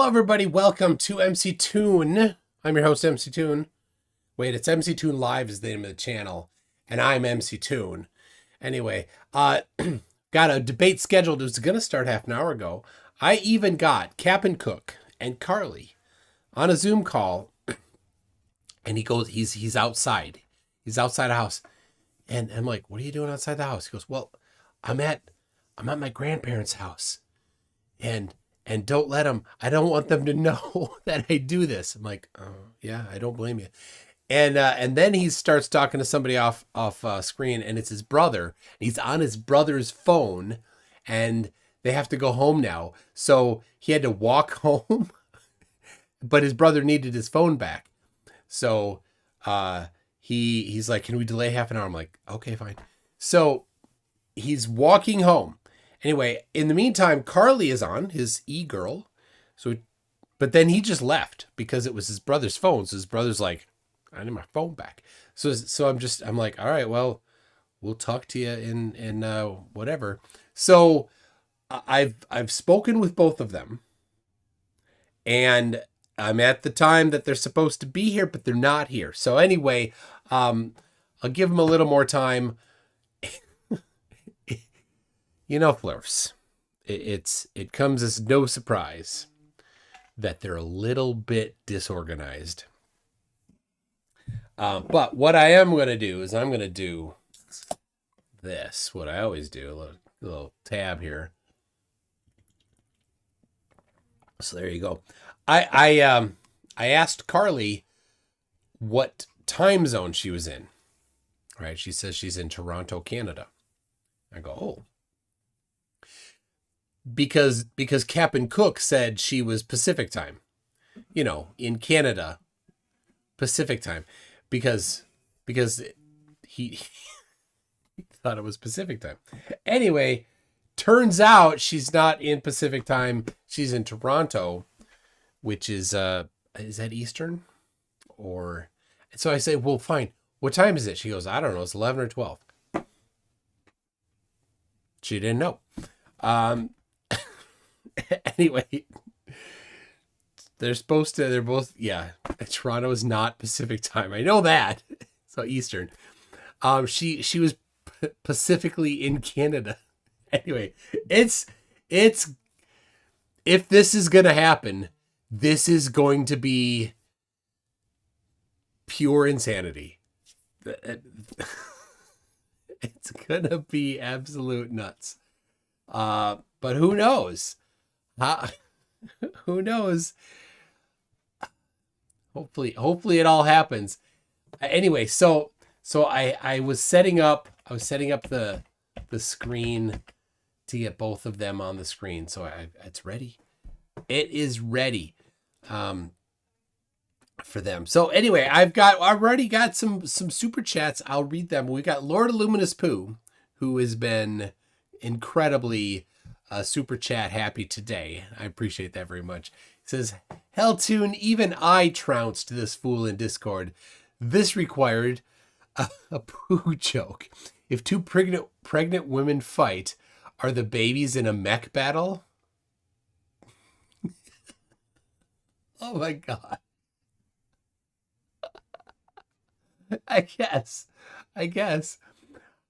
Hello, everybody. Welcome to MC Toon. I'm your host, MC Toon. Wait, it's MC Toon Live is the name of the channel, and I'm MC Toon. Anyway, got a debate scheduled. It was going to start half an hour ago. I even got CapnCook and Carlee on a Zoom call, and he's outside. He's outside the house, and I'm like, "What are you doing outside the house?" He goes, "Well, I'm at my grandparents' house, and don't let them, I don't want them to know that I do this." I'm like, "Oh, yeah, I don't blame you." And then he starts talking to somebody off screen, and it's his brother. He's on his brother's phone, and they have to go home now. So he had to walk home, but his brother needed his phone back. So he's like, "Can we delay half an hour?" I'm like, "Okay, fine." So he's walking home. Anyway, in the meantime, Carlee is on, his e-girl. But then he just left because it was his brother's phone. So his brother's like, "I need my phone back." So I'm like, "All right, well, we'll talk to you in whatever." So I've spoken with both of them, and I'm at the time that they're supposed to be here, but they're not here. So anyway, I'll give them a little more time. You know, flerfs, it comes as no surprise that they're a little bit disorganized. But what I am going to do is I'm going to do this, what I always do, a little tab here. So there you go. I asked Carlee what time zone she was in. Right? She says she's in Toronto, Canada. I go, "Oh." Because CapnCook said she was Pacific time, in Canada, Pacific time, because he thought it was Pacific time. Anyway, turns out she's not in Pacific time. She's in Toronto, which is that Eastern? Or, so I say, "Well, fine. What time is it?" She goes, "I don't know. It's 11 or 12. She didn't know. Anyway, they're both, yeah. Toronto is not Pacific time. I know that. So Eastern. She was pacifically in Canada. Anyway, it's if this is going to happen, this is going to be pure insanity. It's going to be absolute nuts. But who knows? Who knows? Hopefully it all happens. Anyway, so I was setting up the screen to get both of them on the screen. So it's ready. It is ready for them. So anyway, I've already got some super chats. I'll read them. We got Lord of Luminous Pooh, who has been incredibly super chat happy today. I appreciate that very much. It says, "Hell Tune, even I trounced this fool in Discord. This required a poo joke. If two pregnant women fight, are the babies in a mech battle?" Oh my God. I guess.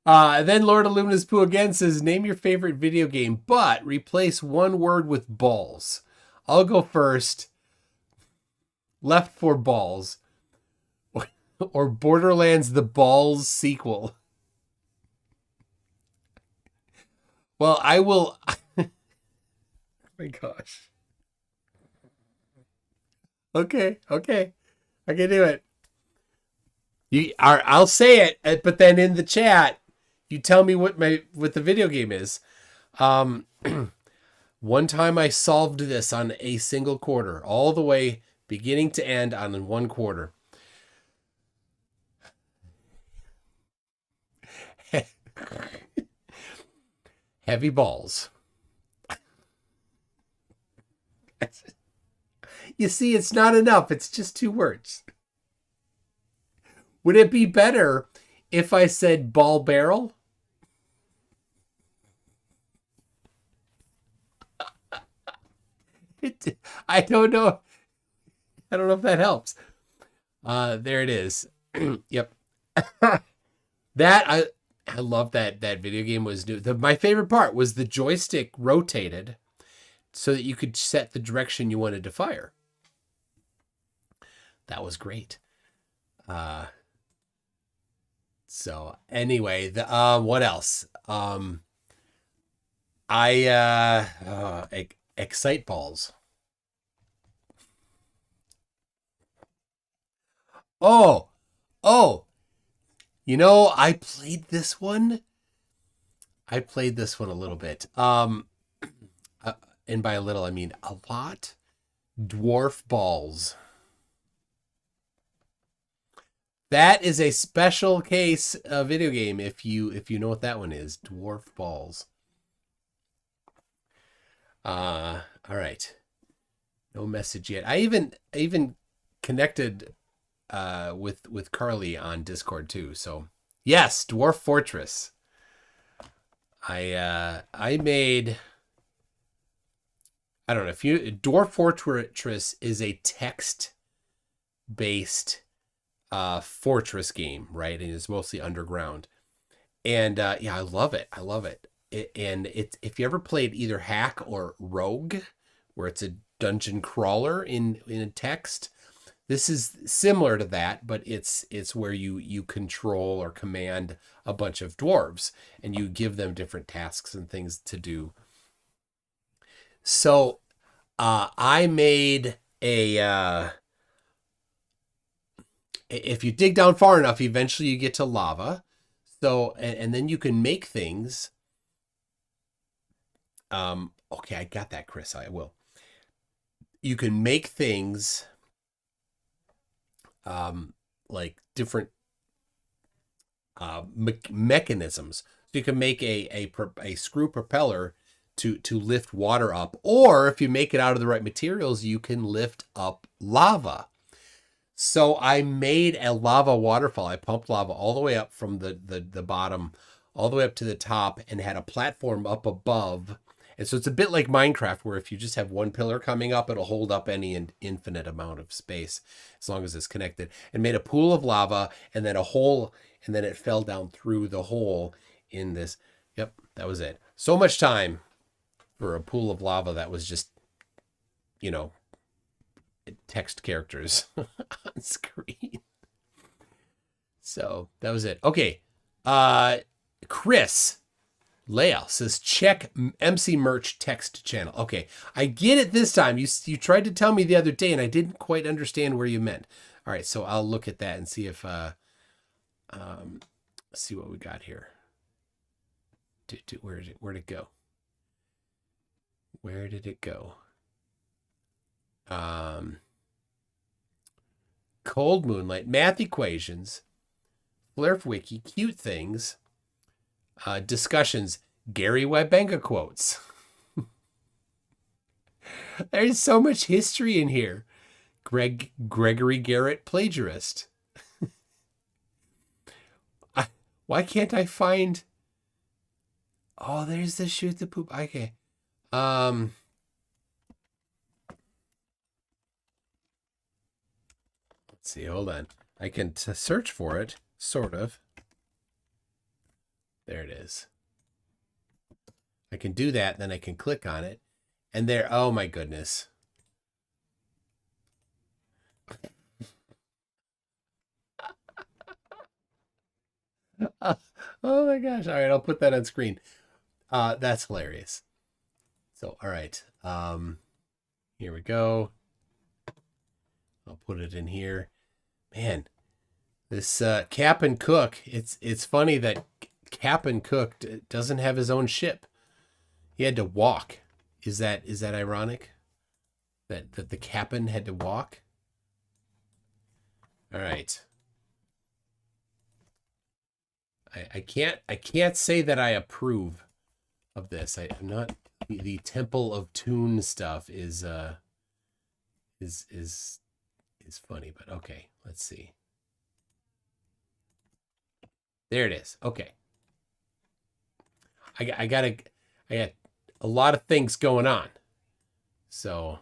Then Lord of Luminous Pooh again says, "Name your favorite video game, but replace one word with balls." I'll go first. Left 4 Balls. Or Borderlands The Balls sequel. Well, I will... Oh my gosh. Okay. I can do it. I'll say it, but then in the chat, you tell me what the video game is. One time I solved this on a single quarter, all the way beginning to end on one quarter. Heavy balls. You see, it's not enough. It's just 2 words. Would it be better if I said ball barrel? I don't know. I don't know if that helps. There it is. Yep. I love that video game was new. My favorite part was the joystick rotated so that you could set the direction you wanted to fire. That was great. So anyway, what else? Excite balls. Oh, you know, I played this one. I played this one a little bit. And by a little, I mean a lot. Dwarf balls. That is a special case video game. If you know what that one is, dwarf balls. All right. No message yet. I even connected with Carlee on Discord too. So yes, Dwarf Fortress. I made, I don't know if you, Dwarf Fortress is a text based fortress game, right? And it's mostly underground. And yeah, I love it. I love it. And it's, if you ever played either Hack or Rogue, where it's a dungeon crawler in a text, this is similar to that, but it's where you control or command a bunch of dwarves and you give them different tasks and things to do. So I made a if you dig down far enough, eventually you get to lava. So and then you can make things. Okay, I got that, Chris. I will. You can make things like different mechanisms. So you can make a screw propeller to lift water up, or if you make it out of the right materials, you can lift up lava. So I made a lava waterfall. I pumped lava all the way up from the bottom all the way up to the top and had a platform up above. And so it's a bit like Minecraft, where if you just have one pillar coming up, it'll hold up any infinite amount of space as long as it's connected. And made a pool of lava and then a hole, and then it fell down through the hole in this. Yep, that was it. So much time for a pool of lava that was just, you know, text characters on screen. So that was it. Okay. Chris Lael says, check MC Merch text channel. Okay, I get it this time. You tried to tell me the other day, and I didn't quite understand where you meant. All right, so I'll look at that and see if see what we got here. Where'd it go? Where did it go? Cold Moonlight, math equations, Flerf Wiki, cute things. Discussions, Gary Webanga quotes. There's so much history in here. Gregory Garrett, plagiarist. Why can't I find? Oh, there's the shoot the poop. Okay. Let's see. Hold on. I can search for it, sort of. There it is. I can do that, then I can click on it. And there, oh my goodness. Oh my gosh. All right, I'll put that on screen. That's hilarious. So, all right. Here we go. I'll put it in here. Man, this CapnCook, it's funny that CapnCook doesn't have his own ship. He had to walk. Is that ironic? That the Cap'n had to walk? All right. I can't say that I approve of this. I'm not. The Temple of Toon stuff is funny, but okay. Let's see. There it is. Okay. I got a lot of things going on. So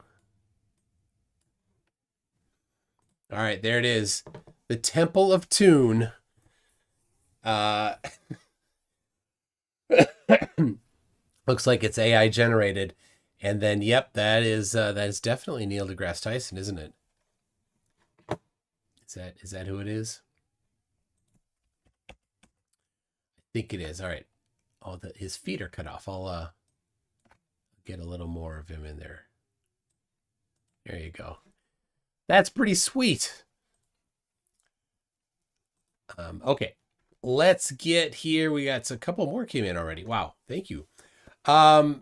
All right, there it is. The Temple of Toon. Looks like it's AI generated. And then, yep, that is definitely Neil deGrasse Tyson, isn't it? Is that who it is? I think it is. All right. Oh, his feet are cut off. I'll get a little more of him in there. There you go. That's pretty sweet. Okay, let's get here. We got a couple more came in already. Wow, thank you. Oh,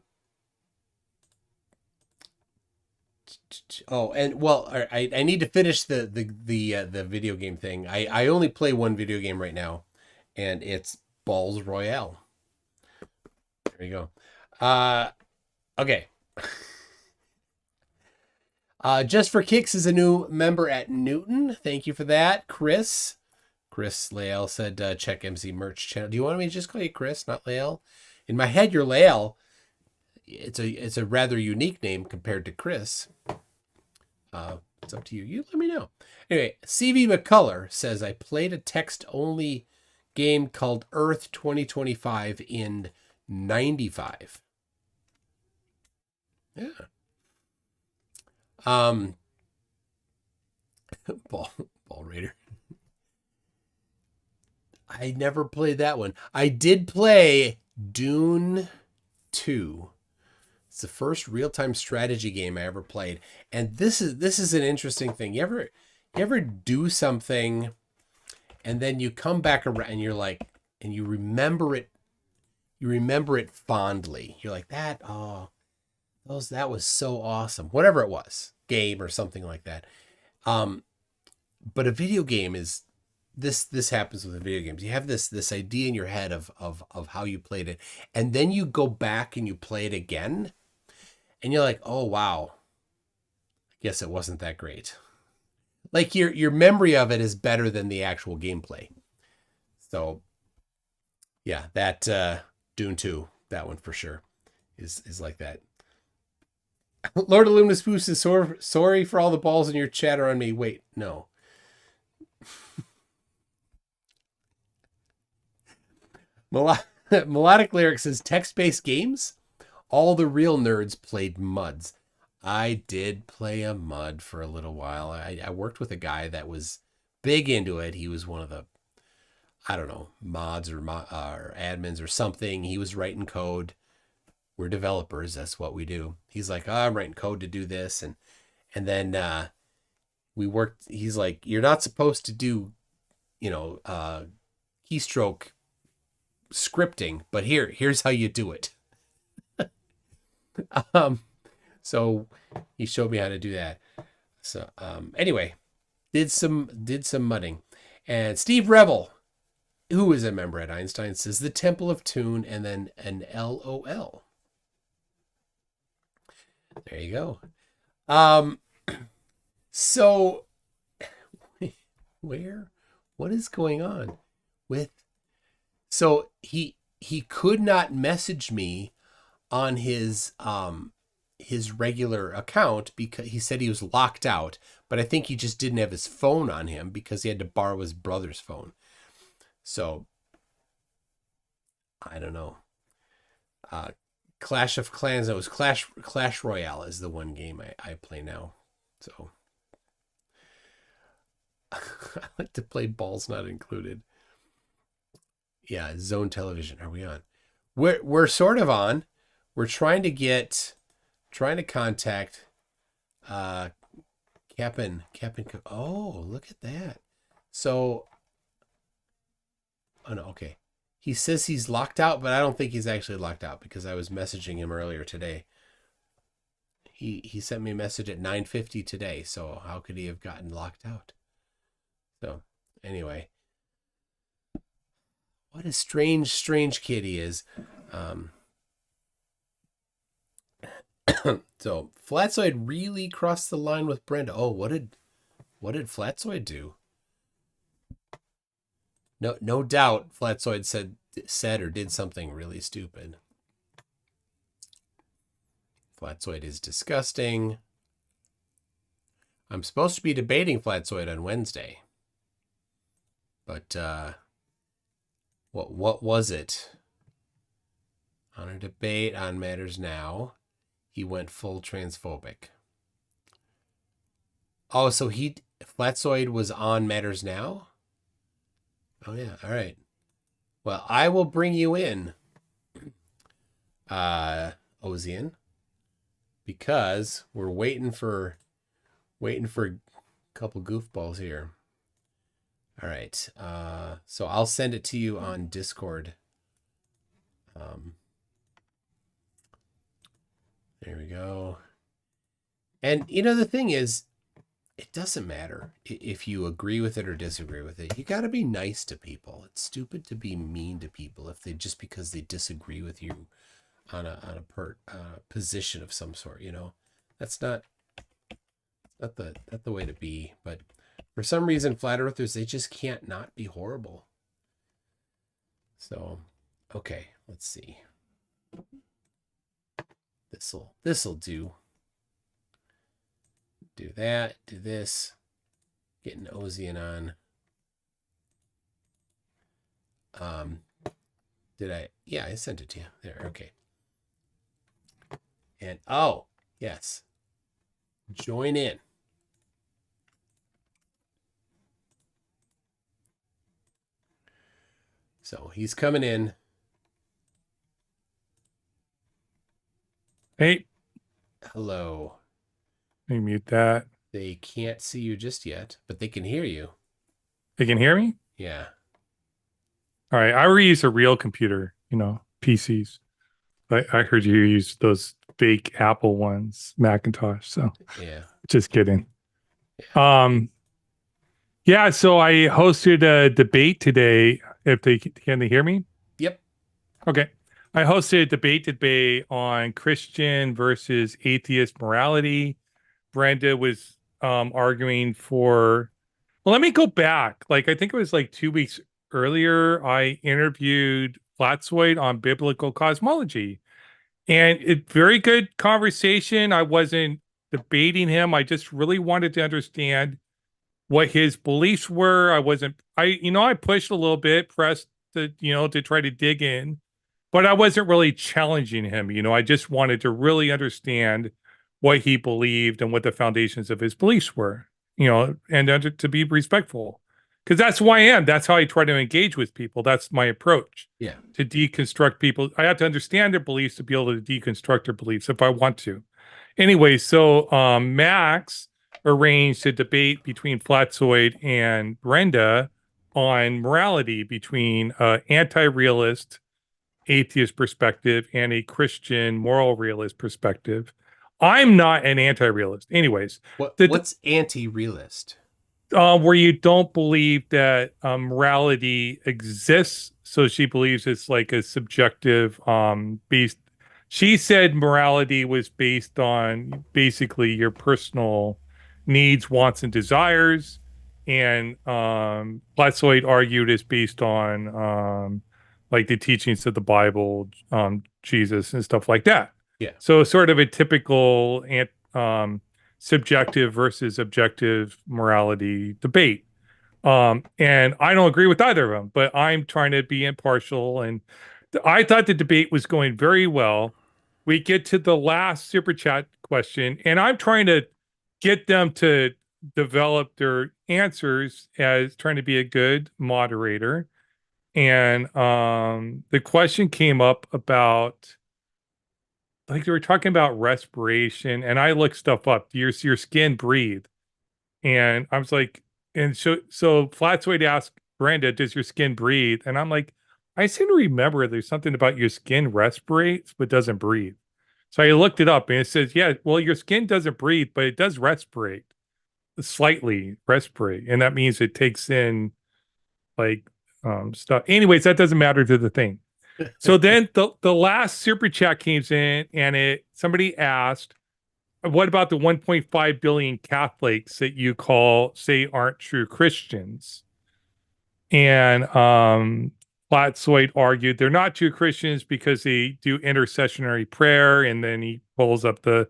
and well, I need to finish the video game thing. I only play one video game right now, and it's Balls Royale. There you go. Okay. Just for Kicks is a new member at Newton. Thank you for that, Chris. Chris Lael said, check MC merch channel. Do you want me to just call you Chris, not Lael? In my head, you're Lael. It's a rather unique name compared to Chris. It's up to you. You let me know. Anyway, CV McCullough says, I played a text-only game called Earth 2025 in 95. Yeah. Ball Raider. I never played that one. I did play Dune 2. It's the first real-time strategy game I ever played. And this is an interesting thing. You ever do something and then you come back around and you're like, and you remember it fondly. You're like, that was so awesome. Whatever it was, game or something like that. But a video game is this happens with the video games. You have this idea in your head of how you played it, and then you go back and you play it again, and you're like, oh wow, I guess it wasn't that great. Like your memory of it is better than the actual gameplay. So yeah, that Dune 2, that one for sure is like that. Lord of Luminous Boost is sorry for all the balls in your chatter on me. Wait, no. Melodic Lyrics says text-based games. All the real nerds played MUDs. I did play a MUD for a little while. I worked with a guy that was big into it. He was one of the, I don't know, mods or admins or something. He was writing code. We're developers. That's what we do. He's like, I'm writing code to do this. And then we worked. He's like, you're not supposed to do, keystroke scripting, but here's how you do it. So he showed me how to do that. So anyway, did some mudding. And Steve Revel, who is a member at Einstein, says the Temple of Toon and then an LOL. There you go. So what is going on with, so he could not message me on his regular account because he said he was locked out, but I think he just didn't have his phone on him because he had to borrow his brother's phone. So I don't know. Clash of Clans, it was Clash Royale is the one game I play now. So I like to play Balls Not Included. Yeah, Zone Television. Are we on? We're sort of on. We're trying to contact CapnCook. Oh, look at that. So, oh no, okay. He says he's locked out, but I don't think he's actually locked out because I was messaging him earlier today. He sent me a message at 9:50 today, so how could he have gotten locked out? So, anyway. What a strange kid he is. So Flatzoid really crossed the line with Brenda. Oh, what did Flatzoid do? No doubt Flatzoid said or did something really stupid. Flatzoid is disgusting. I'm supposed to be debating Flatzoid on Wednesday. But what was it? On a debate on Matters Now, he went full transphobic. Oh, so Flatzoid was on Matters Now? Oh yeah, all right. Well, I will bring you in, Ozian, because we're waiting for a couple goofballs here. All right. So I'll send it to you on Discord. There we go. And the thing is, it doesn't matter if you agree with it or disagree with it. You got to be nice to people. It's stupid to be mean to people if they just because they disagree with you on a position of some sort. That's not the way to be. But for some reason, flat earthers, they just can't not be horrible. So, okay, let's see. This'll do. Do that, do this. Getting Ozian on. Yeah, I sent it to you. There, okay. And oh, yes. Join in. So he's coming in. Hey. Hello. Let me mute that. They can't see you just yet, but they can hear you. They can hear me? Yeah. All right. I reuse a real computer, PCs. I heard you use those fake Apple ones, Macintosh. So yeah. Just kidding. Yeah, so I hosted a debate today. Can they hear me? Yep. Okay. I hosted a debate on Christian versus atheist morality. Brenda was arguing for. Well, let me go back. I think it was 2 weeks earlier. I interviewed Flatzoid on biblical cosmology, and it's very good conversation. I wasn't debating him. I just really wanted to understand what his beliefs were. I pushed a little bit, pressed to try to dig in, but I wasn't really challenging him. I just wanted to really understand what he believed and what the foundations of his beliefs were, and to be respectful. Because that's who I am. That's how I try to engage with people. That's my approach. Yeah. To deconstruct people. I have to understand their beliefs to be able to deconstruct their beliefs if I want to. Anyway, so Max arranged a debate between Flatzoid and Brenda on morality between anti-realist atheist perspective and a Christian moral realist perspective. I'm not an anti-realist. Anyways. What's anti-realist? Where you don't believe that morality exists. So she believes it's like a subjective based. She said morality was based on basically your personal needs, wants, and desires. And Flatzoid argued it's based on the teachings of the Bible, Jesus, and stuff like that. Yeah. So sort of a typical subjective versus objective morality debate. And I don't agree with either of them, but I'm trying to be impartial. And I thought the debate was going very well. We get to the last super chat question, and I'm trying to get them to develop their answers as trying to be a good moderator. And the question came up about, they were talking about respiration, and I looked stuff up. Your skin breathe, and I was like, and so Flatzoid asked Brenda, "Does your skin breathe?" And I'm like, I seem to remember there's something about your skin respirates but doesn't breathe. So I looked it up, and it says, yeah, well, your skin doesn't breathe, but it does respirate, slightly respirate, and that means it takes in stuff. Anyways, that doesn't matter to the thing. So then the last super chat came in, and somebody asked, what about the 1.5 billion Catholics that you say aren't true Christians? And Flatzoid argued they're not true Christians because they do intercessionary prayer, and then he pulls up the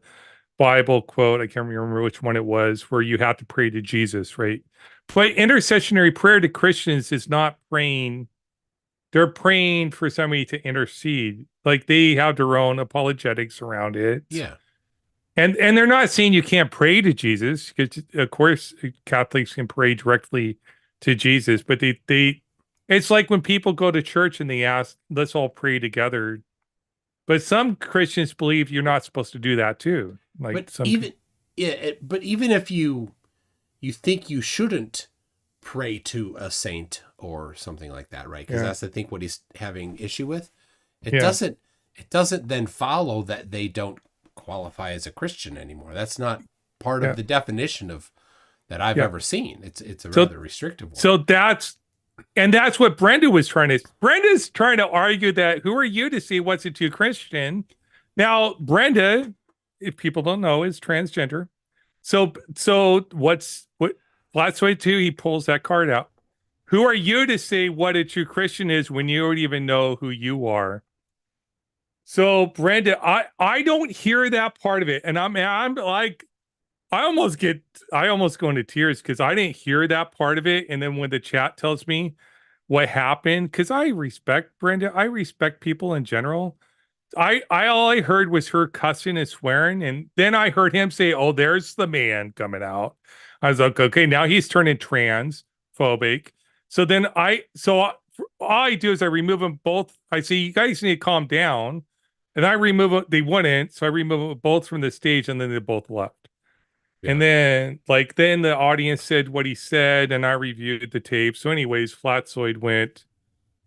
Bible quote, I can't remember which one it was, where you have to pray to Jesus, right? But intercessionary prayer to Christians is not praying. They're praying for somebody to intercede. Like they have their own apologetics around it. Yeah. And they're not saying you can't pray to Jesus, because of course Catholics can pray directly to Jesus, but they it's like when people go to church and they ask, let's all pray together. But some Christians believe you're not supposed to do that too. Like But some even but even if you think you shouldn't pray to a saint or something like that, right? Because yeah, that's I think what he's having issue with. It yeah, doesn't then follow that they don't qualify as a Christian anymore. That's not part yeah, of the definition of that I've yeah. ever seen. It's a So rather restrictive one. so that's what Brenda's trying to argue that who are you to see what's a true Christian? Now, Brenda, if people don't know, is transgender. So what Flatsway 2, he pulls that card out. Who are you to say what a true Christian is when you don't even know who you are? So Brenda, I don't hear that part of it. And I'm like, I almost go into tears because I didn't hear that part of it. And then when the chat tells me what happened, because I respect Brenda, I respect people in general. I all I heard was her cussing and swearing, and then I heard him say, "Oh, there's the man coming out." I was like, "Okay, now he's turning transphobic." So then all I do is I remove them both. I say, "You guys need to calm down," and I remove it. They wouldn't, so I remove them both from the stage, and then they both left. And Yeah. then the audience said what he said, and I reviewed the tape. So, anyways, Flatzoid went.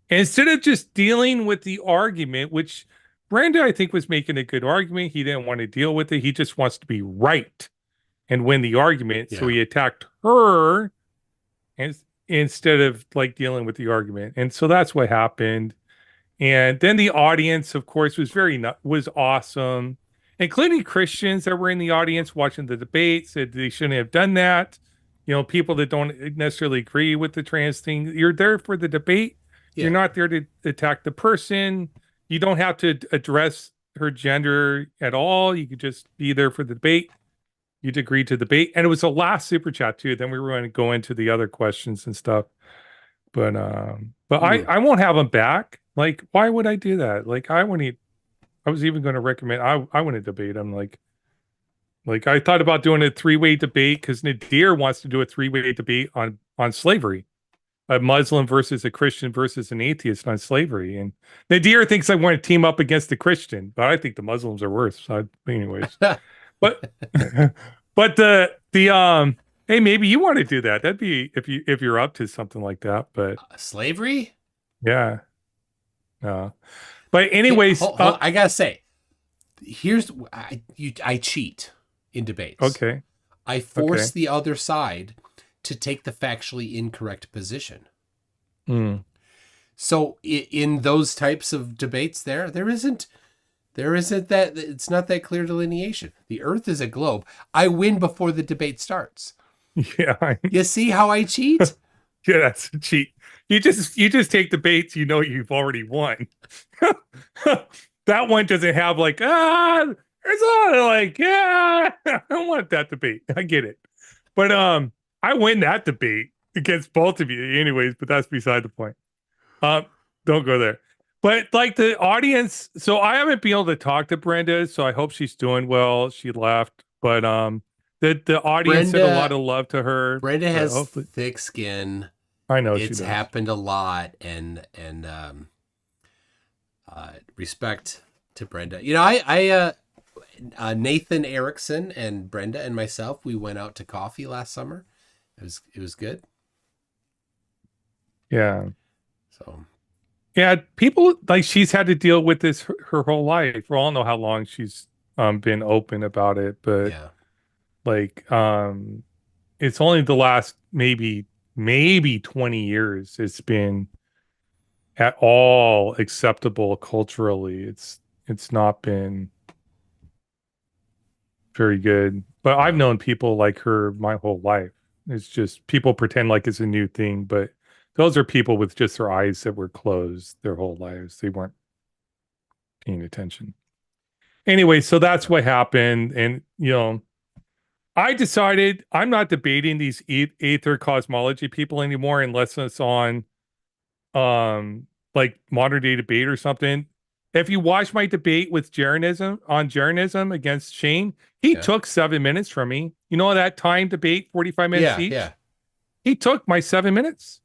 Instead of just dealing with the argument, which Brenda, I think, was making a good argument, he didn't want to deal with it. He just wants to be right and win the argument. So Yeah. he attacked her and, instead of like dealing with the argument. And so that's what happened. And then the audience, of course, was awesome, including Christians that were in the audience watching the debate said they shouldn't have done that. You know, people that don't necessarily agree with the trans thing, you're there for the debate. You're Yeah. not there to attack the person. You don't have to address her gender at all. You could just be there for the debate. You'd agree to debate. And it was the last super chat too. Then we were going to go into the other questions and stuff. But Mm. I won't have him back. Like, why would I do that? Like, I was even going to recommend I want to debate him. Like I thought about doing a three-way debate because Nadir wants to do a three-way debate on slavery, a Muslim versus a Christian versus an atheist on slavery. And Nadir thinks I want to team up against the Christian, but I think the Muslims are worse. So anyways, but but the hey, maybe you want to do that. That'd be if you're up to something like that. But Slavery? yeah, no. But Okay, anyways, I gotta say, here's I cheat in debates. okay, I force the other side to take the factually incorrect position. Mm. So in those types of debates, there isn't that, it's not that clear delineation. The Earth is a globe. I win before the debate starts. Yeah, You see how I cheat? yeah, that's a cheat. You just take the baits. You know you've already won. That one doesn't have like there's a lot of like I don't want that debate. I get it, but I win that debate against both of you anyways. But that's beside the point. Don't go there. But like the audience, so I haven't been able to talk to Brenda, so I hope she's doing well. She left, but the audience said a lot of love to her. Brenda but has hopefully, thick skin. I know she It's does. happened a lot, and respect to Brenda. You know, Nathan Erickson and Brenda and myself, we went out to coffee last summer. It was good. Yeah. So Yeah, people like she's had to deal with this her whole life. We all know how long she's been open about it, but yeah, like it's only the last maybe 20 years it's been at all acceptable culturally. It's not been very good. But I've known people like her my whole life. It's just people pretend like it's a new thing, but those are people with just their eyes that were closed their whole lives. They weren't paying attention. Anyway, so that's what happened. And, I decided I'm not debating these aether cosmology people anymore unless it's on like modern day debate or something. If you watch my debate with Jeranism against Shane, he Yeah. took 7 minutes from me. You know that time debate, 45 minutes Yeah. each? Yeah. He took my 7 minutes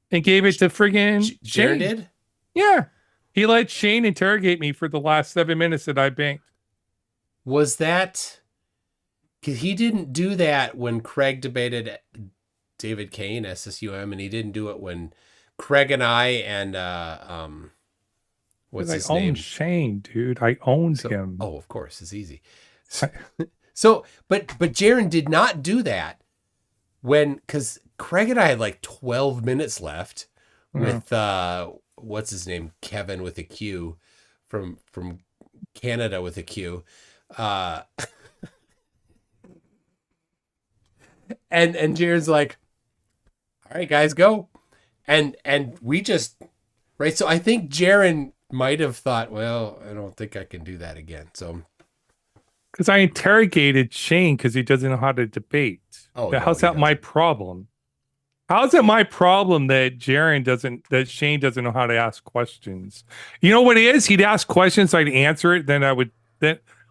and gave it to friggin' Jaren Shane. did? Yeah. He let Shane interrogate me for the last 7 minutes that I banked. Was that because he didn't do that when Craig debated David Kane, SSUM, and he didn't do it when Craig and I and what's his I name? owned Shane, dude. I owned him. Oh, of course, it's easy. So, but Jaren did not do that because Craig and I had like 12 minutes left with what's his name, Kevin with a Q from Canada with a Q. And Jaren's like, all right, guys, go. And we just, right. So I think Jaren might have thought, well, I don't think I can do that again. So, because I interrogated Shane because he doesn't know how to debate. Oh, no, how's he that my doesn't. problem? How's it my problem that that Shane doesn't know how to ask questions? You know what it is? He'd ask questions, I'd answer it, then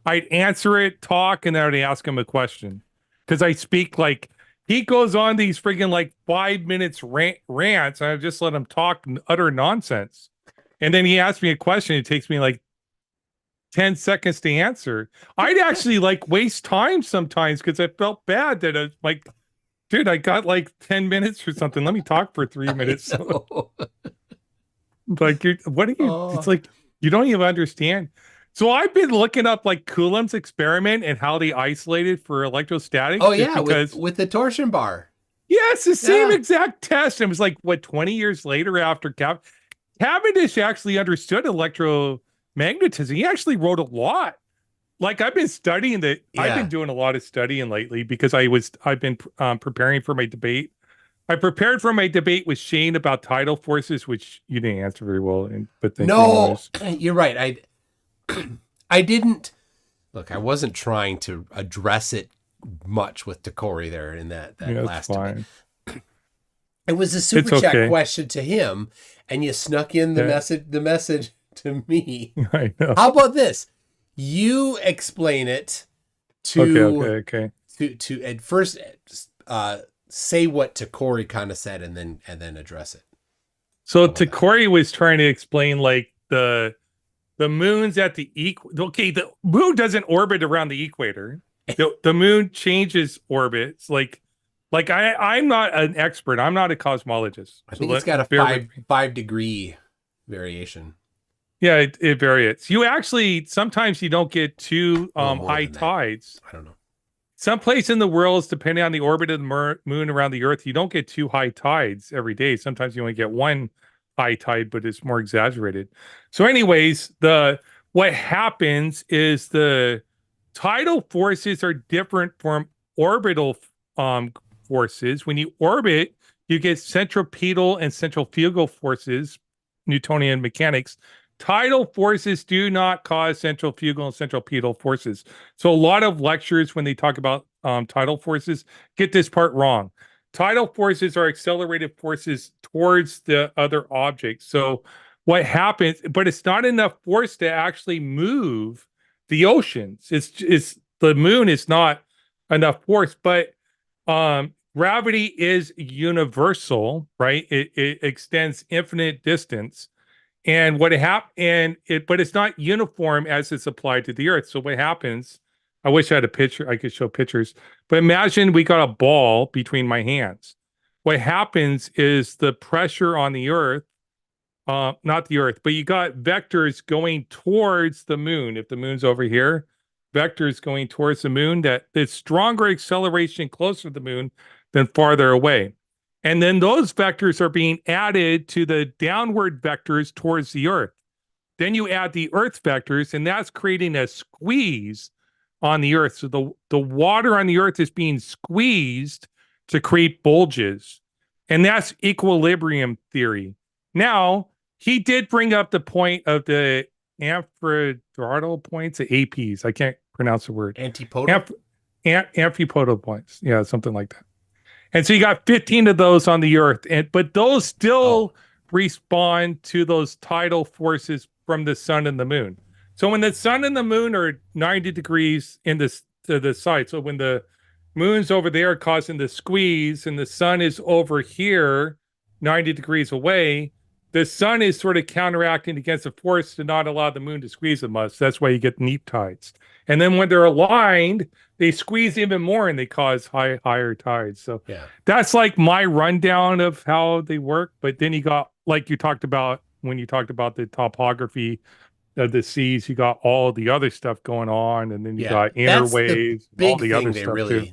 I'd answer it, talk, and then I'd ask him a question. Because I speak like he goes on these friggin' like 5 minutes rants, and I just let him talk and utter nonsense. And then he asks me a question, it takes me like 10 seconds to answer. I'd actually like waste time sometimes because I felt bad that I like, dude, I got like 10 minutes or something. Let me talk for 3 minutes. Like, what are you? Oh. It's like, you don't even understand. So I've been looking up like Coulomb's experiment and how they isolated for electrostatics. Oh, yeah, because, with the torsion bar. yes, the same exact test. And it was like, what, 20 years later after Cavendish actually understood electromagnetism. He actually wrote a lot. Like I've been studying that. Yeah. I've been doing a lot of studying lately because I've been preparing for my debate. I prepared for my debate with Shane about tidal forces, which you didn't answer very well. But No, you're right. I didn't look. I wasn't trying to address it much with Decory there in that last debate. It was a super chat question to him, and you snuck in the message to me. I know. How about this? You explain it to to at first say what Decory kind of said, and then address it. So Decory was trying to explain like the moon's at the okay, the moon doesn't orbit around the equator. The moon changes orbits. Like I'm not an expert. I'm not a cosmologist. I think it's got a 5-degree variation. Yeah, it varies. You actually sometimes you don't get too high tides. I don't know. Someplace in the world, depending on the orbit of the moon around the Earth, you don't get 2 high tides every day. Sometimes you only get 1 high tide, but it's more exaggerated. So, anyways, what happens is the tidal forces are different from orbital forces. When you orbit, you get centripetal and centrifugal forces, Newtonian mechanics. Tidal forces do not cause centrifugal and centripetal forces. So a lot of lectures, when they talk about tidal forces, get this part wrong. Tidal forces are accelerated forces towards the other object. So what happens, but it's not enough force to actually move the oceans. It's the moon is not enough force, but gravity is universal, right? It extends infinite distance. And but it's not uniform as it's applied to the Earth. So what happens, I wish I had a picture, I could show pictures, but imagine we got a ball between my hands. What happens is the pressure on the Earth, not the Earth, but you got vectors going towards the moon. If the moon's over here, vectors going towards the moon, that it's stronger acceleration closer to the moon than farther away. And then those vectors are being added to the downward vectors towards the Earth. Then you add the Earth vectors, and that's creating a squeeze on the Earth. So the water on the Earth is being squeezed to create bulges. And that's equilibrium theory. Now, he did bring up the point of the amphitrodal points, APs. I can't pronounce the word. Antipodal? Amphipodal points. Yeah, something like that. And so you got 15 of those on the Earth, but those still respond to those tidal forces from the sun and the moon. So when the sun and the moon are 90 degrees to the side, so when the moon's over there causing the squeeze and the sun is over here 90 degrees away, the sun is sort of counteracting against the force to not allow the moon to squeeze as much. That's why you get neap tides. And then when they're aligned, they squeeze even more and they cause higher tides. So that's like my rundown of how they work. But then you got, like you talked about when you talked about the topography of the seas, you got all the other stuff going on, and then you got inner waves, all the other stuff too.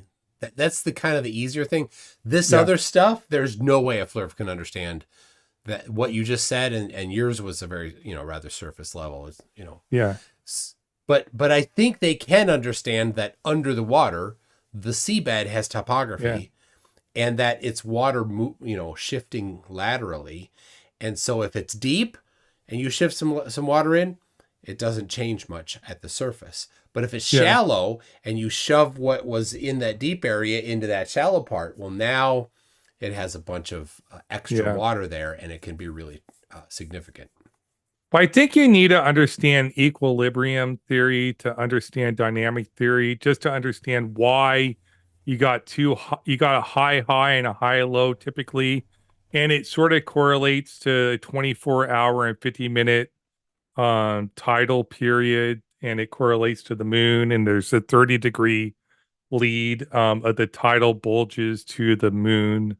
That's the kind of the easier thing. This other stuff, there's no way a flerf can understand that what you just said, and yours was a very, rather surface level, But I think they can understand that under the water, the seabed has topography, and that it's water, shifting laterally, and so if it's deep, and you shift some water in, it doesn't change much at the surface. But if it's shallow and you shove what was in that deep area into that shallow part, well, now it has a bunch of extra water there, and it can be really significant. But I think you need to understand equilibrium theory to understand dynamic theory, just to understand why you got a high and a high low typically, and it sort of correlates to a 24-hour and 50-minute tidal period, and it correlates to the moon, and there's a 30-degree lead of the tidal bulges to the moon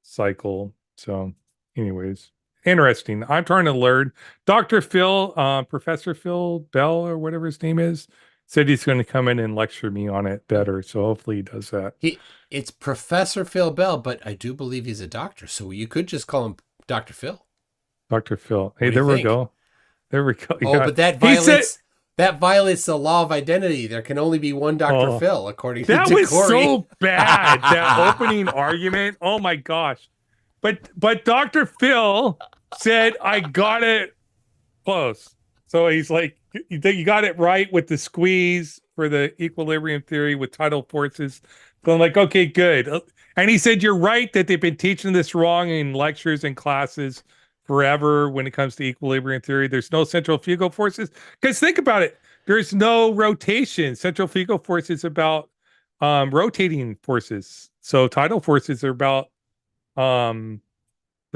cycle. So anyways, interesting. I'm trying to learn. Dr. Phil, Professor Phil Bell or whatever his name is, said he's going to come in and lecture me on it better. So hopefully he does that. It's Professor Phil Bell, but I do believe he's a doctor. So you could just call him Dr. Phil. Dr. Phil. Hey, there we go. There we go. Oh, but that violates the law of identity. There can only be one Dr. Phil, according to That was so bad, that opening argument. Oh my gosh. But Dr. Phil said, I got it close. So he's like, you got it right with the squeeze for the equilibrium theory with tidal forces. So I'm like, okay, good. And he said, you're right that they've been teaching this wrong in lectures and classes forever when it comes to equilibrium theory. There's no centrifugal forces. Because think about it. There's no rotation. Centrifugal force is about rotating forces. So tidal forces are about the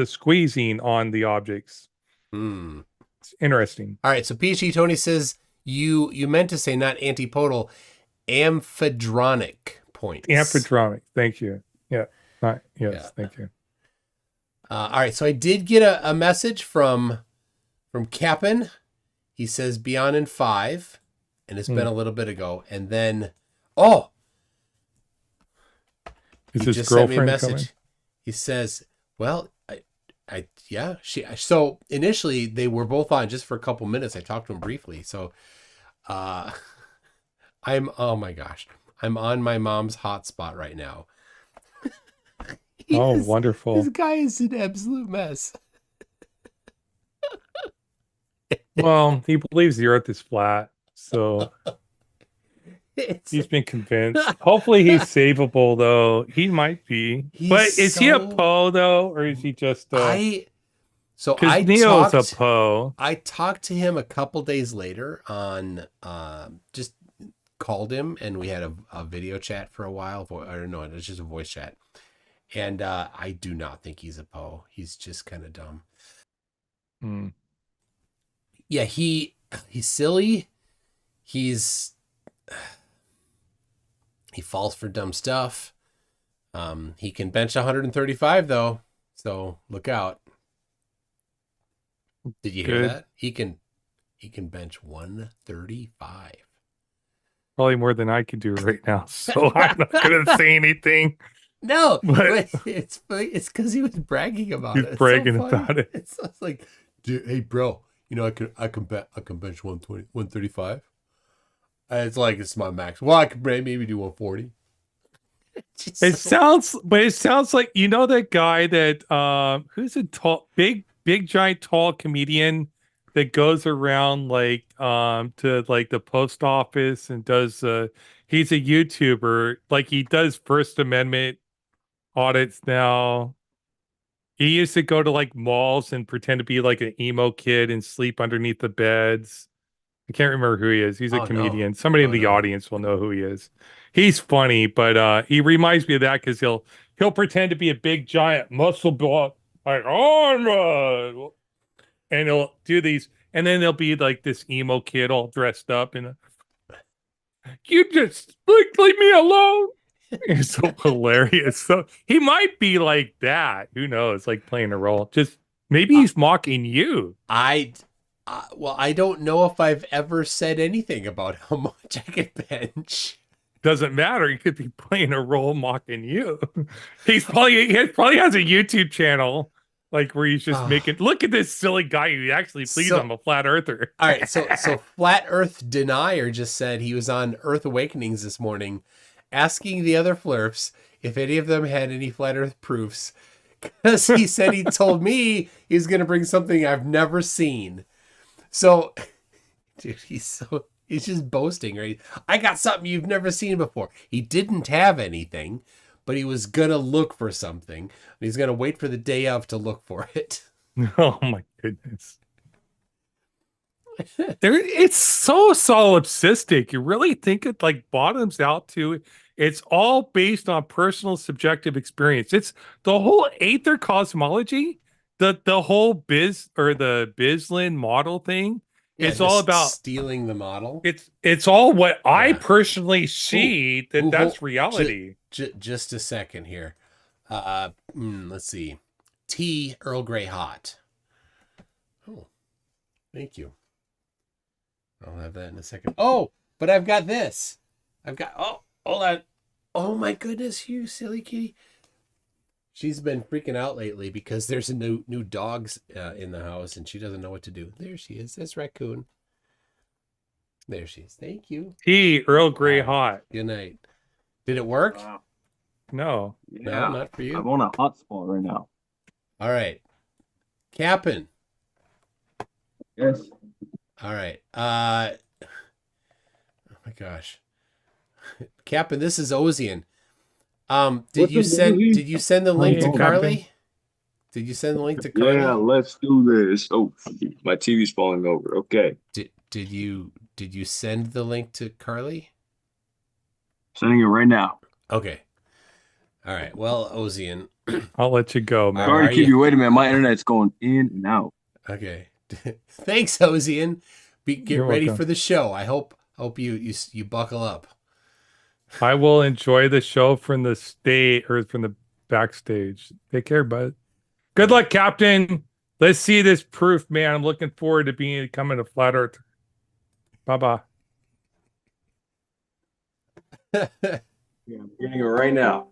squeezing on the objects. It's interesting. All right. So PhD Tony says you meant to say not antipodal, amphidronic points. Amphidronic. Thank you. Yeah. Thank you. All right, so I did get a message from Cap'n. He says beyond in 5, and it's been a little bit ago. And then, is his girlfriend sent me a message. Coming? He says, "Well, So initially they were both on just for a couple minutes. I talked to him briefly. So, oh my gosh, I'm on my mom's hotspot right now." Wonderful. This guy is an absolute mess. Well, he believes the earth is flat, so he's been convinced. Hopefully he's savable, though. He might be. But is he a Poe, though? Or is he just Neo's a Poe. I talked to him a couple days later on, just called him, and we had a video chat for a while. I don't know, it was just a voice chat. And I do not think he's a Poe. He's just kind of dumb. Yeah, he's silly. He falls for dumb stuff. He can bench 135 though, so look out. Did you hear that? He can bench 135. Probably more than I can do right now. So I'm not gonna say anything. No, but it's because he was bragging about it. He's bragging about it. It's like, dude, hey, bro, I can bench 135. It's like, it's my max. Well, I could maybe do 140. It sounds like that guy that who's a tall, big giant tall comedian that goes around like to like the post office and does he's a YouTuber, like he does First Amendment audits now. He used to go to like malls and pretend to be like an emo kid and sleep underneath the beds. I can't remember who he is. He's a Oh no. comedian. Somebody in Oh the no. audience will know who he is. He's funny, but he reminds me of that because he'll pretend to be a big giant muscle block, like oh, and he'll do these, and then there'll be like this emo kid all dressed up, and you just leave me alone. It's so hilarious. So he might be like that. Who knows? Like playing a role. Just maybe he's mocking you. Well, I don't know if I've ever said anything about how much I can bench. Doesn't matter. He could be playing a role mocking you. He probably has a YouTube channel like where he's just making look at this silly guy who actually believes I'm a flat earther. All right, so Flat Earth Denier just said he was on Earth Awakenings this morning asking the other flirfs if any of them had any flat earth proofs. Because he said he told me he's gonna bring something I've never seen. So dude, he's just boasting, right? I got something you've never seen before. He didn't have anything, but he was gonna look for something. He's gonna wait for the day of to look for it. Oh my goodness. It's so solipsistic. You really think it like bottoms out to it's all based on personal subjective experience. It's the whole aether cosmology, the whole the Bislin model thing. Yeah, It's all about stealing the model. It's all what I personally see that's reality. Just a second here. Let's see. Tea Earl Grey hot. Oh, thank you. I'll have that in a second. Oh, but I've got this. Hold on. Oh my goodness, you silly kitty. She's been freaking out lately because there's a new dogs in the house and she doesn't know what to do. There she is. This raccoon. There she is. Thank you. Tea Earl Grey hot. Good night. Did it work? No. Yeah, no, not for you. I'm on a hotspot right now. All right. Cap'n. Yes. All right. Oh my gosh. Cap'n, this is Ozian. Did you send the link to Carlee? Did you send the link to Carlee? Yeah, let's do this. Oh, my TV's falling over. Okay. Did you send the link to Carlee? Sending it right now. Okay. All right. Well, Ozian. I'll let you go, man. Sorry to keep you waiting, man. My internet's going in and out. Okay. Thanks, Ozian. Get ready welcome. for the show. I hope you buckle up. I will enjoy the show from the state or from the backstage. Take care, bud. Good luck, Captain. Let's see this proof, man. I'm looking forward to becoming a flat earth. Bye-bye. Yeah, I'm getting it right now.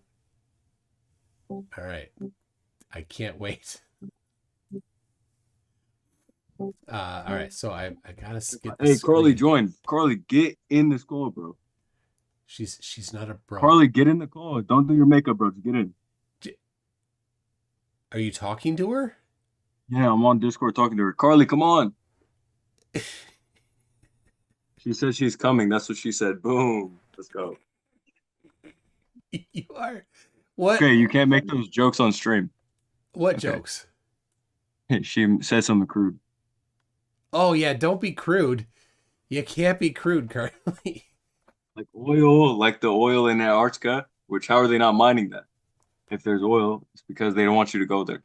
All right. I can't wait. All right. So I gotta skip. Hey, Carlee, join. Carlee, get in this call, bro. She's not a bro. Carlee, get in the call. Don't do your makeup, bro. Just get in. Are you talking to her? Yeah, I'm on Discord talking to her. Carlee, come on. She said she's coming. That's what she said. Boom. Let's go. You are. What? Okay, you can't make those jokes on stream. What Okay. jokes? She said something crude. Oh yeah, don't be crude. You can't be crude, Carlee. Like oil, like the oil in Antarctica, which how are they not mining that? If there's oil, it's because they don't want you to go there.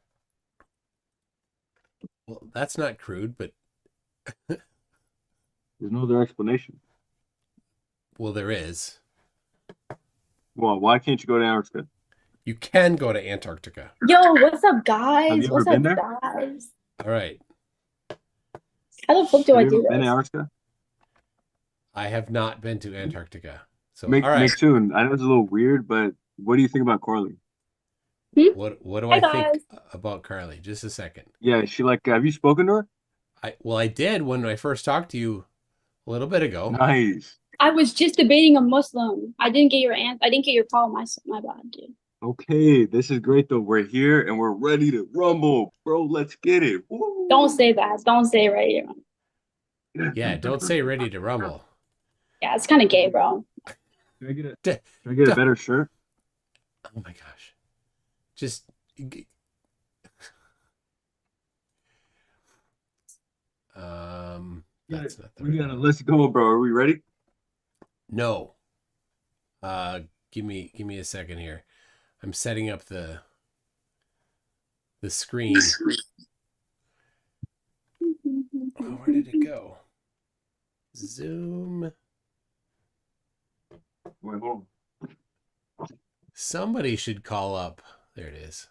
Well, that's not crude, but There's no other explanation. well, there is. Well, why can't you go to Antarctica? You can go to Antarctica. Yo, what's up, Have guys? you ever What's been up, there? guys? All right. How the fuck do I Have you do ever been to this? Antarctica? I have not been to Antarctica. So Make all right. tune. I know it's a little weird, but what do you think about Carlee? What do Hi, I think guys. about Carlee? Just a second. Yeah, she like. Have you spoken to her? I did when I first talked to you a little bit ago. Nice. I was just debating a Muslim. I didn't get your answer. I didn't get your call. My bad, dude. Okay, this is great though. We're here and we're ready to rumble, bro. Let's get it. Woo. Don't say that. Don't say it right here. Yeah, don't say ready to rumble. Yeah, it's kind of gay, bro. Can I get D- can I get d- a better shirt? Oh my gosh. Just that's not the We right gotta one. let's go, bro. Are we ready? No. Give me a second here. I'm setting up the screen. Oh, where did it go? Zoom. Wait, hold Somebody should call up. There it is.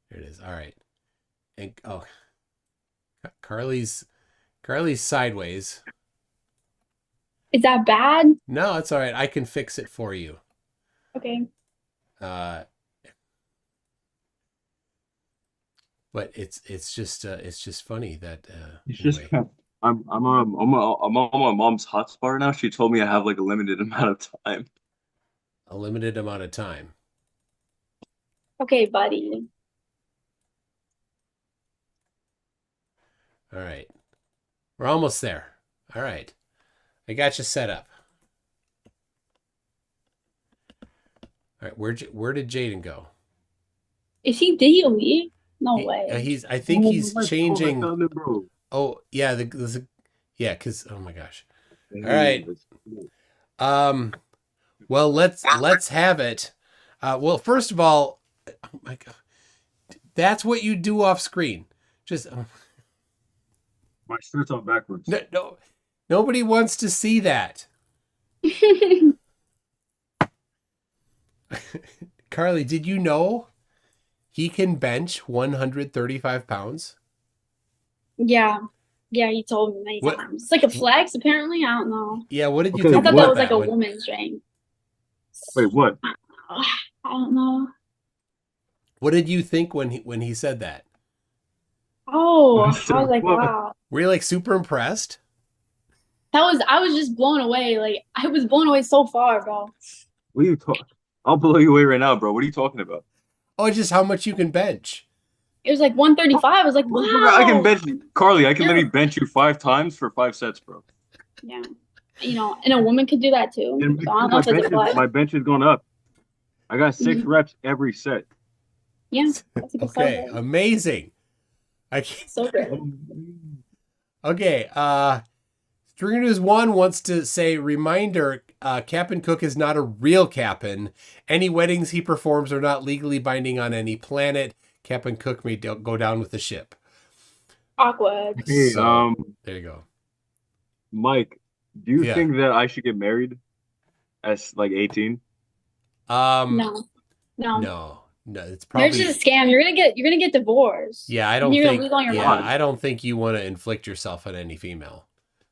There it is. All right. And oh, Carlee's sideways. Is that bad? No, it's all right. I can fix it for you. Okay. But it's just funny that It's anyway. just I'm on my mom's hotspot now. She told me I have like a limited amount of time. A limited amount of time. Okay, buddy. All right. We're almost there. All right. I got you set up. All right. Where did Jaden go? Did he leave? No way. I think he's changing. Bro. Oh, yeah, yeah, cuz oh my gosh. All right. Well, let's have it. Well, first of all, oh my god. That's what you do off screen. Just My shirt's on backwards. no, nobody wants to see that. Carlee, did you know he can bench 135 pounds? Yeah. Yeah, he told me many What- times. It's like a flex, apparently. I don't know. Yeah, what did you Okay, think I thought about that was like a when- woman's strength. Wait, what? I don't know. What did you think when he said that? Oh, I So was like, what? wow. Were you like super impressed? I was just blown away. Like I was blown away so far, bro. What are you talking? I'll blow you away right now, bro. What are you talking about? Oh, just how much you can bench. It was like 135. I was like, wow. I can bench Carlee. I can Yeah. literally bench you 5 times for 5 sets, bro. Yeah. You know, and a woman could do that too. And So I don't know if it's a flex. my bench has gone up. I got 6 Mhm. reps every set. Yeah. That's a good Okay, start. amazing. So good. Okay, Stringer News 1 wants to say, reminder, CapnCook is not a real Cap'n. Any weddings he performs are not legally binding on any planet. CapnCook may go down with the ship. Awkward. Hey, So, there you go. Mike, do you Yeah. think that I should get married as like 18? No. No, it's Marriage probably, is a scam. You're gonna get divorced. yeah, I don't You're gonna think, lose all your yeah, money. I don't think you want to inflict yourself on any female.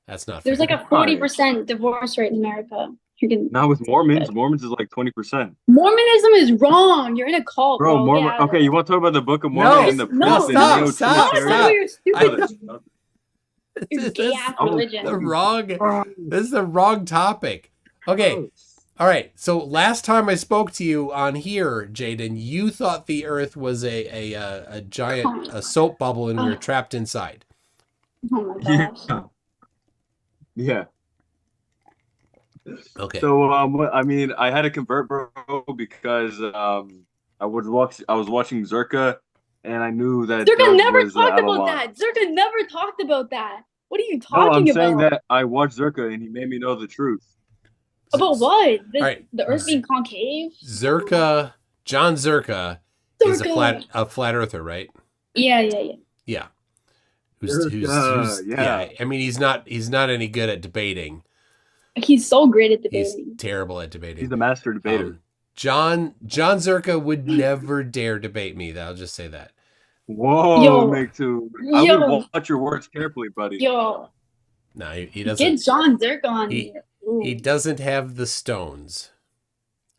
That's not There's fair. like a 40% divorce rate in America. You can Now with Mormons, Mormons is like 20%. Mormonism is wrong. You're in a cult, Bro, bro. Mormon. Get out of Okay, it. you want to talk about the Book of No, Mormon and the no, priests and stop, neo stop, Trinitarians? stop. Your stupid, your This gay is ass I'm- religion. the wrong, this is the wrong topic. Okay. All right. So last time I spoke to you on here, Jaden, you thought the Earth was a giant soap bubble and we were trapped inside. Oh my gosh. Yeah. Okay. So I mean, I had to convert, bro, because I was watching Zerka, and I knew that Zerka Doug never was talked out of about line. that. Zerka never talked about that. What are you No, I'm talking saying about? that I watched Zerka, and he made me know the truth. About what? The, All right. the Earth being concave? John Zerka is Zerka. a flat earther, right? Yeah. Yeah. Zerka, yeah. I mean, he's not any good at debating. He's so great at He's debating. terrible at debating. He's the master debater. John Zerka would never dare debate me. I'll just say that. Whoa, Yo. Make two. I Yo. would watch your words carefully, buddy. Yo, No, he get doesn't. John Zerka on He- here. Ooh. He doesn't have the stones.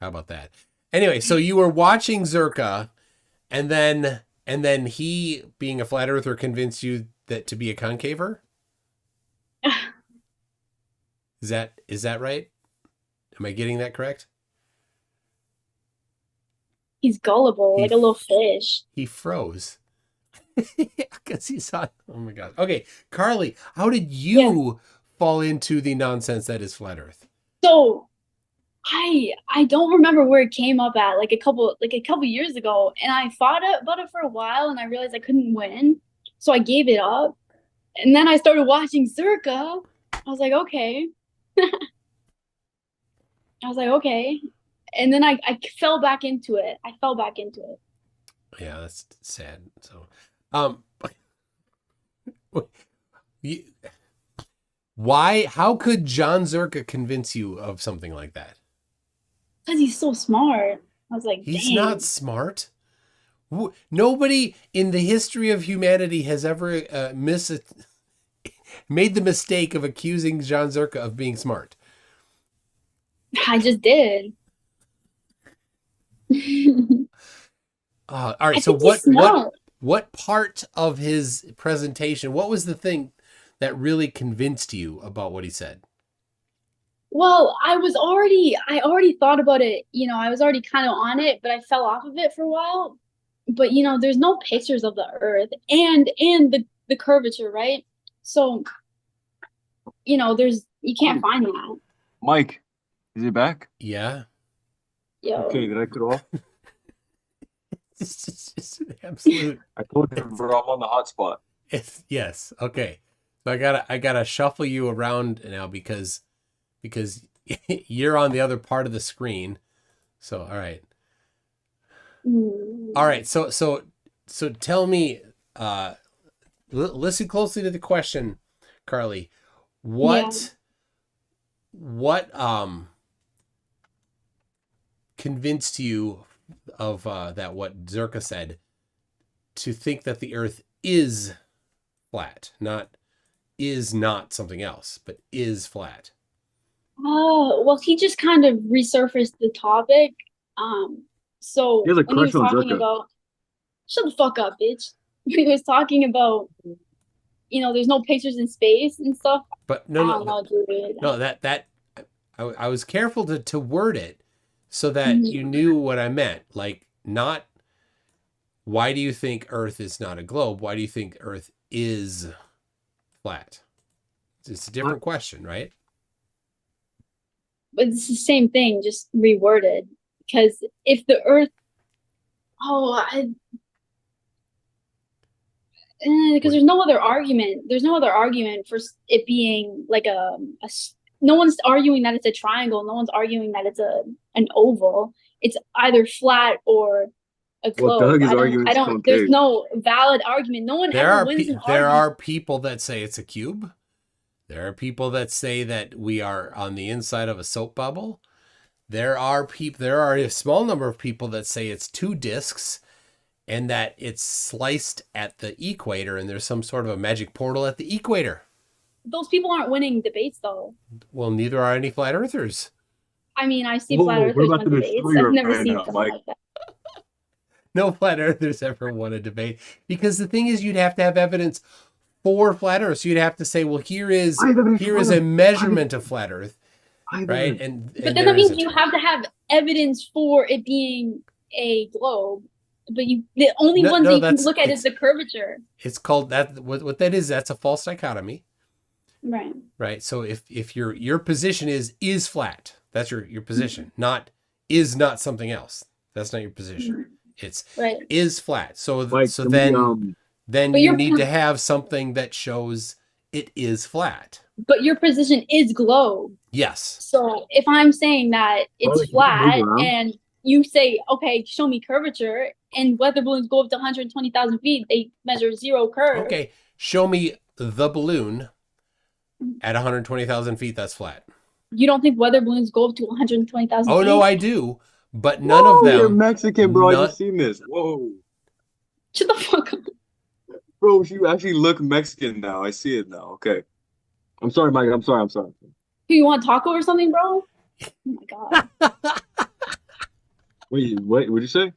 How about that? Anyway, so you were watching Zerka, and then he, being a flat earther, convinced you that to be a concaver. Is that right? Am I getting that correct? He's gullible, He- like a little fish. He froze. Because he saw. Oh my god. Okay, Carlee, how did you fall into the nonsense that is flat Earth? So I don't remember where it came up at, like a couple years ago, and I fought about it for a while, and I realized I couldn't win, so I gave it up. And then I started watching Zerka. I was like, okay. I was like, okay. And then I fell back into it. I fell back into it. Yeah, that's sad. So, why? How could John Zerka convince you of something like that? Because he's so smart. I was like, He's dang. not smart. Nobody in the history of humanity has ever made the mistake of accusing John Zerka of being smart. I just did. All right. I So think he's smart. what part of his presentation? What was the thing that really convinced you about what he said? Well, I already thought about it. I was already kind of on it, but I fell off of it for a while. But there's no pictures of the Earth and the curvature, right? So, you can't find that. Mike, is it back? Yeah. Yo. Okay, did I cut off? It's just an absolute. I told you, bro, I'm on the hot spot. Yes. Okay. So I gotta shuffle you around now because you're on the other part of the screen. So all right. All right. So tell me. Listen closely to the question, Carlee. What convinced you of that what Zerka said to think that the Earth is flat, is not something else, but is flat? Oh, well, he just kind of resurfaced the topic. So He has a when he was crush on talking Zerka. about, shut the fuck up, bitch. He was talking about, there's no pictures in space and stuff. But I don't know, dude. No, that I was careful to word it so that you knew what I meant. Like, not why do you think Earth is not a globe? Why do you think Earth is flat? It's a different question, right? But it's the same thing, just reworded. Because if the Earth, because there's no other argument. There's no other argument for it being like no one's arguing that it's a triangle. No one's arguing that it's an oval. It's either flat or a globe. Well, Doug is arguing it's concave. There's no valid argument. No one ever wins an argument. There are people that say it's a cube. There are people that say that we are on the inside of a soap bubble. There are a small number of people that say it's two discs and that it's sliced at the equator and there's some sort of a magic portal at the equator. Those people aren't winning debates, though. Well, neither are any flat earthers. I mean, I see flat earthers win debates. I've never seen something like that. No flat earthers ever won a debate because the thing is, you'd have to have evidence for flat Earth. So you'd have to say, well, here is a measurement of flat Earth, right? But then that means you have to have evidence for it being a globe. But the only ones that you can look at is the curvature. It's called that. What that is, that's a false dichotomy. Right. Right. So if your position is flat, that's your position. Is not something else. That's not your position. It's is flat. So then you need to have something that shows it is flat. But your position is globe. Yes. So if I'm saying that it's flat and you say, okay, show me curvature, and weather balloons go up to 120,000 feet, they measure zero curve. Okay, show me the balloon at 120,000 feet, that's flat. You don't think weather balloons go up to 120,000 feet? Oh, no, I do. But none of them. You're Mexican, bro. I've seen this. Whoa. Shut the fuck up. Bro, you actually look Mexican now. I see it now. Okay. I'm sorry, Mike. I'm sorry. Do you want taco or something, bro? Oh my god. Wait, what'd you say?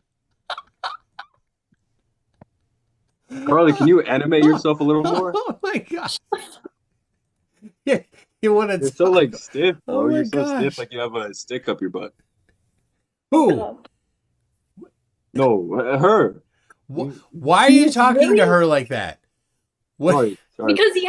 Carlee, can you animate yourself a little more? Oh my gosh. Yeah, you want to? You're so like stiff, bro. Oh You're so stiff, like you have a stick up your butt. Who? No, her. Why are you talking Really? to her like that? What? Sorry. Because he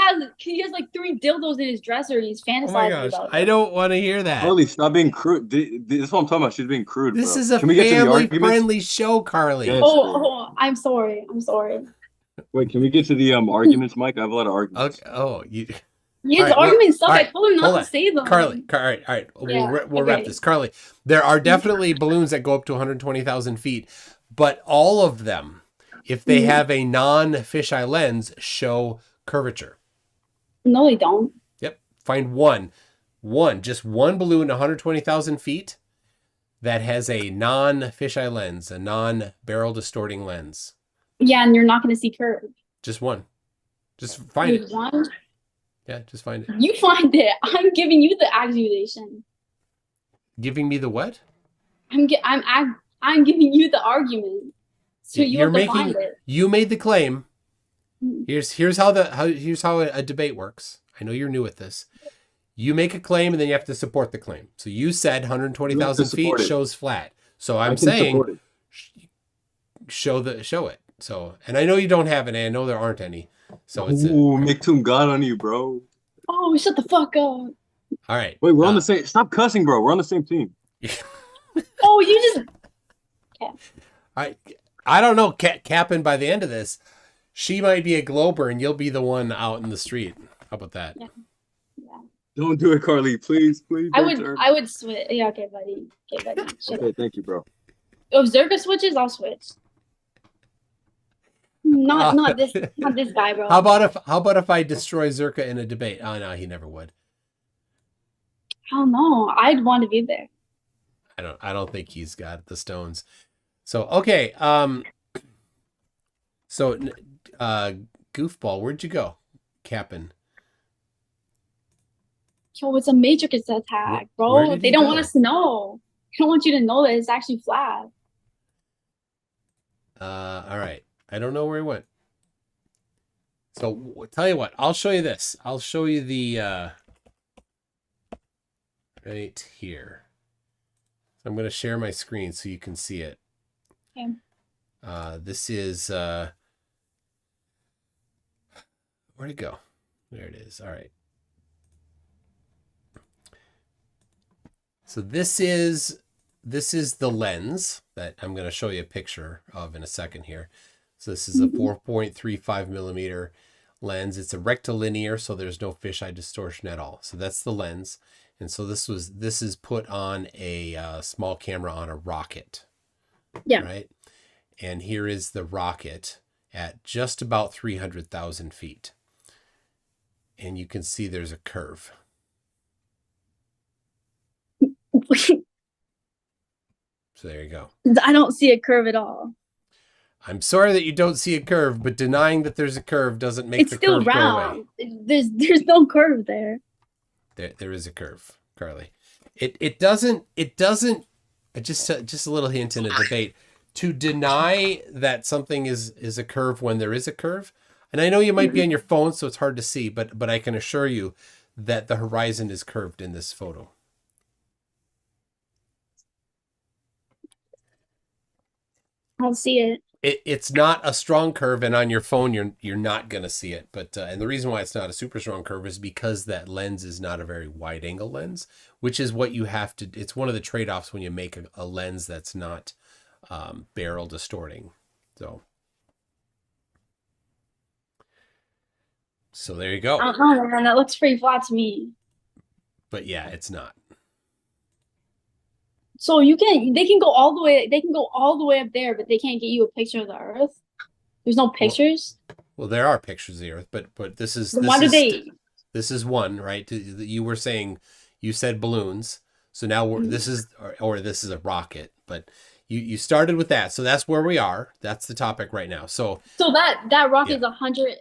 has like 3 dildos in his dresser and he's Oh fantasizing my gosh, about I it. don't want to hear that. Carlee, stop being crude. This is what I'm talking about. She's being crude, This bro. is a Can we get to the arguments? family-friendly show, Carlee. Yes. Oh, I'm sorry. I'm sorry. Wait, can we get to the arguments, Mike? I have a lot of arguments. Okay. Oh, you. His All right, well, arguments suck. all I right, told him hold not on. to say them. Carlee, all right. Yeah, We'll wrap okay. this. Carlee, there are definitely balloons that go up to 120,000 feet, but all of them, if they have a non-fisheye lens, show curvature. No, they don't. Yep. Find just one balloon 120,000 feet that has a non-fisheye lens, a non-barrel distorting lens. Yeah, and you're not going to see curve. Just one. Just find There's it. one. Yeah, just find it. You find it. I'm giving you the accusation. Giving me the what? I'm giving you the argument. So you You're have to find it. You made the claim. Mm. Here's how a debate works. I know you're new at this. You make a claim and then you have to support the claim. So you said 120,000 feet support it. shows flat. So I I'm can support saying it. show it. So, and I know you don't have any. I know there aren't any. So it's Ooh, make Toon God on you, bro. Oh, shut the fuck up. all right. Wait, we're on the same. Stop cussing, bro. We're on the same team. Oh, you just. I don't know, Cap'n, by the end of this, she might be a glober and you'll be the one out in the street. How about that? Yeah. Don't do it, Carlee. Please. I would switch. Yeah, okay, buddy. Shut Okay, up. thank you, bro. If Zerka switches, I'll switch. Not this guy, bro. How about if I destroy Zerka in a debate? Oh no, he never would. I don't know. I'd want to be there. I don't think he's got the stones. So okay, Goofball, where'd you go? Cap'n. Yo, it's a matrix attack, Where bro. did They he don't go? want us to know. They don't want you to know that it's actually flat. All right. I don't know where he went. So tell you what, I'll show you this. I'll show you the right here. I'm going to share my screen so you can see it. Okay. This is where'd it go? There it is. All right. So this is the lens that I'm going to show you a picture of in a second here. So this is a 4.35 millimeter lens. It's a rectilinear, so there's no fisheye distortion at all. So that's the lens. And so this is put on a small camera on a rocket. Yeah. Right. And here is the rocket at just about 300,000 feet. And you can see there's a curve. So there you go. I don't see a curve at all. I'm sorry that you don't see a curve, but denying that there's a curve doesn't make It's the still curve go away. round. There's no curve there. There is a curve, Carlee. It doesn't just a little hint in a debate to deny that something is a curve when there is a curve. And I know you might be on your phone, so it's hard to see, but I can assure you that the horizon is curved in this photo. I'll see it. It's not a strong curve, and on your phone you're not gonna see it. But and the reason why it's not a super strong curve is because that lens is not a very wide angle lens, which is what you have to. It's one of the trade-offs when you make a lens that's not barrel distorting. So there you go. I don't know, man. That looks pretty flat to me. But yeah, it's not. So they can go all the way up there, but they can't get you a picture of the Earth. There's no pictures. Well, there are pictures of the Earth, but this is Then why do they? This is one, right? You were saying, you said balloons, so now this is this is a rocket, but you started with that, so that's where we are. That's the topic right now. So that rocket is 100.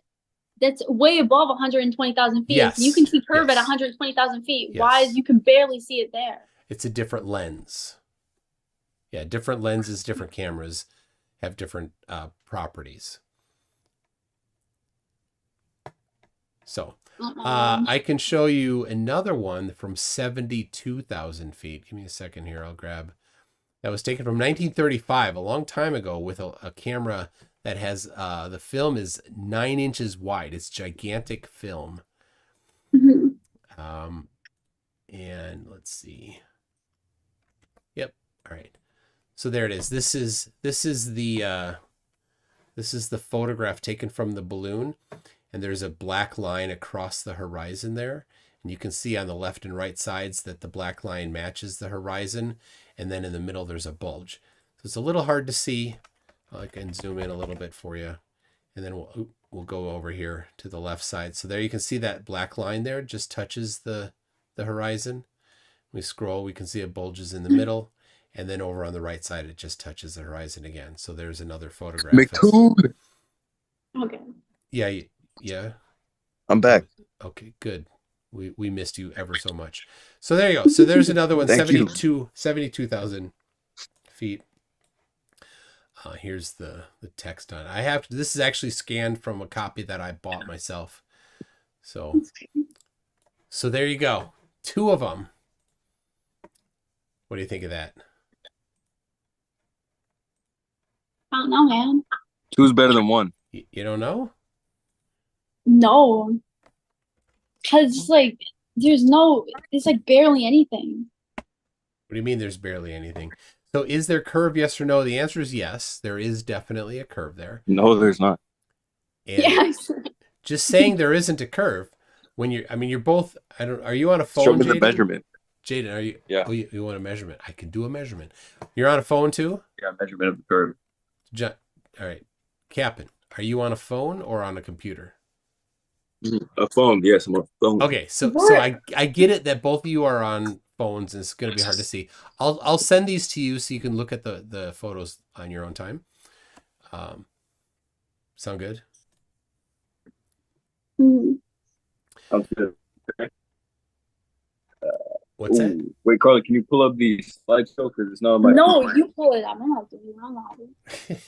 That's way above 120,000 feet. Yes. You can see curve Yes. at 120,000 feet. Yes. Why you can barely see it there? it's a different lens. Yeah, different lenses, different cameras have different properties. So I can show you another one from 72,000 feet. Give me a second here. I'll grab. That was taken from 1935, a long time ago, with a camera that has the film is 9 inches wide. It's gigantic film. Mhm. And let's see. Yep. All right. So there it is. This is the photograph taken from the balloon, and there's a black line across the horizon there. And you can see on the left and right sides that the black line matches the horizon, and then in the middle there's a bulge. So it's a little hard to see. I can zoom in a little bit for you, and then we'll go over here to the left side. So there you can see that black line there just touches the horizon. We scroll, we can see it bulges in the middle, and then over on the right side it just touches the horizon again. So there's another photograph. McToon. Okay. Yeah, yeah. I'm back. Okay, good. We missed you ever so much. So there you go. So there's another one, Thank you. 72,000 feet. Here's the text on it. This is actually scanned from a copy that I bought myself. So there you go. 2 of them. What do you think of that? I don't know, man. 2's better than 1. You don't know? No. Because, like, there's like barely anything. What do you mean there's barely anything? So is there curve, yes or no? The answer is yes. There is definitely a curve there. No, there's not. And Yes. just saying there isn't a curve when you're both, are you on a phone, Show me Jaden? the measurement. Jaden, are you? Yeah. Oh, you want a measurement? I can do a measurement. You're on a phone too? Yeah, measurement of the curve. All right. Captain, are you on a phone or on a computer? A phone, yes, I'm on a phone. Okay, so I get it that both of you are on phones and it's going to be hard to see. I'll send these to you so you can look at the photos on your own time. Sound good? Mhm. Sounds good. Okay. What's that? Wait, Carlee, can you pull up the slideshow? Because it's not on my No, you pull it up. I'm not doing it.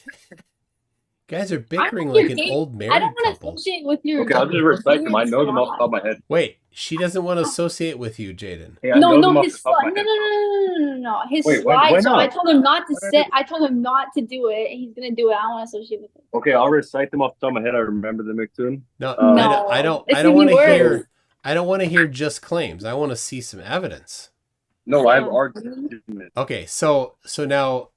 Guys are I bickering don't like get an paid. old I married don't want to couple. associate with your. Okay, I'll just recite them. I know them off the top of my head. Wait, she doesn't want to associate with you, Jaden. Hey, I know them No, off his the top of slide. my No, head. no. His Wait, slide. why So I not? told him not to Why sit. not? I told him not to do it. And he's gonna do it. I don't want to associate with him. Okay, I'll recite them off the top of my head. I remember the McToon. No, No, I don't it's want to gonna be hear. worse. I don't want to hear just claims. I want to see some evidence. No, I have arguments. Okay, so now,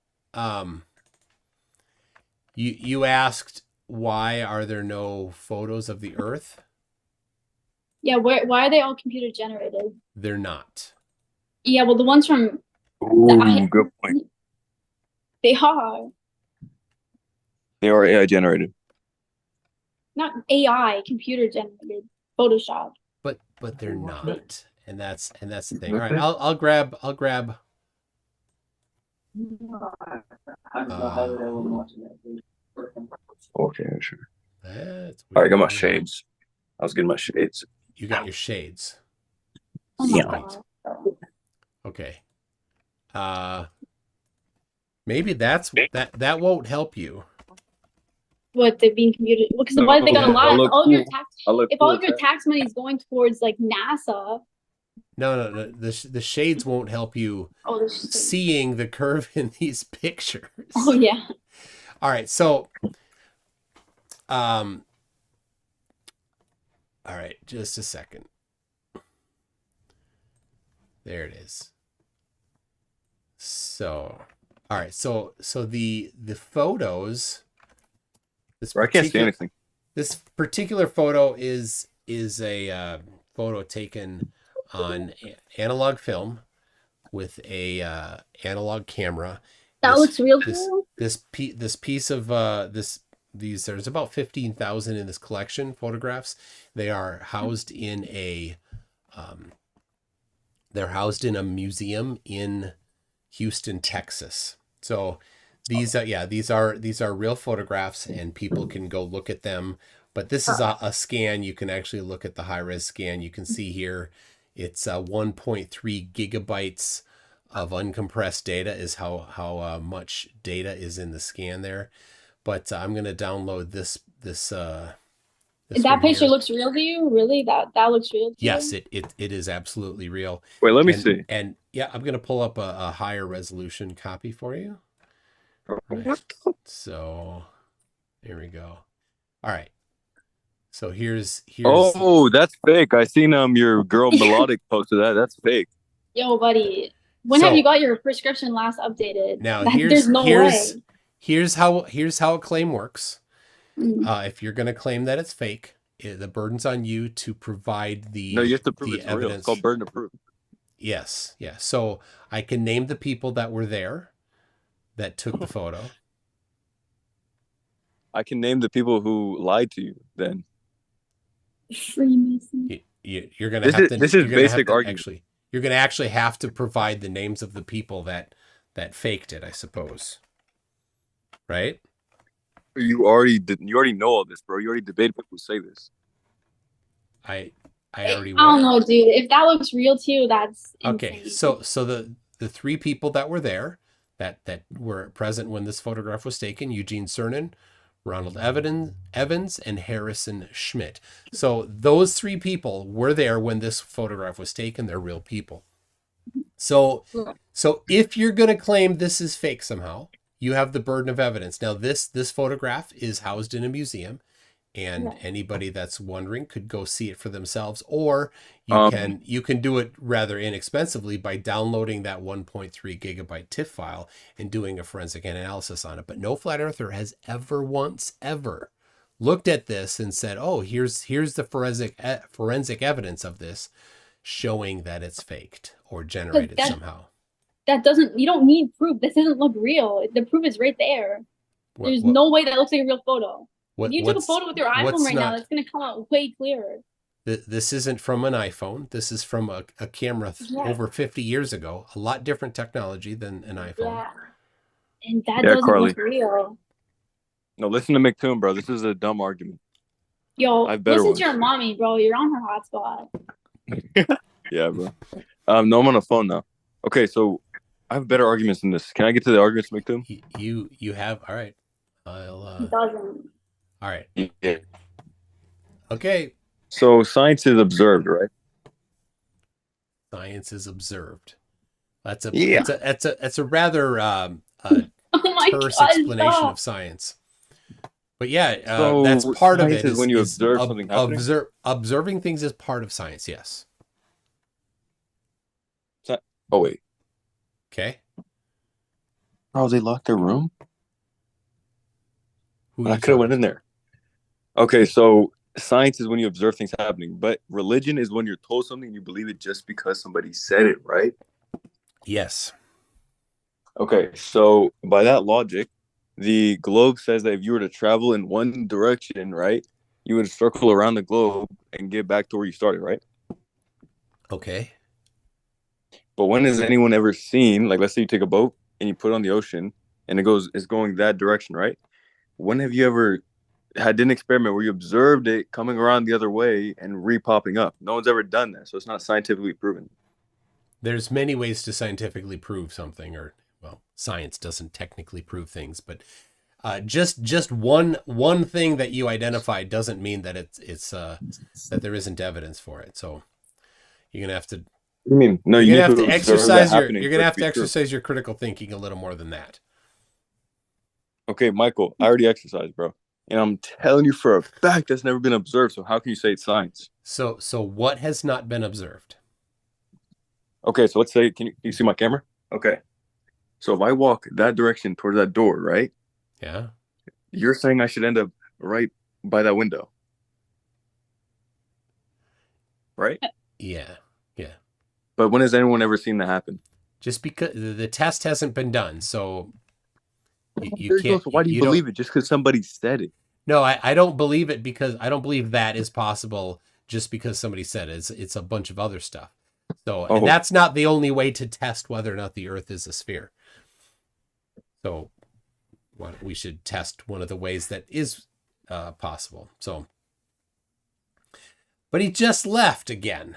you asked why are there no photos of the Earth? Yeah, why are they all computer generated? They're not. Yeah, well, the ones from Ooh, good point. they are They are AI generated. not AI, computer generated, Photoshop. But they're not. And that's the thing. All right, I'll grab Okay, sure. that's All right, I got my weird. shades. I was getting my shades. You got your shades. Oh my Yeah. God. Okay. Maybe that won't help you. What, they're being computer? Well, because why they got a Yeah, lot I'll of look all of your cool. tax. I'll look If cool all of with your that. tax money is going towards like NASA, No. The shades won't help you oh, this. seeing the curve in these pictures. Oh yeah. All right, so all right, just a second. There it is. So, all right, so the photos. I can't see anything. This particular photo is a photo taken on analog film with a analog camera. That looks real cool. This piece of there's about 15,000 in this collection photographs. They are housed in a museum in Houston, Texas. So these are real photographs and people can go look at them. But this is a scan. You can actually look at the high-res scan. You can see here it's 1.3 gigabytes of uncompressed data is how much data is in the scan there. But I'm going to download this That one picture here. looks real to you? Really? That looks real to Yes, you? it is absolutely real. Wait, let me see. And yeah, I'm going to pull up a higher resolution copy for you. Right. So There we go. All right. So here's Oh, that's fake. I seen your girl Melodic posted that. That's fake. Yo, buddy. When have you got your prescription last updated? Now There's no way. Here's how a claim works. Mm. If you're going to claim that it's fake, the burden's on you to provide the No, you have to prove it's evidence. real. It's called burden of proof. Yes, yes. So I can name the people that were there that took the photo. I can name the people who lied to you then. Freemason. You're going to have to. This is basic argument. You're going to actually have to provide the names of the people that faked it, I suppose. Right? You already know all this, bro. You already debated people who say this. I already. I don't know, dude. If that looks real to you, that's okay. insane. So the three people that were there that were present when this photograph was taken: Eugene Cernan, Ronald Evans, and Harrison Schmidt. So those three people were there when this photograph was taken. They're real people. So if you're going to claim this is fake somehow, you have the burden of evidence. Now this photograph is housed in a museum, and anybody that's wondering could go see it for themselves, or you can do it rather inexpensively by downloading that 1.3 gigabyte TIFF file and doing a forensic analysis on it. But no flat earther has ever looked at this and said, "Oh, here's the forensic evidence of this showing that it's faked or generated somehow." That doesn't. You don't need proof. This doesn't look real. The proof is right there. There's no way that looks like a real photo. If you took a photo with your iPhone right now, that's going to come out way clearer. This isn't from an iPhone. This is from a camera over 50 years ago. A lot different technology than an iPhone. Yeah. And that doesn't Carlee. look real. No, listen to McToon, bro. This is a dumb argument. Yo, listen to your mommy, bro. You're on her hotspot. Yeah, bro. No, I'm on a phone now. Okay, so I have better arguments than this. Can I get to the arguments, McToon? You have. All right. It doesn't. All right. Yeah. Okay. So science is observed, right? Science is observed. That's a rather terse explanation of science. But yeah, so that's part of it. Is when you observe something happening? Observing things is part of science. Yes. Oh wait. Okay. Oh, they locked their room. I could have went in there. Okay, so science is when you observe things happening, but religion is when you're told something and you believe it just because somebody said it, right? Yes. Okay, so by that logic, the globe says that if you were to travel in one direction, right, you would circle around the globe and get back to where you started, right? Okay. But when has anyone ever seen, like, let's say you take a boat and you put it on the ocean and it's going that direction, right? When have you ever had an experiment where you observed it coming around the other way and re-popping up? No one's ever done that, so it's not scientifically proven. There's many ways to scientifically prove something, or well, science doesn't technically prove things, but just one thing that you identify doesn't mean that it's that there isn't evidence for it. So you're gonna have to. You mean no? You're gonna have to exercise your critical thinking a little more than that. Okay, Michael, I already exercised, bro. And I'm telling you for a fact that's never been observed. So how can you say it's science? So what has not been observed? Okay, so let's say, can you see my camera? Okay. So if I walk that direction towards that door, right? Yeah. You're saying I should end up right by that window. Right? Yeah. But when has anyone ever seen that happen? Just because the test hasn't been done, so you can't. Why do you believe it? Just because somebody said it? No, I don't believe it because I don't believe that is possible just because somebody said it. It's a bunch of other stuff. So and that's not the only way to test whether or not the Earth is a sphere. So we should test one of the ways that is possible. So, but he just left again.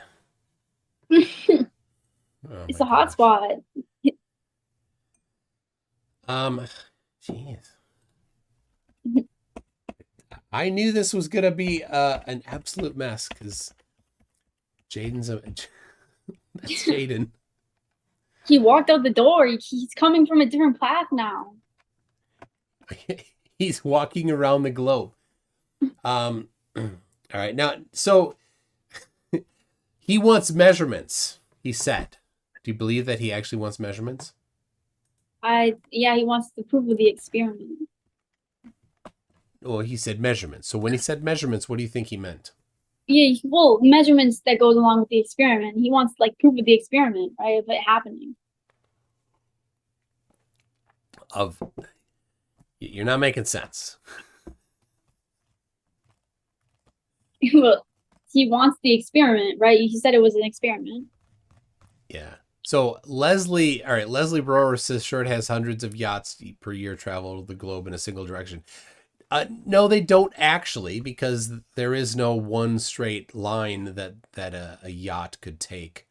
It's a hotspot. Jeez. I knew this was gonna be an absolute mess because Jaden's that's Jaden. He walked out the door. He's coming from a different path now. He's walking around the globe. All right. Now, so he wants measurements, he said. Do you believe that he actually wants measurements? Yeah, he wants to prove with the experiment. Well, he said measurements. So when he said measurements, what do you think he meant? Yeah, well, measurements that goes along with the experiment. He wants like proof of the experiment, right, of it happening. You're not making sense. Well, he wants the experiment, right? He said it was an experiment. Yeah. So Leslie Brower says Short has hundreds of yachts per year travel the globe in a single direction. No, they don't actually, because there is no one straight line that a yacht could take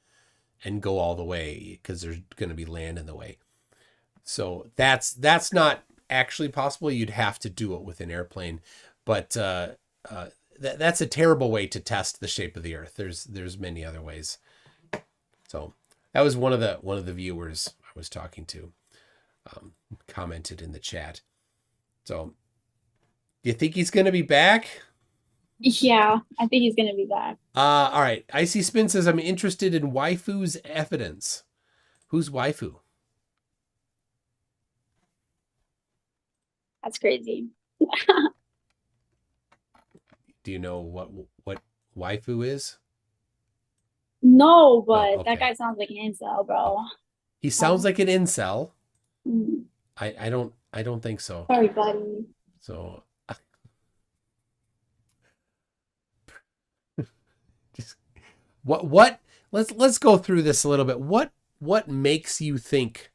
and go all the way, because there's going to be land in the way. So that's not actually possible. You'd have to do it with an airplane, but that's a terrible way to test the shape of the Earth. There's many other ways. So that was one of the viewers I was talking to commented in the chat. So. Do you think he's going to be back? Yeah, I think he's going to be back. All right. Icy Spin says, I'm interested in waifu's evidence. Who's waifu? That's crazy. Do you know what waifu is? No, but okay. that guy sounds like an incel, bro. He sounds like an incel. Mm. I don't think so. Sorry, buddy. So just what let's go through this a little bit. What makes you think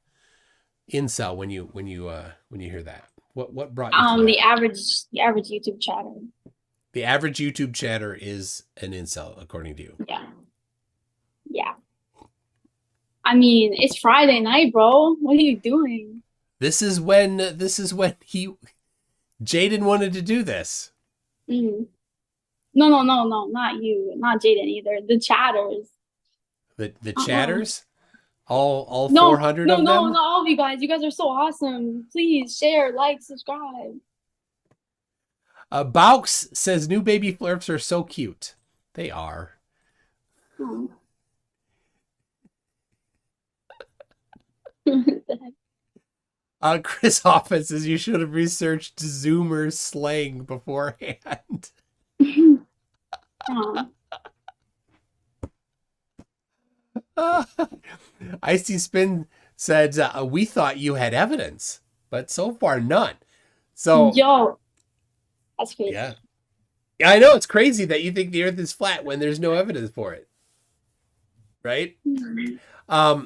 incel when you hear that? What brought you to the average YouTube chatter. The average YouTube chatter is an incel, according to you. Yeah. I mean, it's Friday night, bro. What are you doing? This is when Jaden wanted to do this. No, not you, not Jaden either. The chatters. The chatters, all 400 of them. No, not all of you guys. You guys are so awesome. Please share, like, subscribe. Baux says new baby flerfs are so cute. They are. Oh. Chris Hoffman says you should have researched Zoomer slang beforehand. Icy Spin said, we thought you had evidence, but so far none. So, yo, that's crazy. Yeah, I know, it's crazy that you think the Earth is flat when there's no evidence for it. Right? Mm-hmm.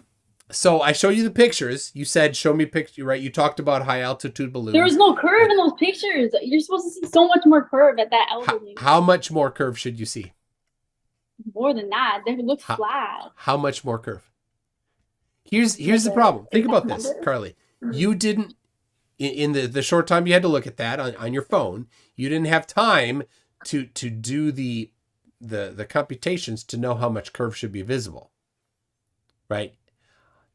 So I show you the pictures. You said, show me picture, right? You talked about high altitude balloons. There was no curve in those pictures. You're supposed to see so much more curve at that altitude. How much more curve should you see? More than that. They look flat. How much more curve? Here's the problem. Think about this, Carlee. You didn't, in the short time you had to look at that on your phone, you didn't have time to do the computations to know how much curve should be visible. Right?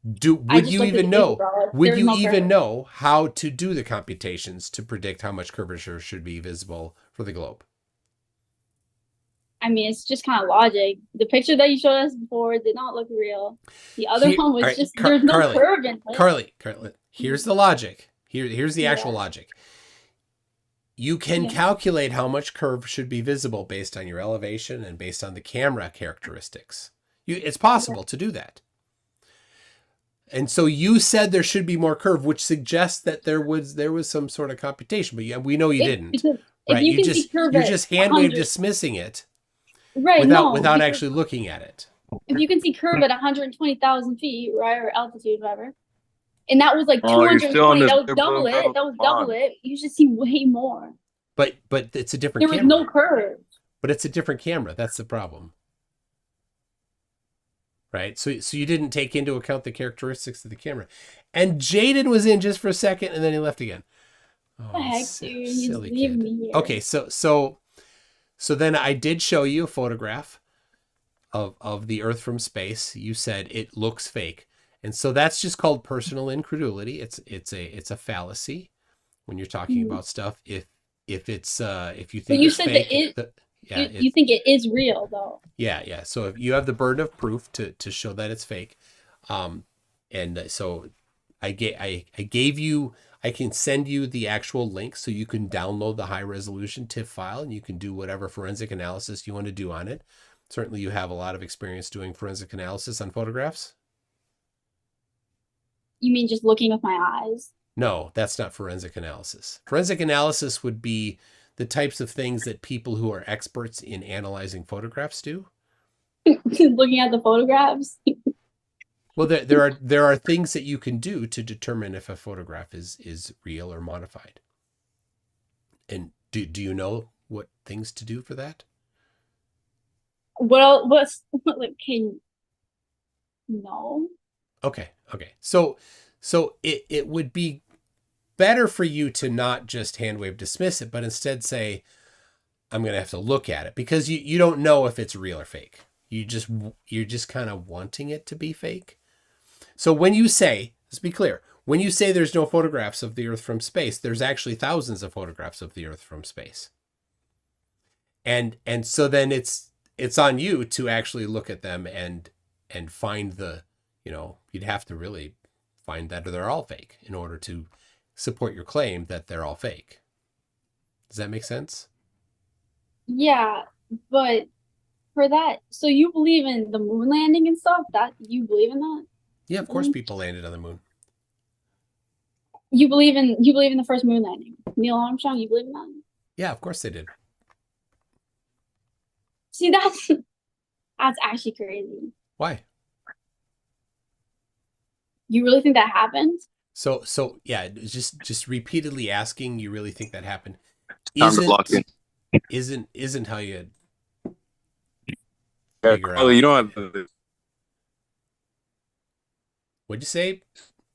Would you even know how to do the computations to predict how much curvature should be visible for the globe? I mean, it's just kind of logic. The picture that you showed us before did not look real. The other one was just, there's no curve in it. Carlee, here's the logic. Here's the actual logic. You can calculate how much curve should be visible based on your elevation and based on the camera characteristics. It's possible to do that. And so you said there should be more curve, which suggests that there was some sort of computation, but we know you didn't. Right? You're just hand-wave dismissing it, right? Without actually looking at it. If you can see curve at 120,000 feet, right, or altitude, whatever, and that was like 220, that was double it. That was double it. You should see way more. But it's a different. There was no curve. But it's a different camera. That's the problem. Right, so you didn't take into account the characteristics of the camera, and Jaden was in just for a second, and then he left again. What the heck, dude? Silly kid. Me here. Okay, so then I did show you a photograph of the Earth from space. You said it looks fake, and so that's just called personal incredulity. It's a fallacy, when you're talking Mhm. about stuff. If it's if you But think you it's said fake, that yeah, you think it is real though. yeah. So if you have the burden of proof to show that it's fake, and so I gave you, I can send you the actual link so you can download the high resolution TIFF file and you can do whatever forensic analysis you want to do on it. Certainly you have a lot of experience doing forensic analysis on photographs. You mean just looking with my eyes? No, that's not forensic analysis. Forensic analysis would be the types of things that people who are experts in analyzing photographs do. Looking at the photographs? Well, there are things that you can do to determine if a photograph is real or modified. And do you know what things to do for that? What like can no? Okay. So it would be better for you to not just hand wave dismiss it, but instead say, I'm going to have to look at it, because you don't know if it's real or fake. You're just kind of wanting it to be fake. So when you say, let's be clear, when you say there's no photographs of the Earth from space, there's actually thousands of photographs of the Earth from space. And so then it's on you to actually look at them and find the, you'd have to really find that they're all fake in order to support your claim that they're all fake. Does that make sense? Yeah, but for that, so you believe in the moon landing and stuff? That you believe in that? Yeah, of course people landed on the moon. You believe in the first moon landing? Neil Armstrong, you believe in that? Yeah, of course they did. See, that's actually crazy. Why? You really think that happened? So yeah, just repeatedly asking, you really think that happened? Time to block in. Isn't how you Yeah, figure Carlee, out. you don't have this. What'd you say?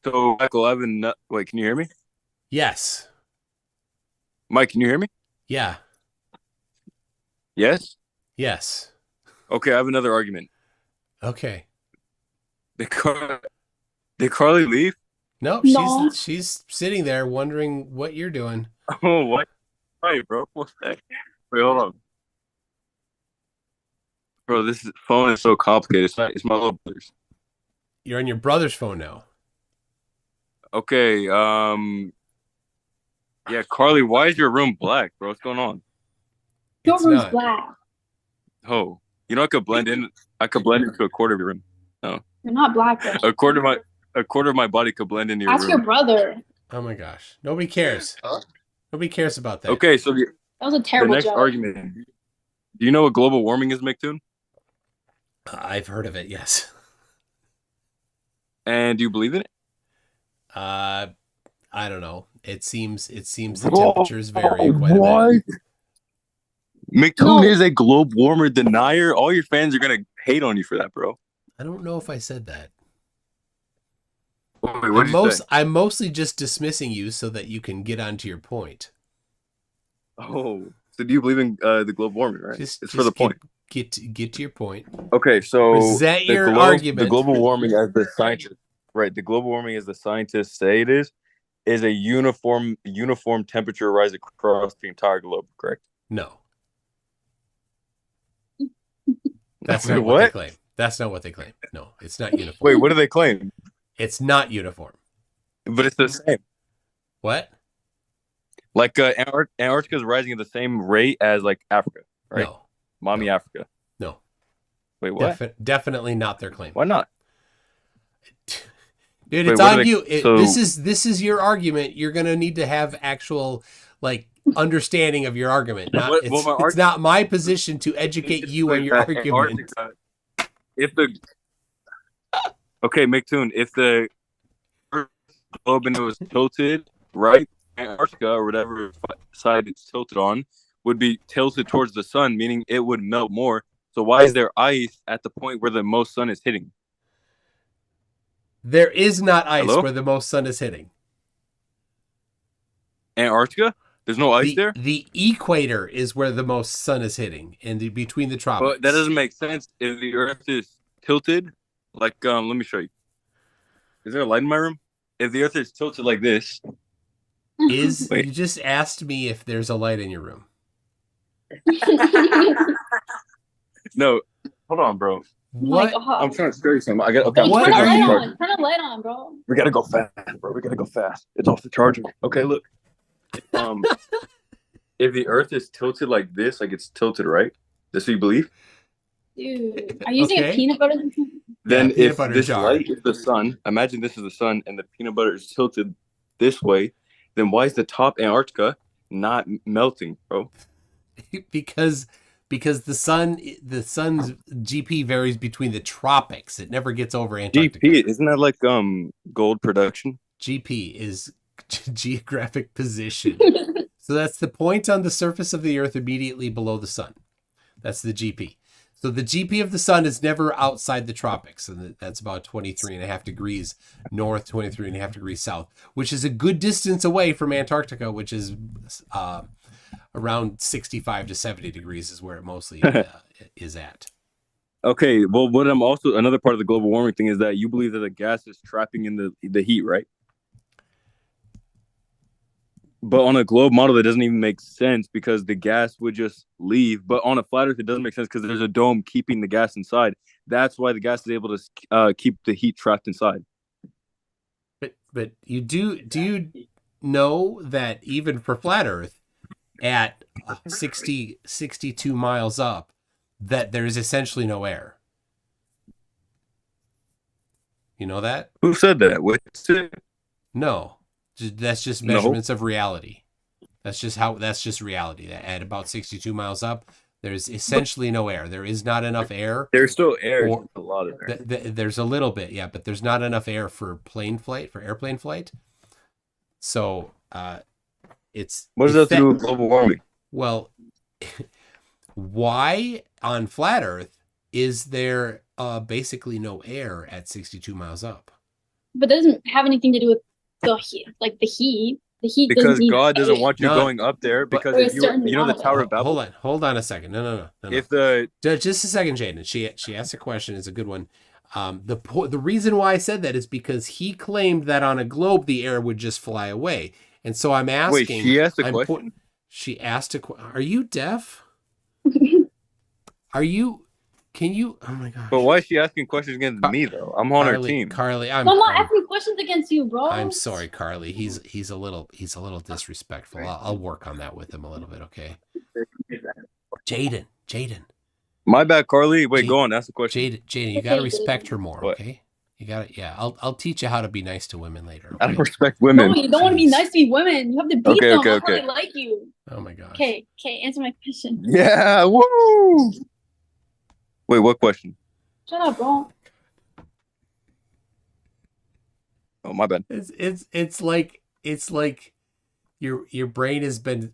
So, Michael, wait, can you hear me? Yes. Mike, can you hear me? Yeah. Yes? Yes. Okay, I have another argument. Okay. Did Carlee leave? No, No. she's sitting there wondering what you're doing. Oh, what? Right, bro. What's that? Wait, hold on. Bro, phone is so complicated. It's my little brother's. You're on your brother's phone now. Okay, yeah, Carlee, why is your room black, bro? What's going on? Your It's room's not. black. Oh, I could blend into a quarter of your room. You're not black, though. A quarter of my body could blend into your Ask room. your brother. Oh my gosh. Nobody cares. Nobody cares about that. Okay, so That was a the terrible next joke. argument. Do you know what global warming is, McToon? I've heard of it, yes. And do you believe in it? I don't know. It seems the temperatures vary quite a bit. McToon No. is a globe warmer denier. All your fans are gonna hate on you for that, bro. I don't know if I said that. Wait, what did you say? I'm mostly just dismissing you so that you can get onto your point. Oh, so do you believe in the global warming, right? It's for the point. Get to your point. Okay, so Present your argument. The global warming, as the scientists, right? The global warming, as the scientists say it is a uniform temperature rise across the entire globe. Correct? No. That's Wait, not what they what? claim. That's not what they claim. No, it's not uniform. Wait, what do they claim? It's not uniform. But it's the same. What? Like Antarctica is rising at the same rate as like Africa, right? No. Mommy No. Africa. No. Wait, what? Definitely not their claim. Why not? Dude, Wait, it's what on do they- you. so- This is your argument. You're gonna need to have actual understanding of your argument. It's not my position to educate you on your argument. Okay, McToon, if the globe and it was tilted, right? Antarctica or whatever side it's tilted on would be tilted towards the sun, meaning it would melt more. So why is there ice at the point where the most sun is hitting? There is not ice Hello? where the most sun is hitting. Antarctica? There's no ice there? The equator is where the most sun is hitting, between the tropics. But that doesn't make sense if the Earth is tilted. Like, let me show you. Is there a light in my room? If the Earth is tilted like this, Wait. You just asked me if there's a light in your room. No, hold on, bro. Oh my What? God. I'm trying to show you something. Okay, What I'm are taking Turn a out light the you- charger. on. Turn a light on, bro. We gotta go fast, bro. We gotta go fast. It's off the charger. Okay, look. If the Earth is tilted like this, like it's tilted, right? That's what you believe. Dude, are you using a Okay. peanut butter? Then peanut if butter this jar. light is the sun, imagine this is the sun, and the peanut butter is tilted this way. Then why is the top Antarctica not melting, bro? because the sun's GP varies between the tropics. It never gets over Antarctica. GP, isn't that like gold production? GP is geographic position. So that's the point on the surface of the Earth immediately below the sun. That's the GP. So the GP of the sun is never outside the tropics, and that's about 23.5 degrees north, 23.5 degrees south, which is a good distance away from Antarctica, which is around 65 to 70 degrees is where it mostly is at. Okay, well, what I'm also another part of the global warming thing is that you believe that the gas is trapping in the heat, right? But on a globe model, that doesn't even make sense because the gas would just leave. But on a flat Earth, it doesn't make sense because there's a dome keeping the gas inside. That's why the gas is able to keep the heat trapped inside. But do you know that even for flat Earth, at 62 miles up, that there is essentially no air? You know that? Who said that? What's it? No. That's just No. measurements of reality. That's just reality. At about 62 miles up, there's essentially no air. There is not enough air. There's still air. Or- a lot of air. There's a little bit, yeah, but there's not enough air for airplane flight. So it's What does that have to do with global warming? Well, why on flat Earth is there basically no air at 62 miles up? But that doesn't have anything to do with the heat. Like the heat. The heat Because doesn't need God doesn't air. want you No, going up there. but- Because For a if certain you know the amount. Tower of Babel. Hold on a second. No. If the Just a second, Jaden. She asked a question. It's a good one. The reason why I said that is because he claimed that on a globe the air would just fly away, and so I'm asking. wait, she asked a I'm question. She asked a question. Are you deaf? Are you? Can you? Oh my gosh. But why is she asking questions against me though? I'm on her team. Carlee, I'm not asking questions against you, bro. I'm sorry, Carlee. He's a little disrespectful. I'll work on that with him a little bit, okay? Jaden. My bad, Carlee. Wait, Jade- go on. Ask the question. Jaden, you gotta Okay, respect Jaden. her more, What? okay? You gotta, yeah. I'll teach you how to be nice to women later. I Okay? don't respect No, women. you don't want to be nice to be women. You have to beat Okay, them. okay, That's how okay. they like you. Oh my gosh. Okay, answer my question. Yeah. Woo. Wait, what question? Shut up, bro. Oh, my bad. It's like your brain has been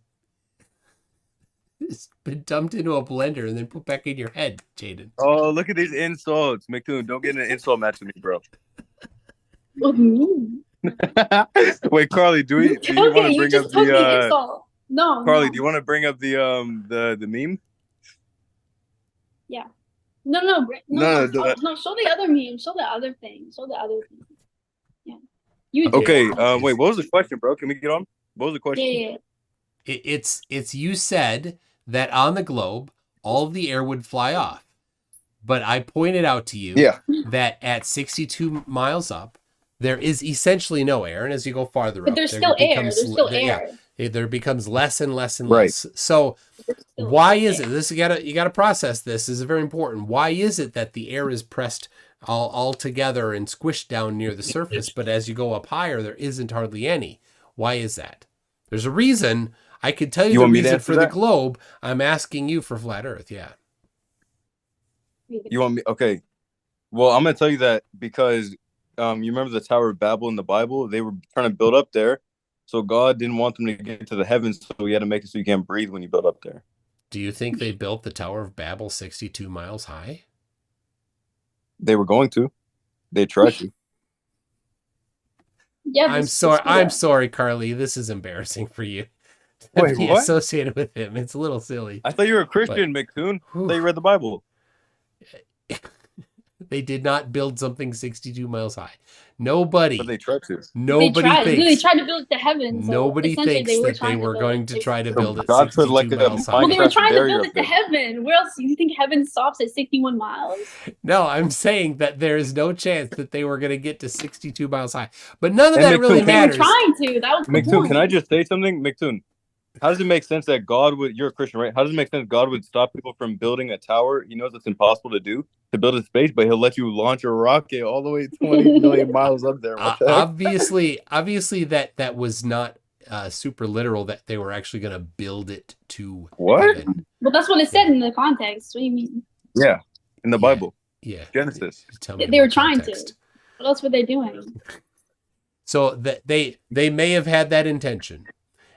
it's been dumped into a blender and then put back in your head, Jaden. Oh, look at these insults. McCoon, don't get in an insult match with me, bro. What do you mean? Wait, Carlee, do you want to Okay, bring you up just took the the insult. No, Carlee, no. do you want to bring up the meme? No, No, show the other meme. Show the other thing. Yeah. You do. Okay, wait, what was the question, bro? Can we get on? What was the question? Yeah. It's you said that on the globe all of the air would fly off. But I pointed out to you Yeah. that at 62 miles up, there is essentially no air. And as you go farther But up, there's there still air. becomes- There's still yeah, air. there becomes less and less and Right. less. So There's still why air. is it? This you gotta process this. This is very important. Why is it that the air is pressed all together and squished down near the surface, but as you go up higher, there isn't hardly any? Why is that? There's a reason. I could tell you, You the want me to reason answer for the that? globe. I'm asking you for flat Earth. Yeah. You want me? Okay. Well, I'm gonna tell you that because you remember the Tower of Babel in the Bible? They were trying to build up there, so God didn't want them to get to the heavens, so He had to make it so you can't breathe when you build up there. Do you think they built the Tower of Babel 62 miles high? They were going to. They tried to. Yeah, I'm sorry, Carlee. This is embarrassing for you. To Wait, be what? associated with him. It's a little silly. I thought you were a Christian, McCoon. I thought you read the Bible. They did not build something 62 miles high. Nobody. But they tried to. Nobody They thinks. tried to build it to heaven. So Nobody essentially thinks they were that they trying were build going it. to try to So build it God put 62 like a miles high. Well, they were Minecraft trying to barrier build up it to there. heaven. Where else? You think heaven stops at 61 miles? No, I'm saying that there is no chance that they were going to get to 62 miles high. But none of And that Mick really Toon, They were matters. trying to. That was the McToon, point. can I just say something? McToon, how does it make sense that God would, you're a Christian, right? How does it make sense God would stop people from building a tower? He knows it's impossible to do, to build in space, but he'll let you launch a rocket all the way 20 million miles up there. What the heck? Obviously that was not super literal that they were actually going to build it to What? heaven. Well, that's what it said in the context. What do you mean? Yeah, in the Bible, Yeah. Genesis. Tell me They were about trying context. to. What else were they doing? So that they may have had that intention,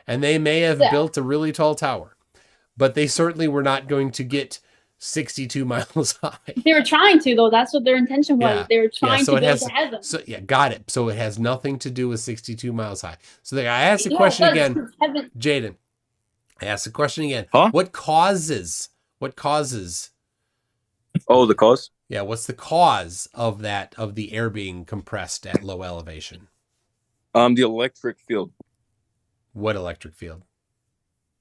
and they may have built a really tall tower, but they certainly were not going to get 62 miles high. They were trying to, though. That's what their intention was. Yeah. They were trying so to it build has to heaven. so yeah, got it. So it has nothing to do with 62 miles high. So I asked the Yeah, question it does, again, 'cause heaven. Jaden. I asked the question again. Huh? What causes? Oh, the cause? Yeah, what's the cause of the air being compressed at low elevation? The electric field. What electric field?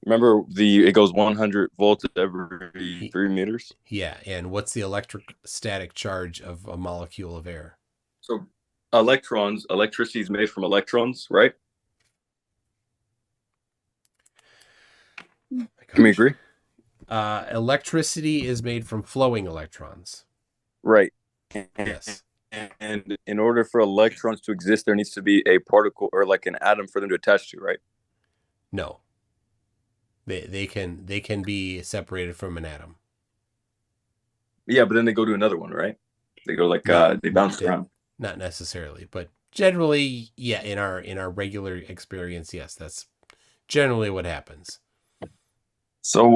Remember it goes 100 volts every 3 meters. Yeah, and what's the electrostatic charge of a molecule of air? So electricity is made from electrons, right? Can we agree? Electricity is made from flowing electrons. Right. Yes. And in order for electrons to exist, there needs to be a particle or like an atom for them to attach to, right? No. They can be separated from an atom. Yeah, but then they go to another one, right? They go like they bounce around. Not necessarily, but generally, yeah. In our regular experience, yes, that's generally what happens. So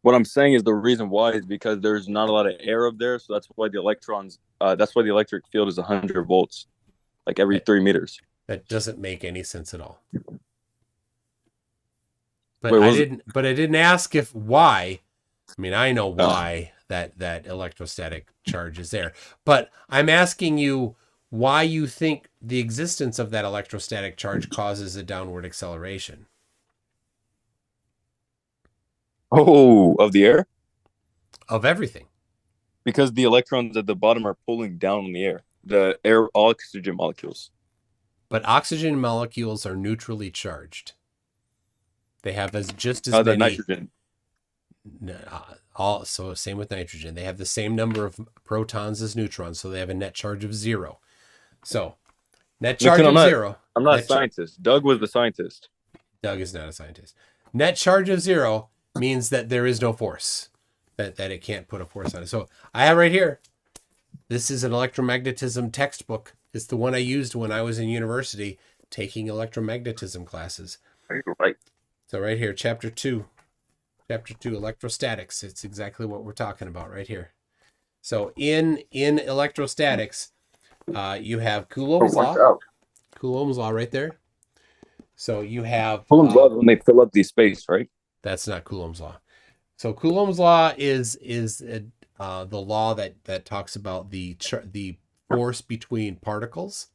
what I'm saying is the reason why is because there's not a lot of air up there, so that's why the electric field is 100 volts, like every 3 meters. That doesn't make any sense at all. But Wait, I didn't ask why. I mean, I know why that electrostatic charge is there, but I'm asking you why you think the existence of that electrostatic charge causes a downward acceleration. Oh, of the air? Of everything. Because the electrons at the bottom are pulling down on the air. The air oxygen molecules. But oxygen molecules are neutrally charged. They have just as The many nitrogen. So same with nitrogen. They have the same number of protons as neutrons, so they have a net charge of 0. So net charge of 0. I'm not a scientist. Doug was the scientist. Doug is not a scientist. Net charge of 0 means that there is no force, that it can't put a force on it. So I have right here, this is an electromagnetism textbook. It's the one I used when I was in university taking electromagnetism classes. Right. So right here, chapter 2, electrostatics. It's exactly what we're talking about right here. So in electrostatics, you have Coulomb's law. Coulomb's law right there. So you have Coulomb's law is when they fill up the space, right? That's not Coulomb's law. So Coulomb's law is the law that talks about the force between particles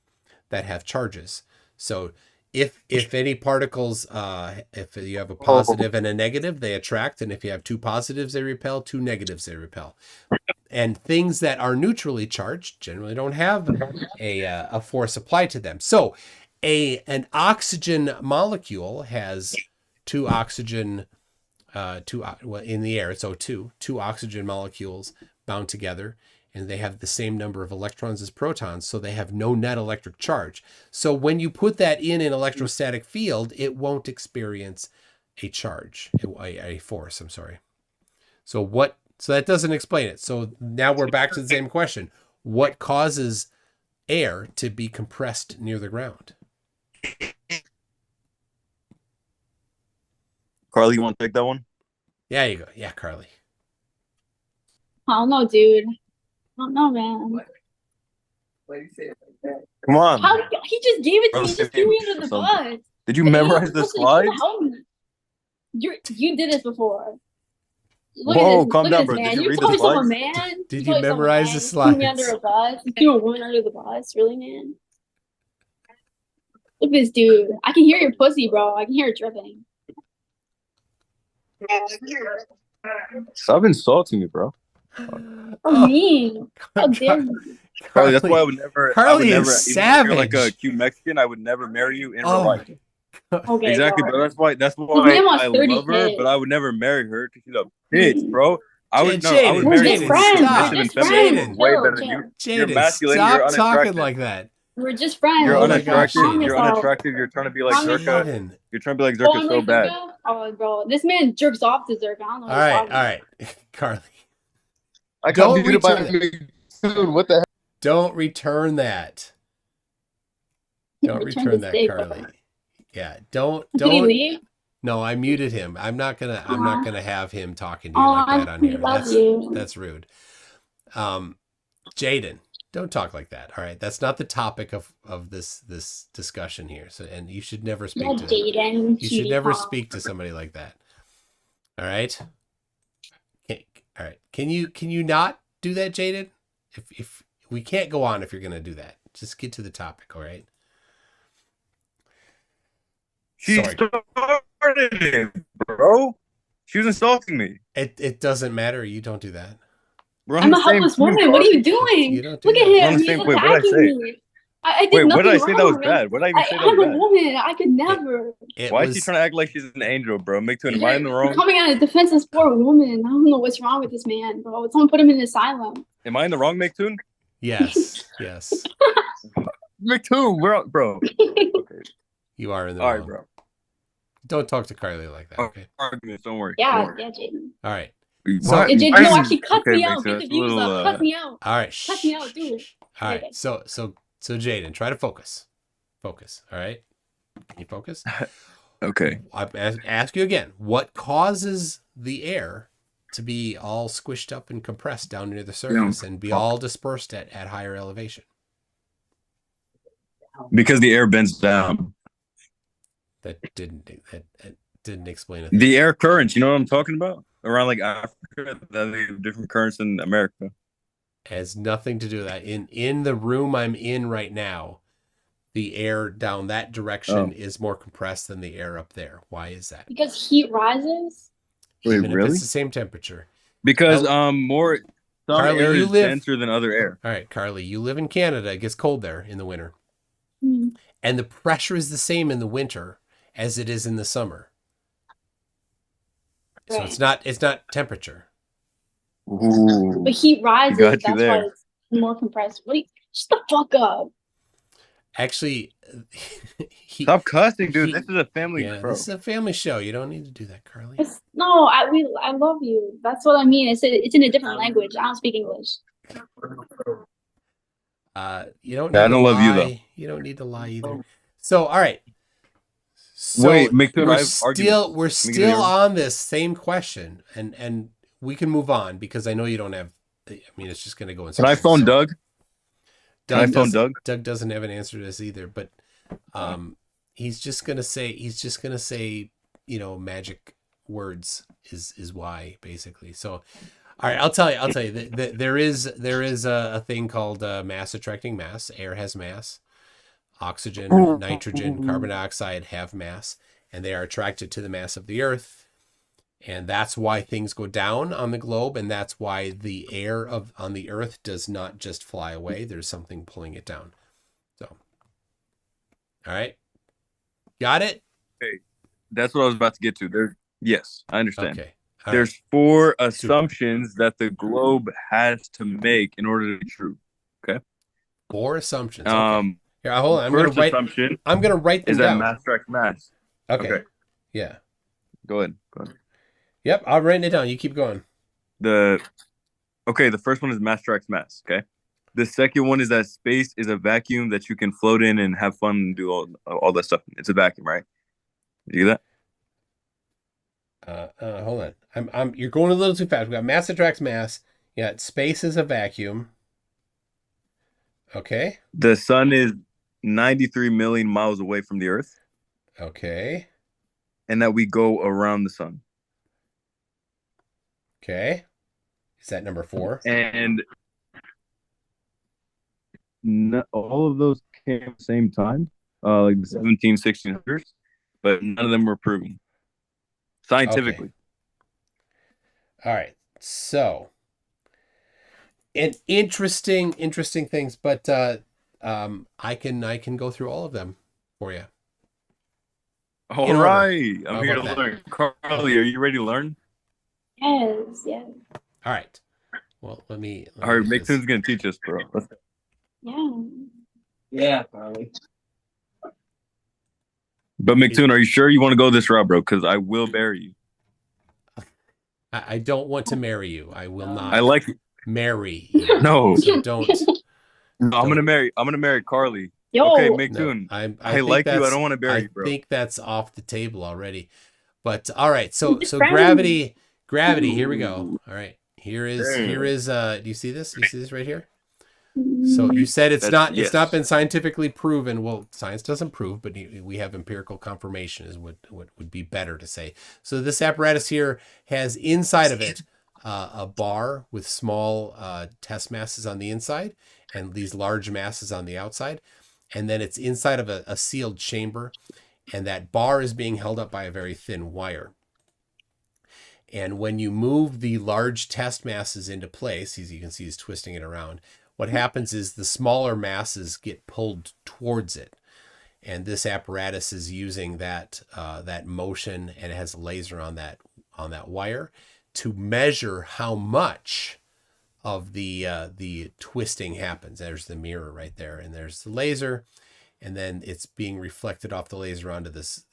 that have charges. So if any particles, if you have a positive and a negative, they attract, and if you have 2 positives, they repel, 2 negatives, they repel. And things that are neutrally charged generally don't have a force applied to them. So an oxygen molecule has 2 oxygen in the air, it's O2, 2 oxygen molecules bound together, and they have the same number of electrons as protons, so they have no net electric charge. So when you put that in an electrostatic field, it won't experience a charge, a force, I'm sorry. So that doesn't explain it. So now we're back to the same question. What causes air to be compressed near the ground? Carlee, you want to take that one? Yeah, you go. Yeah, Carlee. I don't know, dude. I don't know, man. Why do you say it like that? Come on. He just gave it to me. He just threw me under the bus. Did you memorize the slides? You did this before. Look at Whoa, this. calm Look down, at bro. this Did man. you You're read the calling someone slides? man. Did You're you calling someone memorize man. the Putting me under slides? a bus. You threw a woman under the bus. Really, man? Look at this dude. I can hear your pussy, bro. I can hear it dripping. Stop insulting me, bro. So Oh, mean. How dare you? Carlee, that's why I Carlee, would never, Carlee is even if you're like a savage. cute Mexican, I would never marry you in real Oh life. my God. Okay, Exactly, bro. bro. That's This why man wants I love her, 30K. but I would never marry her because she's a bitch, bro. I would Jaden, We're marry just Jaden, someone who's friends. We're stop. submissive and just feminine friends. who's way Chill, better than you. chill. You're Jaden, masculine. You're stop talking unattractive. like that. We're just friends. You're Oh my unattractive. gosh, Calm You're yourself. unattractive. You're trying to be like Calm Zerka. yourself. Jaden. You're trying to be like Oh, Zerka I'm so like bad. Zerka? Oh, bro. This man jerks off to Zerka. I don't know what All he's right, talking all about. right, Carlee. I Don't got muted by return dude. What the heck? Don't return that. Don't Return return the that, steak. Carlee. Yeah, don't. Did he leave? No, I muted him. I'm not gonna have him talking to you Oh, like that I on here. love you. That's rude. Jaden, don't talk like that. All right, that's not the topic of this discussion here. So, and you should never speak Yeah, to Jaden. you should never speak to somebody like that. All right. All right. Can you not do that, Jaden? If we can't go on if you're gonna do that, just get to the topic. All right. She Sorry. started it, bro. She was insulting me. It doesn't matter. You don't do that. We're on I'm the a same helpless team, woman. What are Carlee. you doing? You don't do Look at that. We're on him. the He's same. Wait, what did I attacking say? me. I did Wait, nothing what did I say wrong. that was bad? What did I even say that I'm was a bad? woman. I could never. Why is she trying to act like she's an angel, bro? Make am I in the You're wrong? coming out of defenseless for a woman. I don't know what's wrong with this man, bro. Someone put him in an asylum. Am I in the wrong, Mctoon? Yes. Yes. Mctoon, we're on, bro. Okay. You are in the All wrong. right, bro. Don't talk to Carlee like that. Okay. Arguments, don't worry. Yeah, Don't worry. yeah, Jaden. All right. Why- Yeah, Jaden, why no, is- actually, cut okay, me out. Mctoon, Get the that's a views little, up. Cut me out. All right. Cut me out, dude. All Okay. right. So Jaden, try to focus. Focus. All right. Can you focus? Okay. I ask you again. What causes the air to be all squished up and compressed down near the surface and be all dispersed at higher elevation? Because the air bends down. That didn't explain a thing. The air currents, you know what I'm talking about? Around like Africa, they have different currents in America. Has nothing to do with that. In the room I'm in right now, the air down that direction is more compressed than the air up there. Why is that? Because heat rises. Wait, Even if really? it's the same temperature. Because some Carlee, air you is live- denser than other air. All right, Carlee, you live in Canada. It gets cold there in the winter. Hmm. And the pressure is the same in the winter as it is in the summer. So Right. it's not temperature. Ooh. But heat rises. got you That's there. why it's more compressed. Wait, shut the fuck up. Actually, Stop cussing, dude. This is a family yeah, show. this is a family show. You don't need to do that, Carlee. No, I love you. That's what I mean. It's in a different language. I don't speak English. You don't. Yeah, I need to don't love you, lie. though. You don't need to lie either. So, all right. So Wait, Mctoon, I have arguments. we're Can we get still here? on this same question, and we can move on because I know you don't have. I mean, it's just going to go in. Can I circles. phone So Doug? Can I phone doesn't- Doug? Doug doesn't have an answer to this either, but he's just gonna say magic words is why, basically. So all right, I'll tell you that there is a thing called mass attracting mass. Air has mass. Oxygen, nitrogen, carbon dioxide have mass, and they are attracted to the mass of the earth. And that's why things go down on the globe, and that's why the air on the earth does not just fly away. There's something pulling it down. So, all right, got it? That's what I was about to get to. Yes, I understand. Okay. All There's right. 4 assumptions that the globe has to make in order to be true. 4 assumptions. Okay. Here, hold on. First assumption I'm gonna write them is that down. mass attracts mass. Okay. Yeah. Go ahead. Yep. I'm writing it down. You keep going. The first one is mass attracts mass. Okay. The second one is that space is a vacuum that you can float in and have fun and do all that stuff. It's a vacuum, right? You get that? Hold on. You're going a little too fast. We got mass attracts mass. Yeah. Space is a vacuum. Okay. The sun is 93 million miles away from the Earth, Okay. and that we go around the sun. Okay. Is that number 4? And all of those came at the same time, like the 1600s, but none of them were proven scientifically. All right. So, and interesting things, but I can go through all of them for you. All In order. right, How I'm here to about that? learn. Carlee, are you ready to learn? Yes, yes. All right. Well, let me All right, get this. Mixon's gonna teach us, bro. Let's go. Yeah. Yeah, Carlee. But McToon, are you sure you want to go this route, bro? Because I will bury you. I don't want to marry you. I will not I like it. marry you. No. So don't. No, I'm gonna marry Carlee. Yo. Okay, No, McToon. I I think like you. I that's- don't want to bury you, bro. I think that's off the table already. But all right, so Gravity. gravity. Here we go. All right, here is. Do you see this? Do you see this right here? So you said it's That's- not yes. been scientifically proven. Well, science doesn't prove, but we have empirical confirmation is what would be better to say. So this apparatus here has inside of it a bar with small test masses on the inside and these large masses on the outside. And then it's inside of a sealed chamber. And that bar is being held up by a very thin wire. And when you move the large test masses into place, as you can see, he's twisting it around. What happens is the smaller masses get pulled towards it. And this apparatus is using that motion, and it has a laser on that wire to measure how much of the twisting happens. There's the mirror right there, and there's the laser, and then it's being reflected off the laser onto this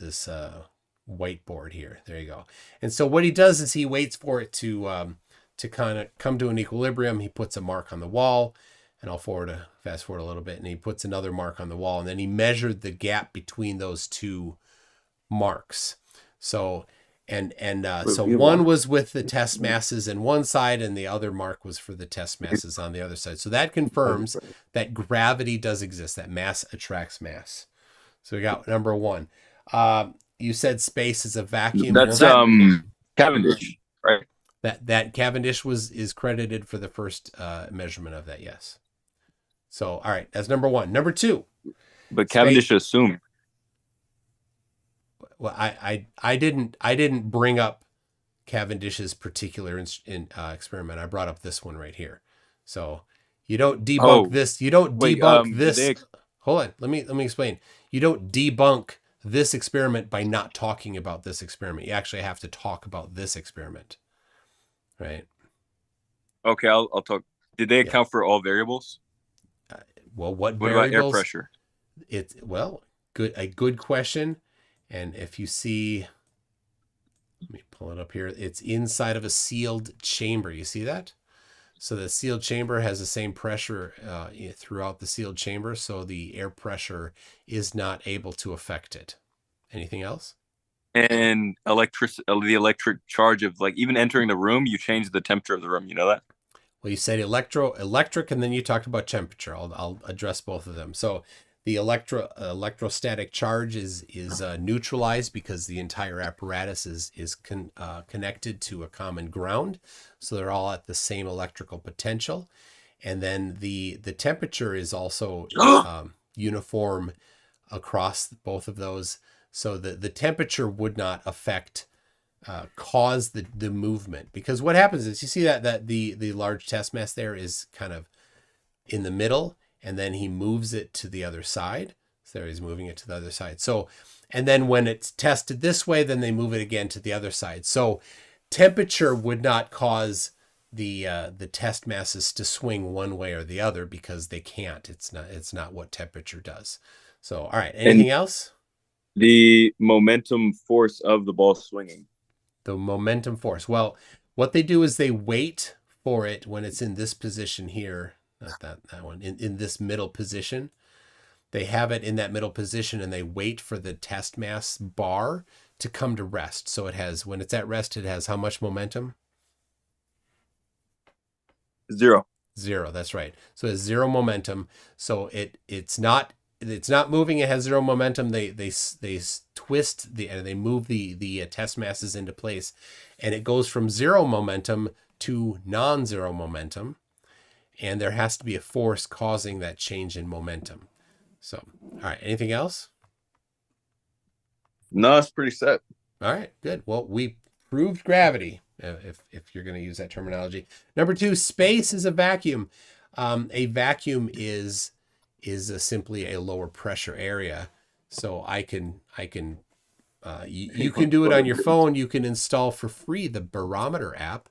whiteboard here. There you go. And so what he does is he waits for it to kind of come to an equilibrium. He puts a mark on the wall, and I'll fast forward a little bit, and he puts another mark on the wall, and then he measured the gap between those two marks. So one was with the test masses in one side, and the other mark was for the test masses on the other side. So that confirms that gravity does exist, that mass attracts mass. So we got number 1. You said space is a vacuum. That's Cavendish, right? That Cavendish is credited for the first measurement of that, yes. So all right, that's number 1. Number 2. But Cavendish assumed. Well, I didn't bring up Cavendish's particular experiment. I brought up this one right here. So you don't debunk this. You don't debunk this. Hold on. Let me explain. You don't debunk this experiment by not talking about this experiment. You actually have to talk about this experiment, right? Okay, I'll talk. Did they account for all variables? Well, What variables? about air pressure? A good question. And if you see, let me pull it up here. It's inside of a sealed chamber. You see that? So the sealed chamber has the same pressure throughout the sealed chamber. So the air pressure is not able to affect it. Anything else? And the electric charge of, like, even entering the room, you change the temperature of the room. You know that? Well, you said electric, and then you talked about temperature. I'll address both of them. So the electrostatic charge is neutralized because the entire apparatus is connected to a common ground, so they're all at the same electrical potential. And then the temperature is also uniform across both of those, so the temperature would not cause the movement. Because what happens is, you see that the large test mass there is kind of in the middle, and then he moves it to the other side. So there he's moving it to the other side. So, and then when it's tested this way, then they move it again to the other side. So temperature would not cause the test masses to swing one way or the other, because they can't. It's not what temperature does. So, all right. Anything else? The momentum force of the ball swinging. The momentum force. Well, what they do is they wait for it when it's in this position here. Not that one, in this middle position. They have it in that middle position, and they wait for the test mass bar to come to rest. So when it's at rest, it has how much momentum? 0. 0, that's right. So it has 0 momentum. So it's not it's not moving. It has zero momentum. They twist and they move the test masses into place, and it goes from zero momentum to non-zero momentum, and there has to be a force causing that change in momentum. So, all right. Anything else? No, it's pretty set. All right, good. Well, we proved gravity, if you're going to use that terminology. Number 2, space is a vacuum. A vacuum is simply a lower pressure area. So you can do it on your phone. You can install for free the barometer app,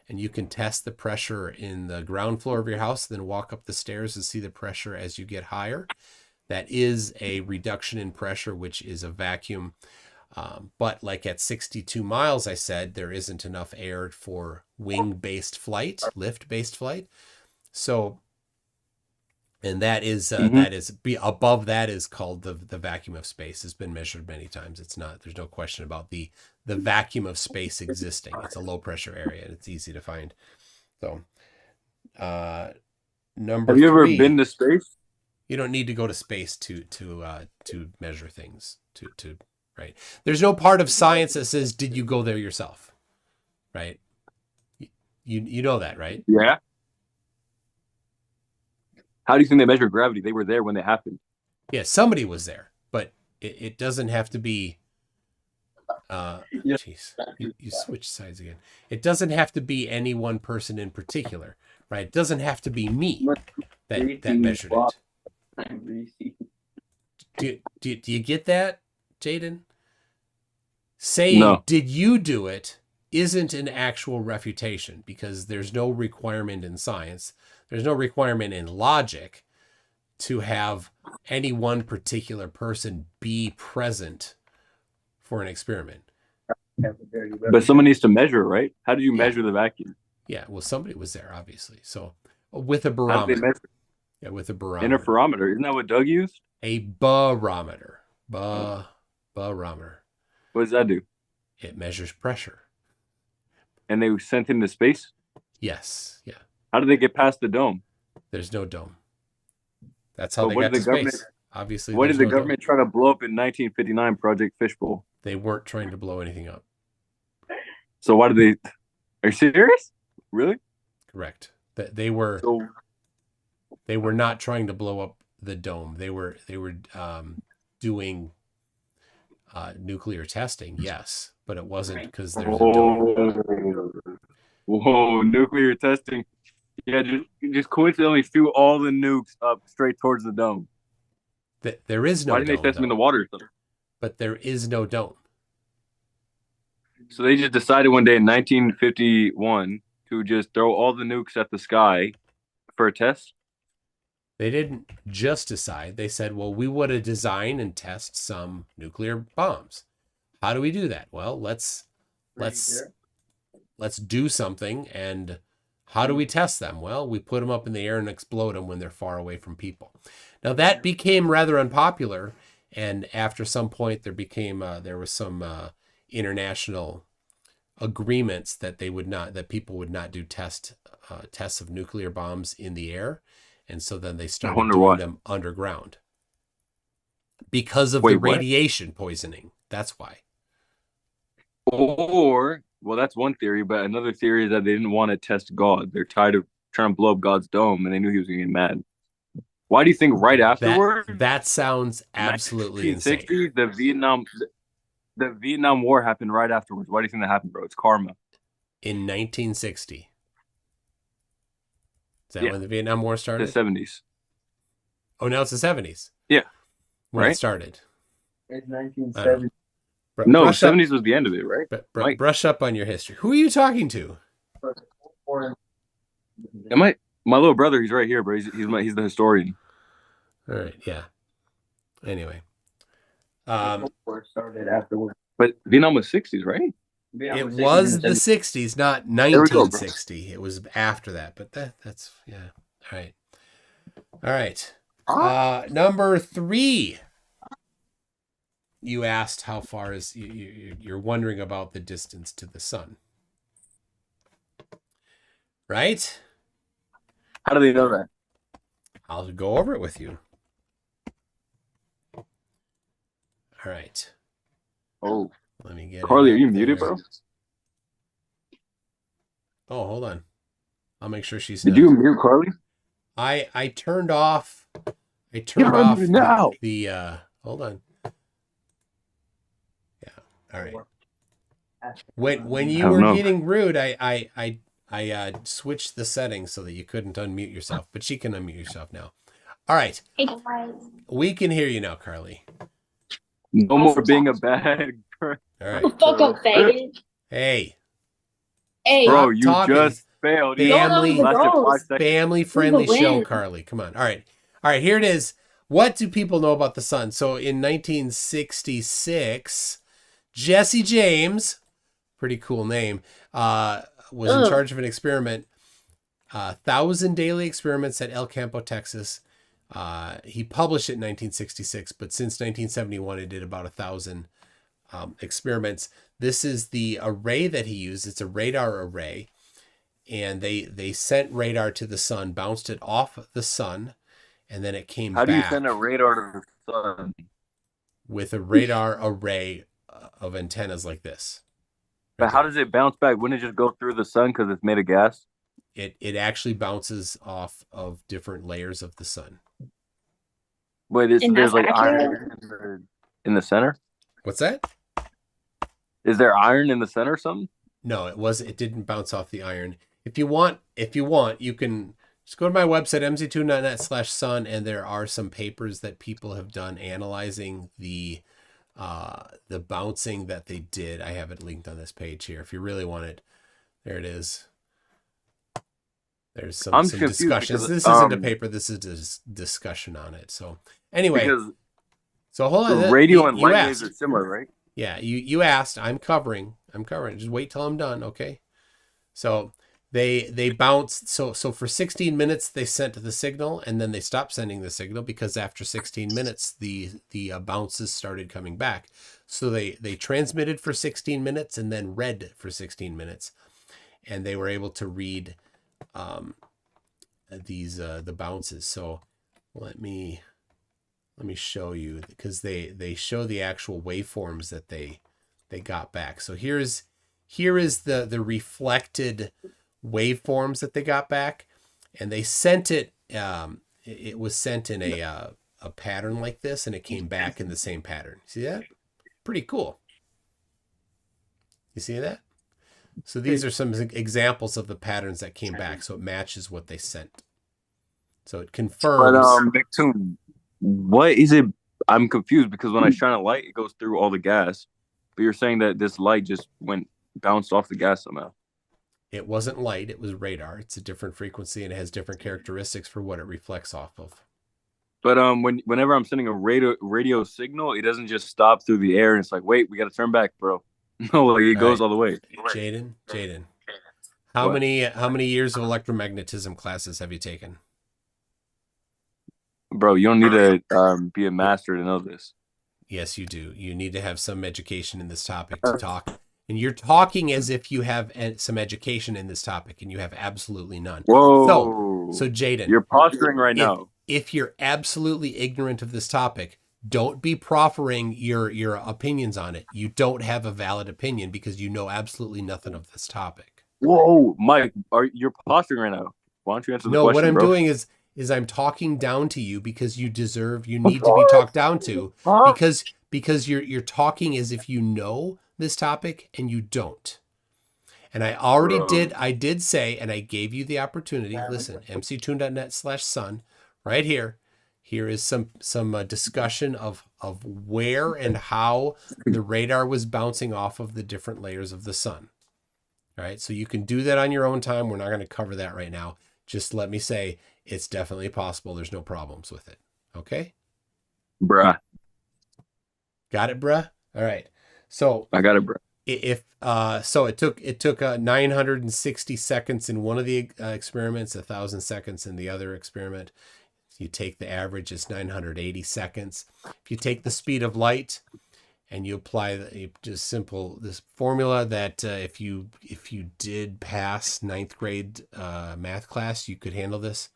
and you can test the pressure in the ground floor of your house, then walk up the stairs and see the pressure as you get higher. That is a reduction in pressure, which is a vacuum. But like at 62 miles, I said, there isn't enough air for wing-based flight, lift-based flight. So, and that is above that is called the vacuum of space. Has been measured many times. It's not. There's no question about the vacuum of space existing. It's a low-pressure area, and it's easy to find. So, number 3. Have you ever been to space? You don't need to go to space to measure things. Right. There's no part of science that says, did you go there yourself? Right. You know that, right? Yeah. How do you think they measure gravity? They were there when it happened. Yeah, somebody was there, but it doesn't have to be. Jeez, you switch sides again. It doesn't have to be any one person in particular, right? It doesn't have to be me that measured it. Do you get that, Jaden? Saying, no. Did you do it isn't an actual refutation, because there's no requirement in science. There's no requirement in logic to have any one particular person be present for an experiment. But someone needs to measure, right? How do you measure the vacuum? Yeah, well, somebody was there, obviously. So with a barometer. How do they measure? Yeah, with a barometer. Interferometer. Isn't that what Doug used? A barometer. Barometer. What does that do? It measures pressure. And they sent into space? Yes. Yeah. How did they get past the dome? There's no dome. That's how they got to space. Obviously. What did the government try to blow up in 1959, Project Fishbowl? They weren't trying to blow anything up. So why did they? Are you serious? Really? Correct. They were not trying to blow up the dome. They were doing nuclear testing, yes, but it wasn't because there's a dome. Whoa, nuclear testing. Yeah, just coincidentally threw all the nukes up straight towards the dome. There is no dome. Why didn't they test them in the water? But there is no dome. So they just decided one day in 1951 to just throw all the nukes at the sky for a test? They didn't just decide. They said, well, we want to design and test some nuclear bombs. How do we do that? Well, let's do something. And how do we test them? Well, we put them up in the air and explode them when they're far away from people. Now that became rather unpopular. And after some point there was some international agreements that people would not do tests of nuclear bombs in the air. And so then they started doing them underground because of the radiation poisoning. That's why. Well, that's one theory, but another theory is that they didn't want to test God. They're tired of trying to blow up God's dome, and they knew he was going to get mad. Why do you think right afterward? That sounds absolutely insane. 1960s, the Vietnam War happened right afterwards. Why do you think that happened, bro? It's karma. In 1960. Is that when the Vietnam War started? The 70s. Oh, now it's the 70s. Yeah. When it started. It's 1970. No, 70s was the end of it, right? Brush up on your history. Who are you talking to? My little brother, he's right here, bro. He's the historian. All right, yeah. Anyway. War started afterwards. But Vietnam was 60s, right? It was the 60s, not 1960. It was after that, but that's yeah. All right. Number 3. You asked how far is you're wondering about the distance to the sun, right? How do they know that? I'll go over it with you. All right. Oh, Let me get Carlee, it are you up muted, there. bro? Oh, hold on. I'll make sure she's Did not. you mute Carlee? I turned off Get her unmuted now. the hold on. Yeah. All right. When I you don't were know. getting rude, I switched the settings so that you couldn't unmute yourself, but she can unmute yourself now. All right. Hey guys. We can hear you now, Carlee. No more being a bad girl. All right. Fuck up, faggot. Hey, Hey. Bro, stop you talking. just failed. You Family- Go, lasted 5 girls. seconds. Family friendly Who's the show, win? Carlee. Come on. All right. All right, here it is. What do people know about the sun? So in 1966, Jesse James, pretty cool name, was in charge of an experiment, 1,000 daily experiments at El Campo, Texas. He published it in 1966, but since 1971, it did about 1,000 experiments. This is the array that he used. It's a radar array. And they sent radar to the sun, bounced it off the sun, and then it came How back do you send a radar to the sun? with a radar array of antennas like this. But Right how there. does it bounce back? Wouldn't it just go through the sun because it's made of gas? It actually bounces off of different layers of the sun. Wait, And there's that's like accurate? iron in the center? What's that? Is there iron in the center or something? No, it didn't bounce off the iron. If you want, you can just go to my website, mc2.net/sun, and there are some papers that people have done analyzing the bouncing that they did. I have it linked on this page here. If you really want it, there it is. There's some confused discussions. because, This isn't a paper. This is a discussion on it. So anyway, because so hold on. radio and You light asked. waves are similar, right? Yeah, you asked. I'm covering. Just wait till I'm done, okay? So they bounced. So for 16 minutes they sent the signal, and then they stopped sending the signal because after 16 minutes the bounces started coming back. So they transmitted for 16 minutes and then read for 16 minutes, and they were able to read the bounces. So let me show you, because they show the actual waveforms that they got back. So here is the reflected waveforms that they got back, and they sent it. It was sent in a pattern like this, and it came back in the same pattern. See that? Pretty cool. You see that? So these are some examples of the patterns that came back. So it matches what they sent. So it confirms. But Nicktoon, what is it? I'm confused because when I shine a light, it goes through all the gas. But you're saying that this light just bounced off the gas somehow. It wasn't light, it was radar. It's a different frequency and it has different characteristics for what it reflects off of. But whenever I'm sending a radio signal, it doesn't just stop through the air and it's like, wait, we got to turn back, bro. No, like it goes all the way. Jaden, how What? many years of electromagnetism classes have you taken? Bro, you don't need to be a master to know this. Yes, you do. You need to have some education in this topic to talk. And you're talking as if you have some education in this topic, and you have absolutely none. Whoa. So Jaden, You're posturing right now. If you're absolutely ignorant of this topic, don't be proffering your opinions on it. You don't have a valid opinion because you know absolutely nothing of this topic. Whoa, Mike, you're posturing right now. Why don't you answer the question, what I'm bro? doing is I'm talking down to you because you need to be talked down to, because you're talking as if you know this topic and you don't. And I did say, and I gave you the opportunity. Listen, mc2.net/sun, right here. Here is some discussion of where and how the radar was bouncing off of the different layers of the sun. All right, so you can do that on your own time. We're not going to cover that right now. Just let me say it's definitely possible. There's no problems with it. Okay? Bruh. Got it, bruh? All right. So I got it, bruh. So it took 960 seconds in one of the experiments, 1,000 seconds in the other experiment. You take the average, it's 980 seconds. If you take the speed of light and you apply this formula that if you did pass ninth grade math class, you could handle this.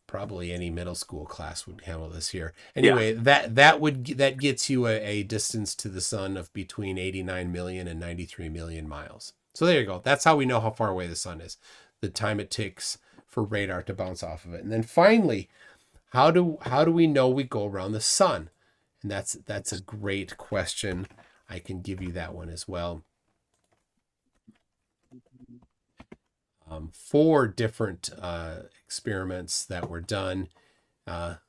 probably any middle school class would handle this here. Anyway, that gets you a distance to the sun of between 89 million and 93 million miles. So there you go. That's how we know how far away the sun is. The time it takes for radar to bounce off of it. And then finally, how do we know we go around the sun? And that's a great question. I can give you that one as well. 4 different experiments that were done. I'll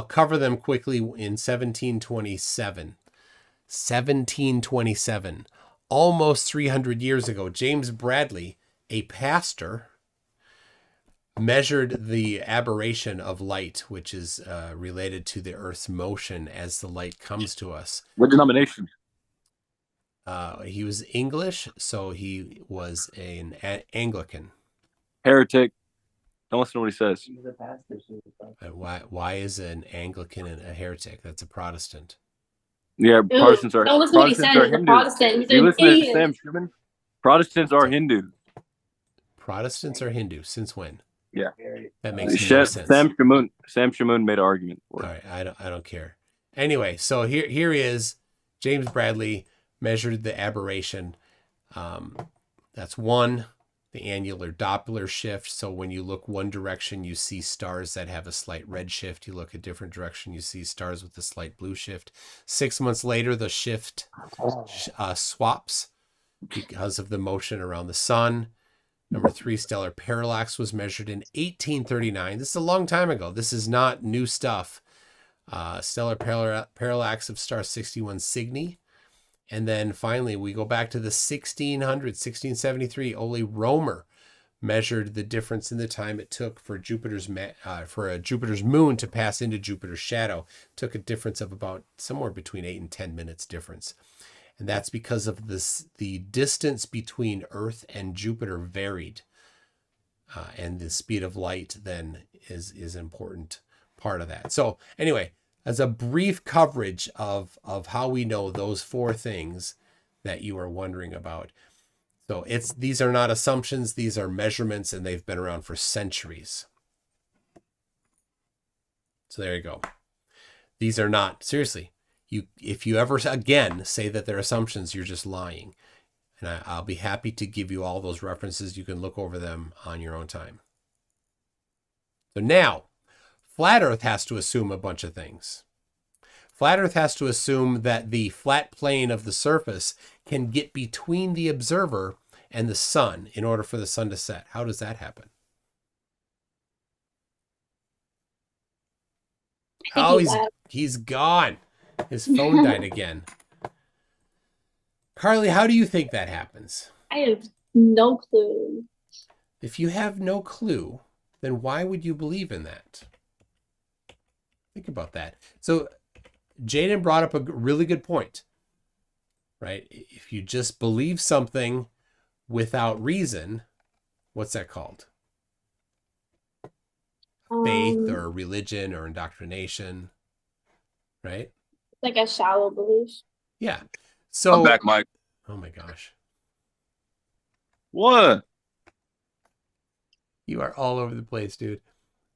cover them quickly. In 1727, almost 300 years ago, James Bradley, a pastor, measured the aberration of light, which is related to the Earth's motion as the light comes to us. What denomination? He was English, so he was an Anglican. Heretic. Don't listen to what he says. He was a pastor. So Why is an Anglican a heretic? That's a Protestant. Yeah, Dude, Protestants are. don't listen to what he Protestants said. are He's a Hindus. Protestant. He's You an listen to idiot. Sam Schumann? Protestants are Hindu. Protestants are Hindu. Since when? Yeah. That makes no sense. Sam Schumann made an argument for All it. right, I don't care. Anyway, so here is James Bradley measured the aberration. That's 1, the annular Doppler shift. So when you look one direction, you see stars that have a slight red shift. You look a different direction, you see stars with a slight blue shift. 6 months later, the shift swaps because of the motion around the sun. Number 3, stellar parallax was measured in 1839. This is a long time ago. This is not new stuff. Stellar parallax of star 61 Cygni. And then finally, we go back to the 1673. Ole Romer measured the difference in the time it took for Jupiter's moon to pass into Jupiter's shadow. It took a difference of about somewhere between 8 and 10 minutes difference. And that's because of the distance between Earth and Jupiter varied. And the speed of light then is an important part of that. So anyway, as a brief coverage of how we know those 4 things that you are wondering about. So these are not assumptions, these are measurements, and they've been around for centuries. So there you go. These are not, seriously, if you ever again say that they're assumptions, you're just lying. And I'll be happy to give you all those references. You can look over them on your own time. So now, Flat Earth has to assume a bunch of things. Flat Earth has to assume that the flat plane of the surface can get between the observer and the sun in order for the sun to set. How does that happen? Oh, he's gone. His phone died again. Carlee, how do you think that happens? I have no clue. If you have no clue, then why would you believe in that? Think about that. So Jaden brought up a really good point, right? If you just believe something without reason, what's that called? Faith or religion or indoctrination, right? Like a shallow belief. Yeah. So I'm back, Mike. Oh my gosh. What? You are all over the place, dude.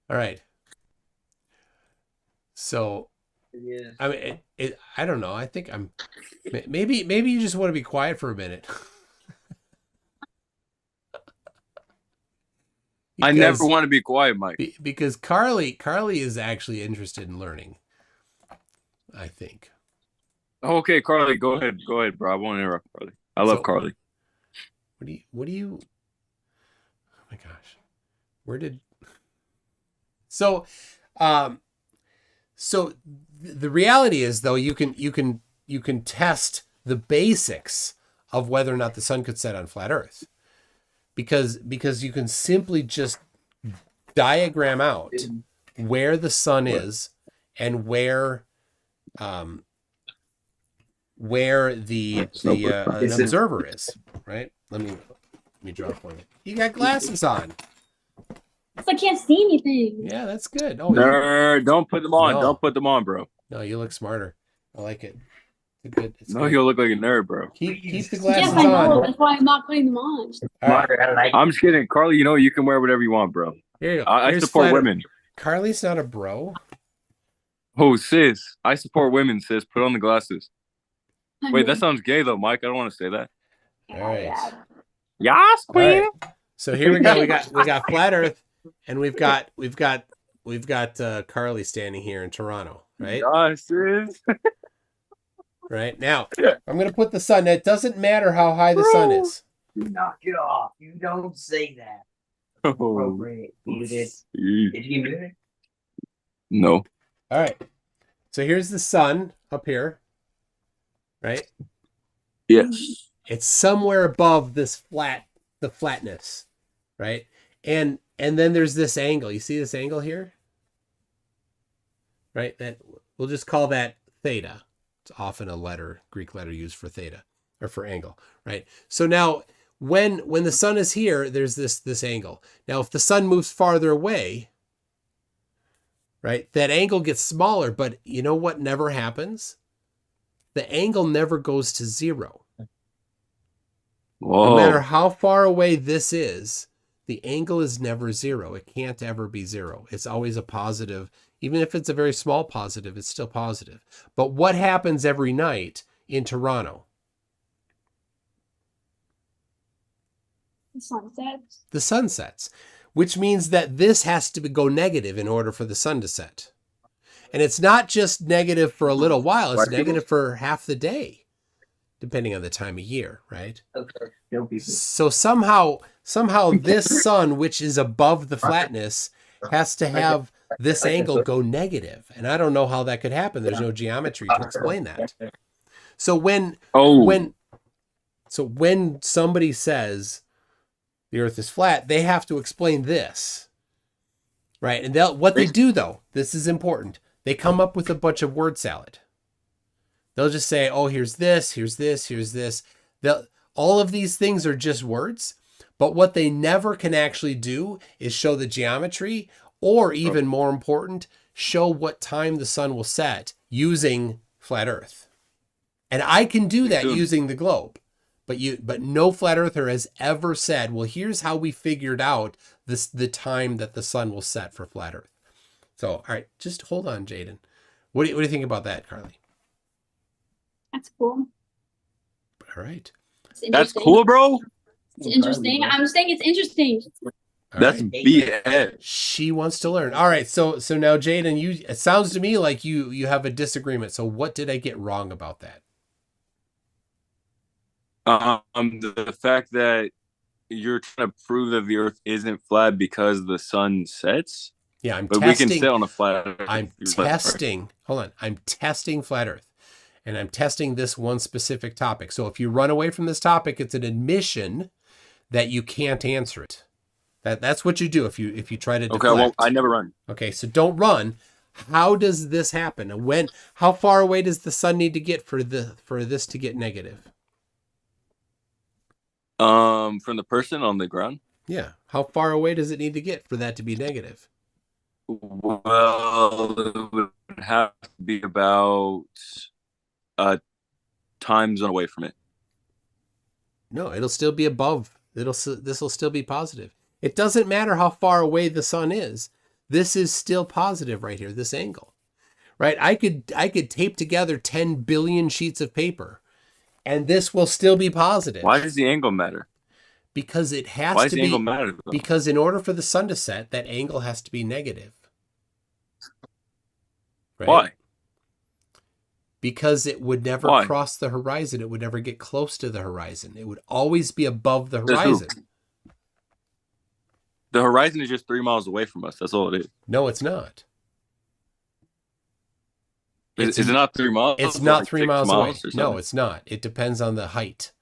All right. So, yeah. I mean, I don't know. I think maybe you just want to be quiet for a minute. I never want to be quiet, Mike. Because Carlee is actually interested in learning, I think. Okay, Carlee, go ahead, bro. I won't interrupt Carlee. I love Carlee. What do you? Oh my gosh, So the reality is, though, you can test the basics of whether or not the sun could set on flat Earth, because you can simply just diagram out where the sun is and where an observer is, right? Let me draw for you. You got glasses on. I can't see anything. Yeah, that's good. Oh, Nerd, don't put them on. No. Don't put them on, bro. No, you look smarter. I like it. It's good. It's No, good. you'll look like a nerd, bro. Keep the glasses Yes, I know. on. That's why I'm not putting them on. All right. I like I'm just kidding, Carlee. You know you can wear whatever you want, bro. Here you go. I Here's support flat- women. Carly's not a bro. Oh, sis, I support women, sis. Put on the glasses. I Wait, that mean, sounds gay though, Mike. I don't want to say that. All right. Yes, All right. So here we go. We got flat Earth, and we've got Carly standing here in Toronto, right? Yes, sis. Right now, I'm gonna put the sun. It doesn't matter how high the sun is. Knock it off. You don't say that. Oh. Appropriate. Muted. Jeez. Did you mute it? No. All right. So here's the sun up here, right? Yes. It's somewhere above the flatness, right? And then there's this angle. You see this angle here? Right? That we'll just call that theta. It's often a Greek letter used for theta or for angle, right? So now when the sun is here, there's this angle. Now if the sun moves farther away, right, that angle gets smaller, but you know what never happens? The angle never goes to zero. Whoa. No matter how far away this is, the angle is never zero. It can't ever be zero. It's always a positive. Even if it's a very small positive, it's still positive. But what happens every night in Toronto? the sun sets. The sun sets, which means that this has to go negative in order for the sun to set. And it's not just negative for a little while, it's negative for half the day, depending on the time of year, right? Okay. No people. So somehow this sun, which is above the flatness, has to have this angle go negative. And I don't know how that could happen. There's no geometry to explain that. So when somebody says the earth is flat, they have to explain this. Right? And what they do though, this is important. They come up with a bunch of word salad. They'll just say, oh, here's this, here's this, here's this. All of these things are just words, but what they never can actually do is show the geometry, or even more important, show what time the sun will set using flat earth. And I can do that using the globe, but no flat earther has ever said, well, here's how we figured out the time that the sun will set for flat earth. So, all right, just hold on, Jaden. What do you think about that, Carly? That's cool. All right. That's cool, bro. It's interesting. I'm saying it's interesting. All That's right. BS. She wants to learn. All right, so now, Jaden, it sounds to me like you have a disagreement. So what did I get wrong about that? The fact that you're trying to prove that the Earth isn't flat because the sun sets. Yeah, I'm But testing. we can sit on a flat Earth. I'm testing. Hold on. I'm testing flat Earth. And I'm testing this one specific topic. So if you run away from this topic, it's an admission that you can't answer it. That's what you do if you try to deflect. Okay, well, I never run. Okay, so don't run. How does this happen? And how far away does the sun need to get for this to get negative? From the person on the ground? Yeah. How far away does it need to get for that to be negative? Well, it would have to be about time zone away from it. No, it'll still be above. This will still be positive. It doesn't matter how far away the sun is. This is still positive right here, this angle. Right? I could tape together 10 billion sheets of paper and this will still be positive. Why does the angle matter? Because it has Why to does the be angle matter, though? because in order for the sun to set, that angle has to be negative. Right? Why? Because it would never cross the horizon. It would never get close to the horizon. It would always be above the horizon. The horizon is just 3 miles away from us. That's all it is. No, it's not. Is it not 3 miles? It's not Like 3 6 miles away. or something? No, it's not. It depends on the height.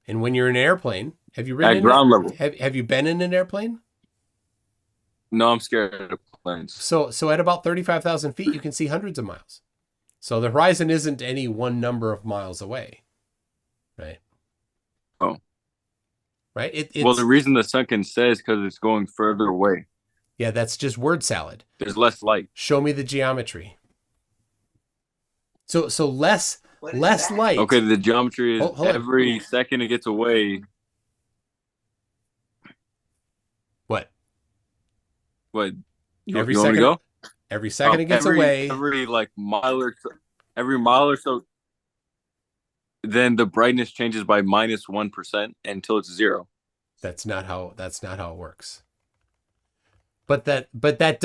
And when you're in an airplane, have you ridden At ground level. Have you been in an airplane? No, I'm scared of planes. So at about 35,000 feet, you can see hundreds of miles. So the horizon isn't any one number of miles away, right? Oh. Right? Well, the reason the sun can set is because it's going further away. Yeah, that's just word salad. There's less light. Show me the geometry. So less light. Okay, the geometry is Hold on. every second it gets away. What? But Every you want me second, to go? every second it gets every, away. Every like every mile or so, then the brightness changes by -1% until it's 0. That's not how it works. But that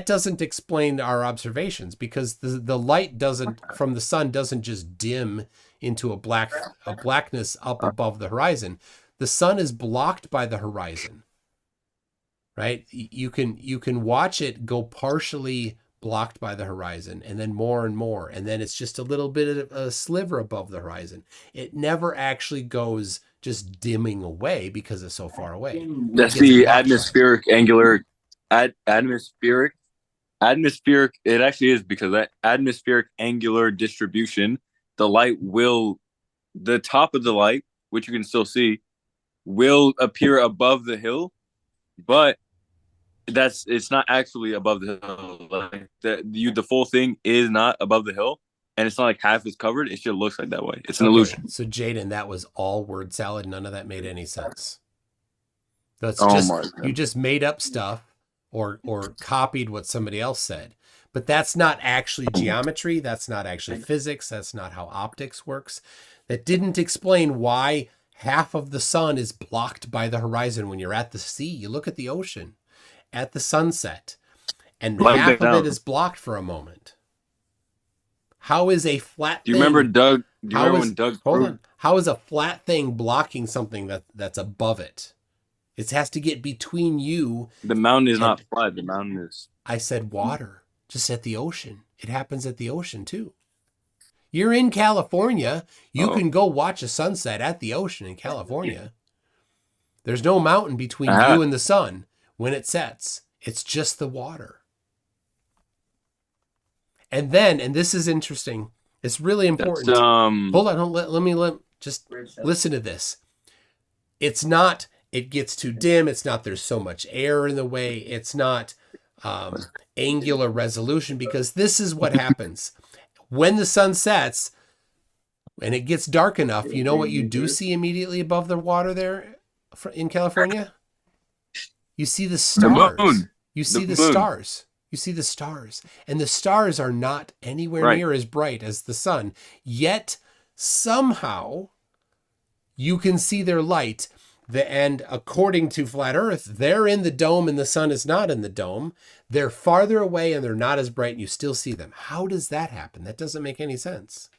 doesn't explain our observations, because the light from the sun doesn't just dim into a blackness up above the horizon. The sun is blocked by the horizon. Right? You can watch it go partially blocked by the horizon, and then more and more, and then it's just a little bit of a sliver above the horizon. It never actually goes just dimming away because it's so far away. That's the atmospheric angular atmospheric. It actually is, because that atmospheric angular distribution, the top of the light, which you can still see, will appear above the hill, but it's not actually above the hill. Like the full thing is not above the hill, and it's not like half is covered. It just looks like that way. It's an illusion. So Jaden, that was all word salad. None of that made any sense. That's you just made up stuff or copied what somebody else said. But that's not actually geometry. That's not actually physics. That's not how optics works. That didn't explain why half of the sun is blocked by the horizon when you're at the sea. You look at the ocean at the sunset, and half of it is blocked for a moment. How is a flat thing... Do you remember Doug? When Doug... Hold on. How is a flat thing blocking something that's above it? It has to get between you. The mountain is not flat. The mountain is... I said water. Just at the ocean. It happens at the ocean too. You're in California. You can go watch a sunset at the ocean in California. There's no mountain between you and the sun when it sets. It's just the water. And this is interesting. It's really important. Hold on. Let me just listen to this. It's not, it gets too dim. It's not, there's so much air in the way. It's not angular resolution, because this is what happens. When the sun sets and it gets dark enough, you know what you do see immediately above the water there in California? You see the stars. The moon. You see the stars. You see the stars. And the stars are not anywhere near as bright as the sun. Yet, somehow, you can see their light. And according to Flat Earth, they're in the dome and the sun is not in the dome. They're farther away and they're not as bright, and you still see them. How does that happen? That doesn't make any sense.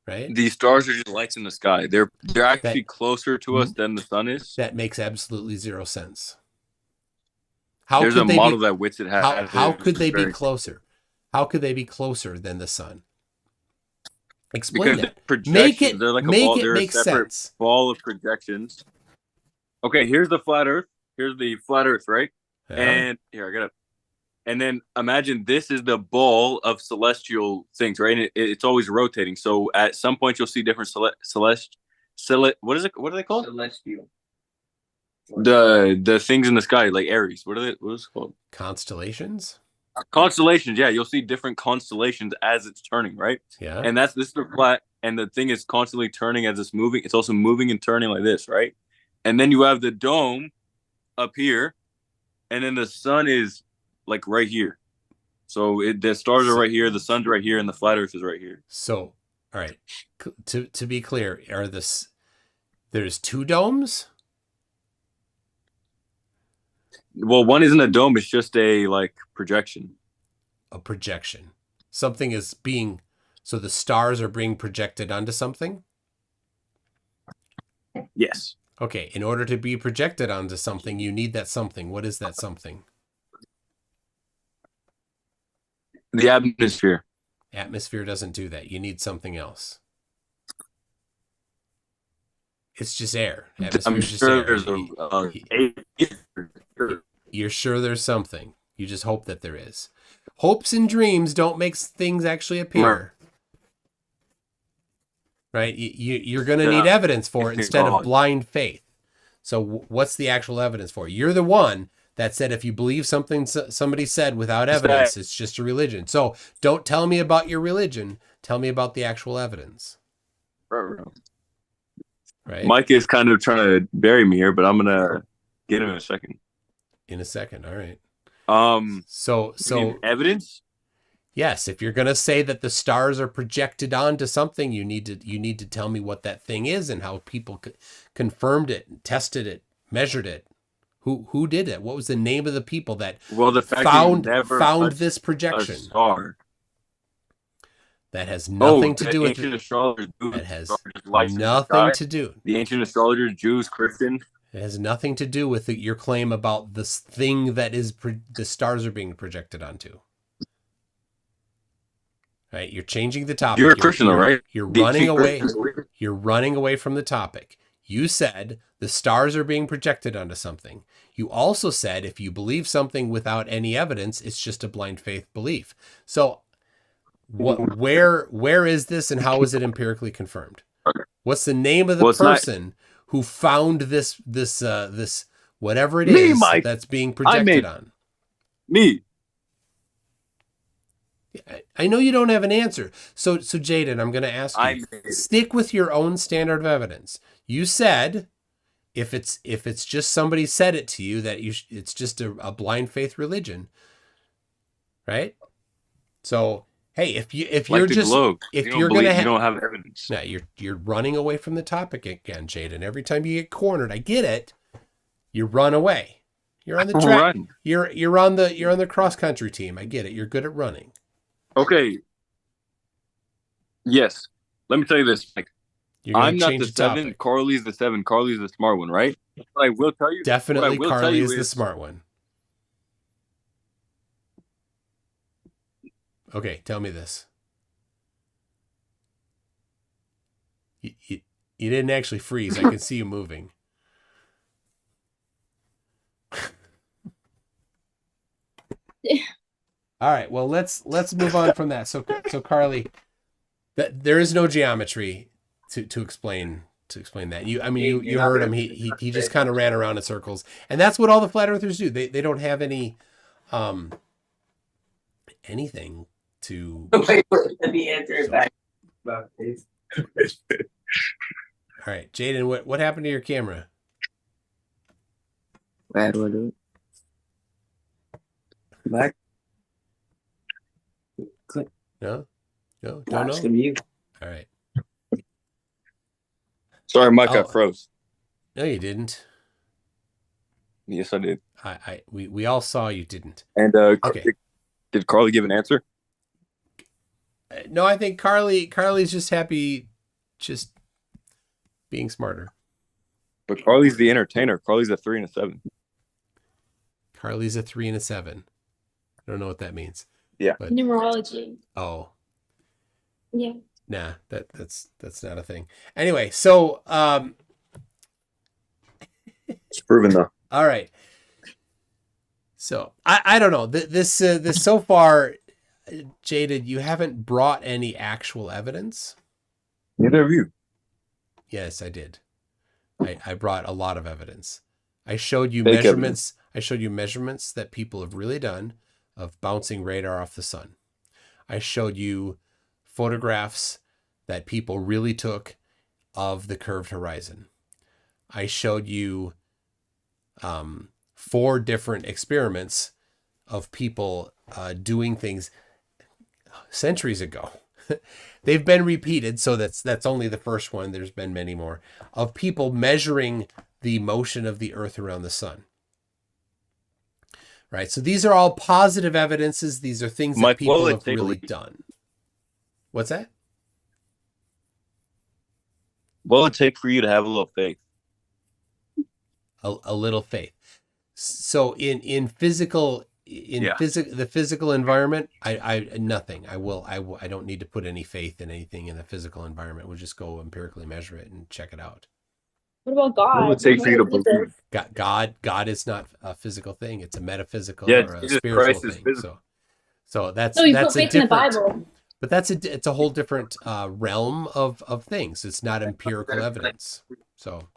Right? These stars are just lights in the sky. They're actually closer to us than the sun is. That makes absolutely zero sense. There's a model that Whitsitt has. How could they be closer? How could they be closer than the sun? Explain that. They're like a separate ball of projections. Okay, here's the flat Earth. Here's the flat Earth, right? Yeah. And here, I got it. And then imagine this is the ball of celestial things, right? And it's always rotating. So at some point you'll see different what is it? What are they called? Celestial. The things in the sky, like Aries. What is it called? Constellations? Constellations, yeah. You'll see different constellations as it's turning, right? Yeah. And this is the flat, and the thing is constantly turning as it's moving. It's also moving and turning like this, right? And then you have the dome up here, and then the sun is like right here. So the stars are right here, the sun's right here, and the flat Earth is right here. So, all right. To be clear, there's two domes? Well, one isn't a dome, it's just a projection. A projection. Something is so the stars are being projected onto something? Yes. Okay, in order to be projected onto something, you need that something. What is that something? The atmosphere. Atmosphere doesn't do that. You need something else. It's just air. I'm sure there's You're sure there's something. You just hope that there is. Hopes and dreams don't make things actually appear. Right? You're going to need evidence for it instead of blind faith. So what's the actual evidence for it? You're the one that said if you believe something somebody said without evidence, it's just a religion. So don't tell me about your religion. Tell me about the actual evidence. Right? Mike is kind of trying to bury me here, but I'm going to get him in a second. In a second. All right. So So evidence. yes, if you're going to say that the stars are projected onto something, you need to tell me what that thing is and how people confirmed it, tested it, measured it. Who did it? What was the name of the people that Well, the fact found that you never found touched this a projection? star. That has nothing to do with ancient astrologers. that has just lights in the nothing sky. to do. The ancient astrologers, Jews, Christian. It has nothing to do with your claim about this thing that is the stars are being projected onto. Right? You're changing the topic. You're a Christian, though, right? You're The running ancient away. Christians. You're running away from the topic. You said the stars are being projected onto something. You also said if you believe something without any evidence, it's just a blind faith belief. So where is this and how is it empirically confirmed? Okay. What's the name of the person who found this whatever it is Mike. that's being projected on? Me. I know you don't have an answer. So Jaden, I'm going to ask you, stick with your own standard of evidence. You said if it's just somebody said it to you that it's just a blind faith religion, right? So hey, if you're just globe. if you you're gonna you don't have evidence. now you're running away from the topic again, Jaden. Every time you get cornered, I get it. You run away. You're on the track. Run. You're on the cross country team. I get it. You're good at running. Okay. Yes. Let me tell you this, Mike. I'm not the 7. Carlee's the 7. Carlee's the smart one, right? But I will tell you. Definitely Carlee is the smart one. Okay, tell me this. You didn't actually freeze. I can see you moving. All right, well let's move on from that. So Carlee, that there is no geometry to explain that. You heard him. He just kind of ran around in circles, and that's what all the flat earthers do. They don't have any anything to. Wait, let me answer it back. All right, Jaden, what happened to your camera? How do I do it? Back. Click. No, don't Watch the know. view. All right. Sorry, Mike, Oh. I froze. No, you didn't. Yes, I did. We all saw you didn't. And Okay. Did Carlee give an answer? No, I think Carlee's just happy, just being smarter. But Carlee's the entertainer. Carlee's a 3 and a 7. Carlee's a 3 and a 7. I don't know what that means. Yeah. But, Numerology. oh, Yeah. nah, that's not a thing. Anyway, so It's proven though. all right. So I don't know. This so far, Jaded, you haven't brought any actual evidence. Neither of you. Yes, I did. I brought a lot of evidence. I showed you Fake measurements. I showed you measurements that people have really done of bouncing radar off the sun. I showed you photographs that people really took of the curved horizon. I showed you 4 different experiments of people doing things centuries ago. They've been repeated, so that's only the first one. There's been many more of people measuring the motion of the Earth around the sun. Right, so these are all positive evidences. These are things that Mike, people what have would it really take? done. What's that? What would it take for you to have a little faith? A little faith. So in physical the physical environment, I nothing. I don't need to put any faith in anything in the physical environment. We'll just go empirically measure it and check it out. What about God? What would it take for you to believe? God is not a physical thing. It's a metaphysical Yeah, or a Jesus spiritual Christ is thing. physical. So that's No, you that's put a faith in the different. Bible. But it's a whole different realm of things. It's not empirical evidence. So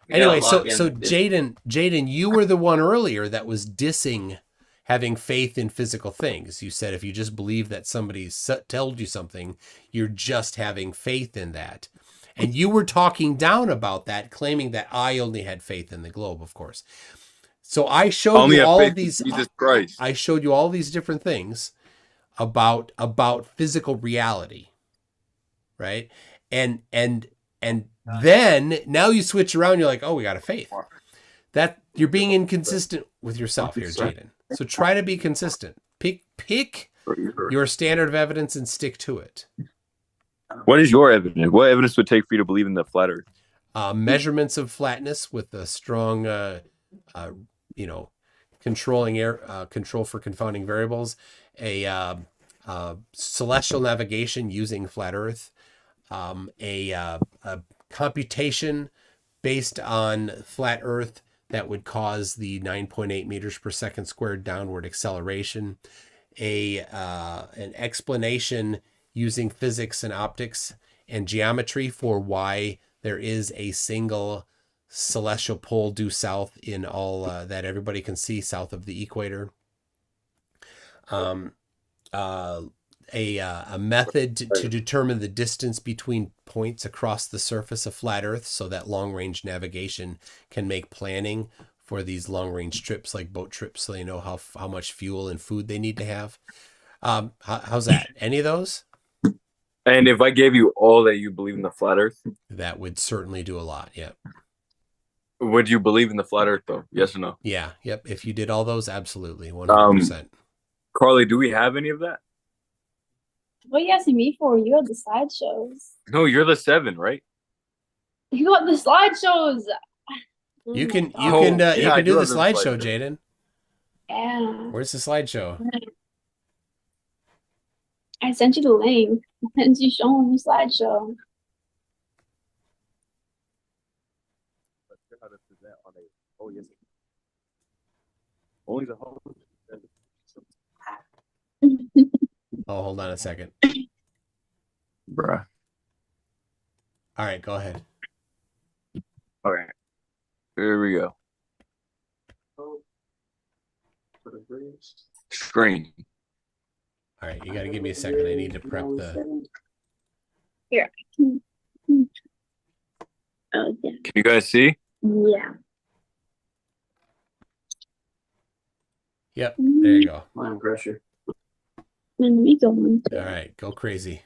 anyway, so Jaden, you were the one earlier that was dissing having faith in physical things. You said if you just believe that somebody told you something, you're just having faith in that. And you were talking down about that, claiming that I only had faith in the globe, of course. So I showed Only you have all faith of in these. Jesus Christ. I showed you all these different things about physical reality, right? And then now you switch around. You're like, oh, we got a faith. That you're being inconsistent with yourself here, Jaden. So try to be consistent. Pick your standard of evidence and stick to it. What is your evidence? What evidence would take for you to believe in the flat Earth? Measurements of flatness with a strong, controlling control for confounding variables, a celestial navigation using flat Earth, a computation based on flat Earth that would cause the 9.8 meters per second squared downward acceleration, an explanation using physics and optics and geometry for why there is a single celestial pole due south in all that everybody can see south of the equator. A method to determine the distance between points across the surface of flat Earth so that long-range navigation can make planning for these long-range trips like boat trips so they know how much fuel and food they need to have. How's that? Any of those? And if I gave you all that you believe in the flat Earth, That would certainly do a lot. Yeah. would you believe in the flat Earth though? Yes or no? Yeah. Yep. If you did all those, absolutely. 100%. Carlee, do we have any of that? What are you asking me for? You have the slideshows. No, you're the 7, right? You got the slideshows. You can yeah, I do do the have the slideshow, slideshow. Jaden. Yeah. Where's the slideshow? I sent you the link. And you show them the slideshow. Oh, yes. Only the host. Oh, hold on a second. Bruh. All right, go ahead. All right. Here we go. Screen. All right, you got to give me a second. I need to prep the. Here. Oh, yeah. Can you guys see? Yeah. Yep, there you go. Mind pressure. Let me go on. All right, go crazy.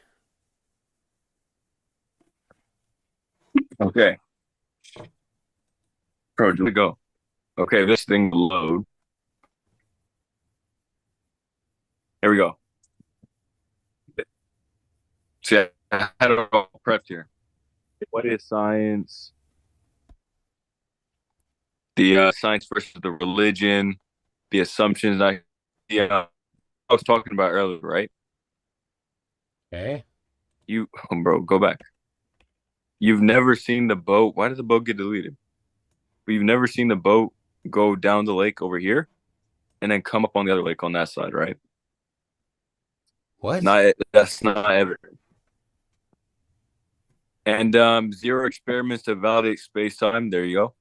Okay. Bro, do we go? Okay, this thing will load. Here we go. See, I had it all prepped here. What is science? The science versus the religion, the assumptions I was talking about earlier, right? Okay. Bro, go back. You've never seen the boat. Why did the boat get deleted? But you've never seen the boat go down the lake over here and then come up on the other lake on that side, right? What? That's not evidence. And 0 experiments to validate space-time. There you go.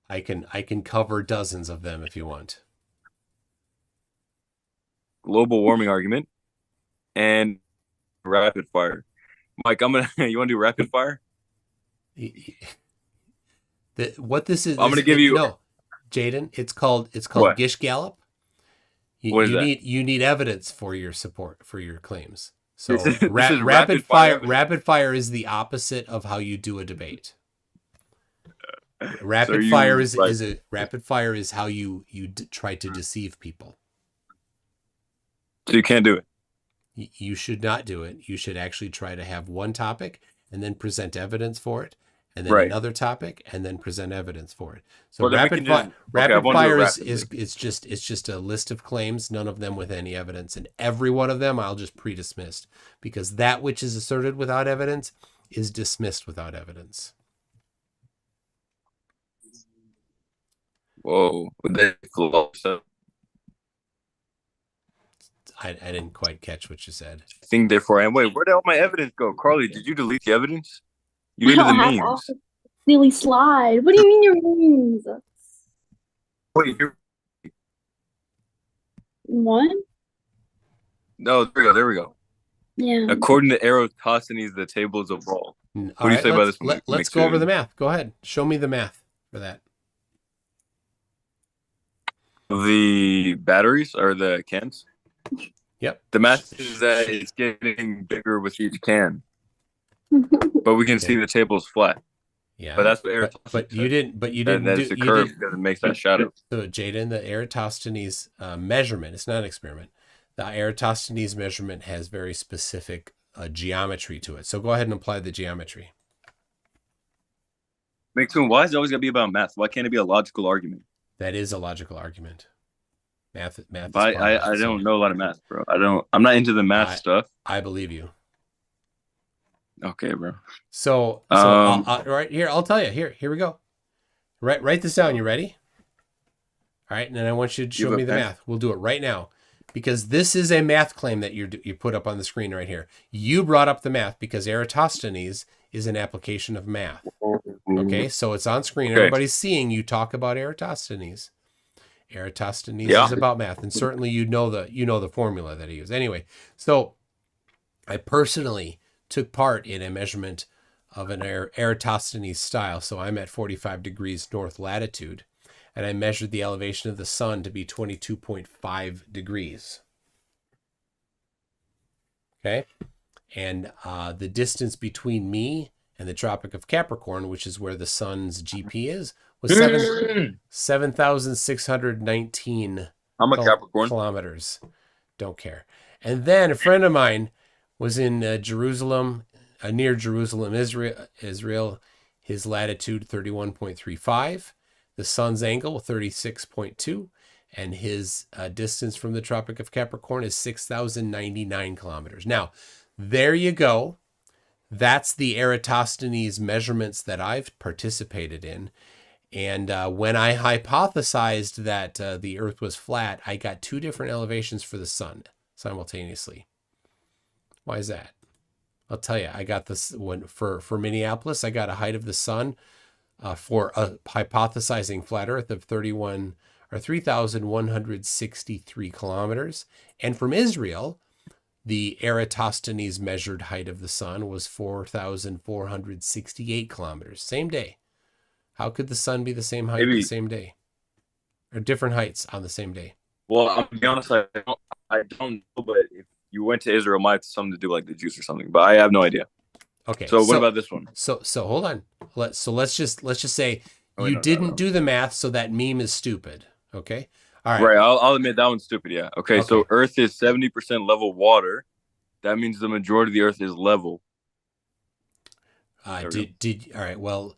I can cover dozens of them if you want. Global warming argument and rapid fire. Mike, you want to do rapid fire? What this is? I'm gonna give you no, Jaden. It's called What? Gish Gallop. What is that? You need evidence for your support for your claims. So This is rapid fire. evidence. Rapid fire is the opposite of how you do a debate. Rapid So fire you, rapid fire is how you try to deceive people. So you can't do it. You should not do it. You should actually try to have one topic and then present evidence for it, and then Right. another topic and then present evidence for it. So Well, then we rapid can just- rapid I wanna do it fire rapidly. is just a list of claims, none of them with any evidence, and every one of them I'll just pre-dismiss because that which is asserted without evidence is dismissed without evidence. Whoa. I didn't quite catch what you said. Thing therefore I am. Wait, where did all my evidence go? Carlee, did you delete the evidence? You deleted the memes. Silly slide. What do you mean your memes? Wait, One? no, there we go. Yeah. According to Eratosthenes, the tables of all. All What do you say about this? Let's go over the math. Go ahead. Show me the math for that. the batteries or the cans. Yep. The math is that it's getting bigger with each can, but we can see the table is flat. Yeah. But that's what Eratosthenes but you said. didn't. But you didn't. That's the curve because it makes that shadow. So Jaden, the Eratosthenes measurement. It's not an experiment. The Eratosthenes measurement has very specific geometry to it. So go ahead and apply the geometry. Why is it always got to be about math? Why can't it be a logical argument? That is a logical argument. Math. But I don't know a lot of math, bro. I'm not into the math stuff. I believe you. Okay, bro. So right here, I'll tell you. Here we go. Write this down. You ready? All right, and then I want you to show me the math. We'll do it right now, because this is a math claim that you put up on the screen right here. You brought up the math because Eratosthenes is an application of math. Okay, so it's on screen. Okay. Everybody's seeing you talk about Eratosthenes. Eratosthenes is about math, and certainly you know the formula that he used. Anyway, so I personally took part in a measurement of an Eratosthenes style. So I'm at 45 degrees north latitude, and I measured the elevation of the sun to be 22.5 degrees. Okay, and the distance between me and the Tropic of Capricorn, which is where the sun's GP is, was 7,619 I'm a Capricorn. Kilometers. Don't care. And then a friend of mine was in Jerusalem, near Jerusalem, Israel. His latitude 31.35, the sun's angle 36.2, and his distance from the Tropic of Capricorn is 6,099 kilometers. Now, there you go. That's the Eratosthenes measurements that I've participated in. And when I hypothesized that the Earth was flat, I got two different elevations for the sun simultaneously. Why is that? I'll tell you. I got this one for Minneapolis. I got a height of the sun for hypothesizing flat Earth of 3,163 kilometers. And from Israel, the Eratosthenes measured height of the sun was 4,468 kilometers. Same day. How could the sun be the same height the same day? Or different heights on the same day? Well, I'll be honest, I don't know, but if you went to Israel, it might have something to do like the juice or something, but I have no idea. Okay. So what about this one? So hold on. Let's just say you didn't do the math, so that meme is stupid. Okay. All right. Right. I'll admit that one's stupid. Yeah. Okay. So Earth is 70% level water. That means the majority of the Earth is level. All right. Well,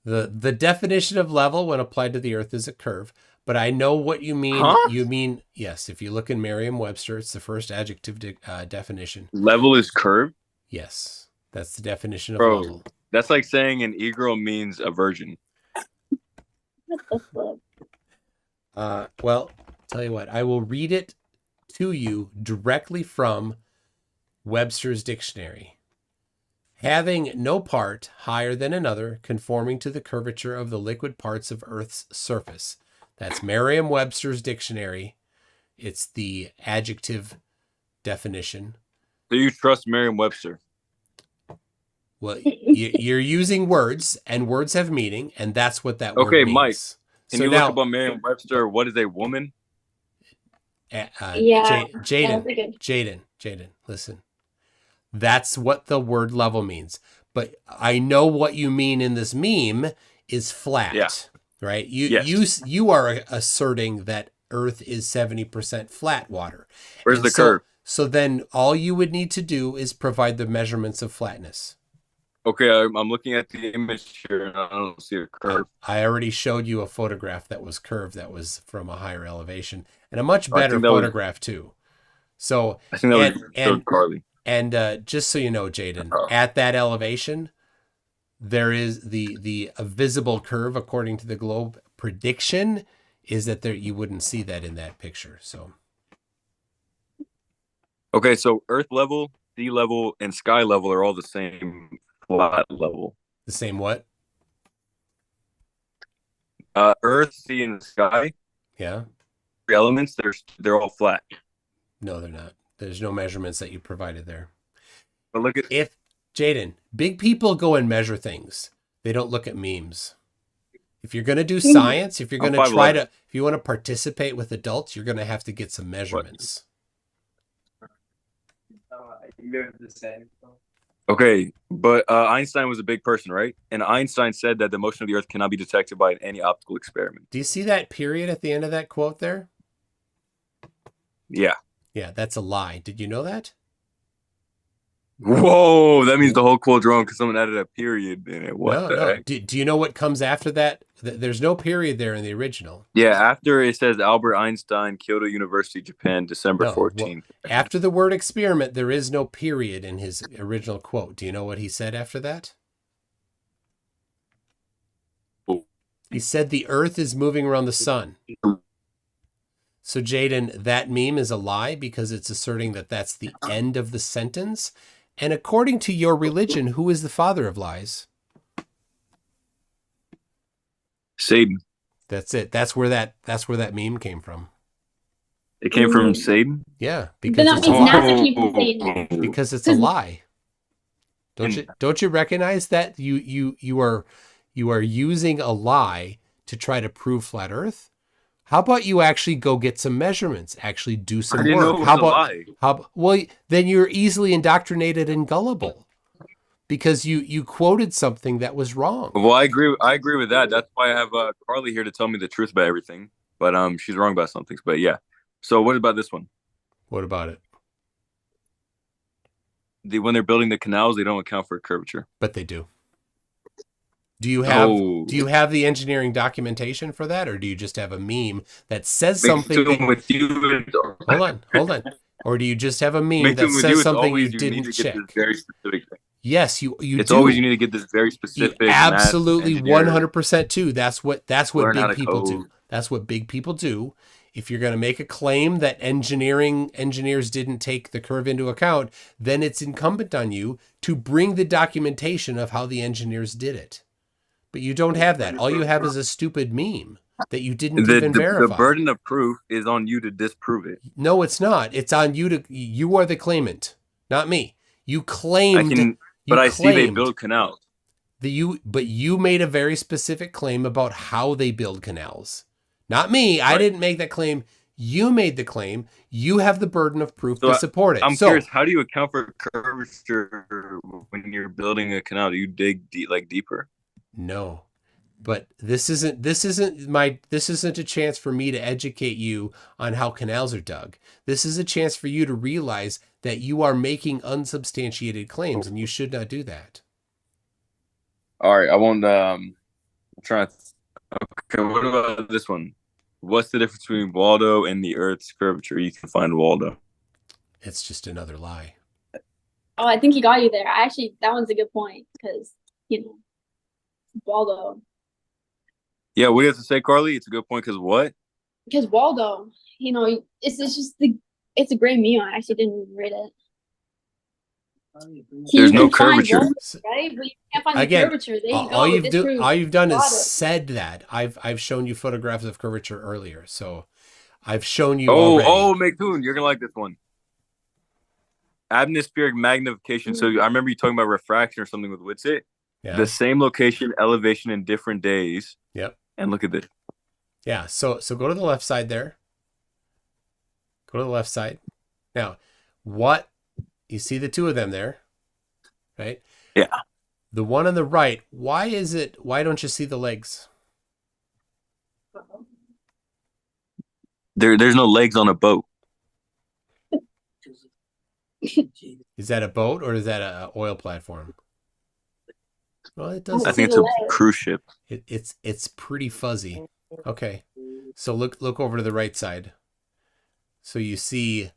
the definition of level when applied to the Earth is a curve, but I know what you mean. Huh? You mean, yes, if you look in Merriam-Webster, it's the first adjective definition. Level is curve? Yes. That's the definition of level. That's like saying an e-girl means a virgin. What the fuck? Well, tell you what, I will read it to you directly from Webster's dictionary. Having no part higher than another, conforming to the curvature of the liquid parts of Earth's surface. That's Merriam-Webster's dictionary. It's the adjective definition. Do you trust Merriam-Webster? Well, you're using words, and words have meaning, and that's what that word means. Okay, Mike, can you look up on Merriam-Webster, what is a woman? Jaden, listen. That's what the word level means. But I know what you mean in this meme is flat, right? You are asserting that Earth is 70% flat water. Where's the curve? So then all you would need to do is provide the measurements of flatness. Okay, I'm looking at the image here and I don't see a curve. I already showed you a photograph that was curved, that was from a higher elevation, and a much better photograph too. So I think that was Carlee. And just so you know, Jaden, at that elevation, there is the visible curve according to the globe. Prediction is that you wouldn't see that in that picture. So, okay, so Earth level, sea level, and sky level are all the same flat level. The same what? Earth, sea, and sky. Yeah. The elements, they're all flat. No, they're not. There's no measurements that you provided there. But look at Jaden, big people go and measure things. They don't look at memes. If you're going to do science, if you're going to 5'11". if you want to participate with adults, you're going to have to get some measurements. You're the same. Okay, but Einstein was a big person, right? And Einstein said that the motion of the Earth cannot be detected by any optical experiment. Do you see that period at the end of that quote there? Yeah. Yeah, that's a lie. Did you know that? Whoa, that means the whole quote's wrong because someone added a period in it. What the heck? Do you know what comes after that? There's no period there in the original. Yeah, after it says Albert Einstein, Kyoto University, Japan, December No, 14th. After the word experiment, there is no period in his original quote. Do you know what he said after that? He said the Earth is moving around the sun. So, Jaden, that meme is a lie because it's asserting that that's the end of the sentence. And according to your religion, who is the father of lies? Satan. That's it. That's where that meme came from. It came from Satan? Yeah, Then that means NASA came from Satan. because it's a lie. Don't you recognize that you are using a lie to try to prove flat Earth? How about you actually go get some measurements, actually do some I didn't work? know it was How a about lie. well, then you're easily indoctrinated and gullible because you quoted something that was wrong. Well, I agree with that. That's why I have Carlee here to tell me the truth about everything. But she's wrong about some things. But yeah. So what about this one? What about it? When they're building the canals, they don't account for curvature. But they do. Do you have the engineering documentation for that, or do you just have a meme that says something? Hold on. Or do you just have a meme that says something you didn't check? Very specific thing. Yes, you It's do. always you need to get this very specific. Absolutely, 100% too. That's what big people do. code. That's what big people do. If you're going to make a claim that engineers didn't take the curve into account, then it's incumbent on you to bring the documentation of how the engineers did it. But you don't have that. All you have is a stupid meme that you didn't even verify. The burden of proof is on you to disprove it. No, it's not. It's on you you are the claimant, not me. You claimed. I see they build canals. But you made a very specific claim about how they build canals. Not me. I didn't make that claim. You made the claim. You have the burden of proof to support it. I'm curious, how do you account for curvature when you're building a canal? Do you dig deeper? No. But this isn't a chance for me to educate you on how canals are dug. This is a chance for you to realize that you are making unsubstantiated claims and you should not do that. All right, I won't try. Okay, what about this one? What's the difference between Waldo and the Earth's curvature? You can find Waldo. It's just another lie. Oh, I think he got you there. That one's a good point because, Waldo. Yeah, what do you have to say, Carlee? It's a good point because what? Because Waldo, it's a great meme. I actually didn't read it. There's no curvature. Waldo, right? But you can't find the curvature. There you go. All you've done is said that. I've shown you photographs of curvature earlier, so I've shown you already. McToon, you're gonna like this one. Atmospheric magnification. So I remember you talking about refraction or something with Witsit. Yeah. The same location, elevation in different days. Yep. And look at this. Yeah. So go to the left side there. Go to the left side. Now, what you see the two of them there, right? Yeah. The one on the right, why don't you see the legs? There's no legs on a boat. Is that a boat or is that an oil platform? Well, it does. I think it's a cruise ship. It's pretty fuzzy. Okay. So look over to the right side. So you see.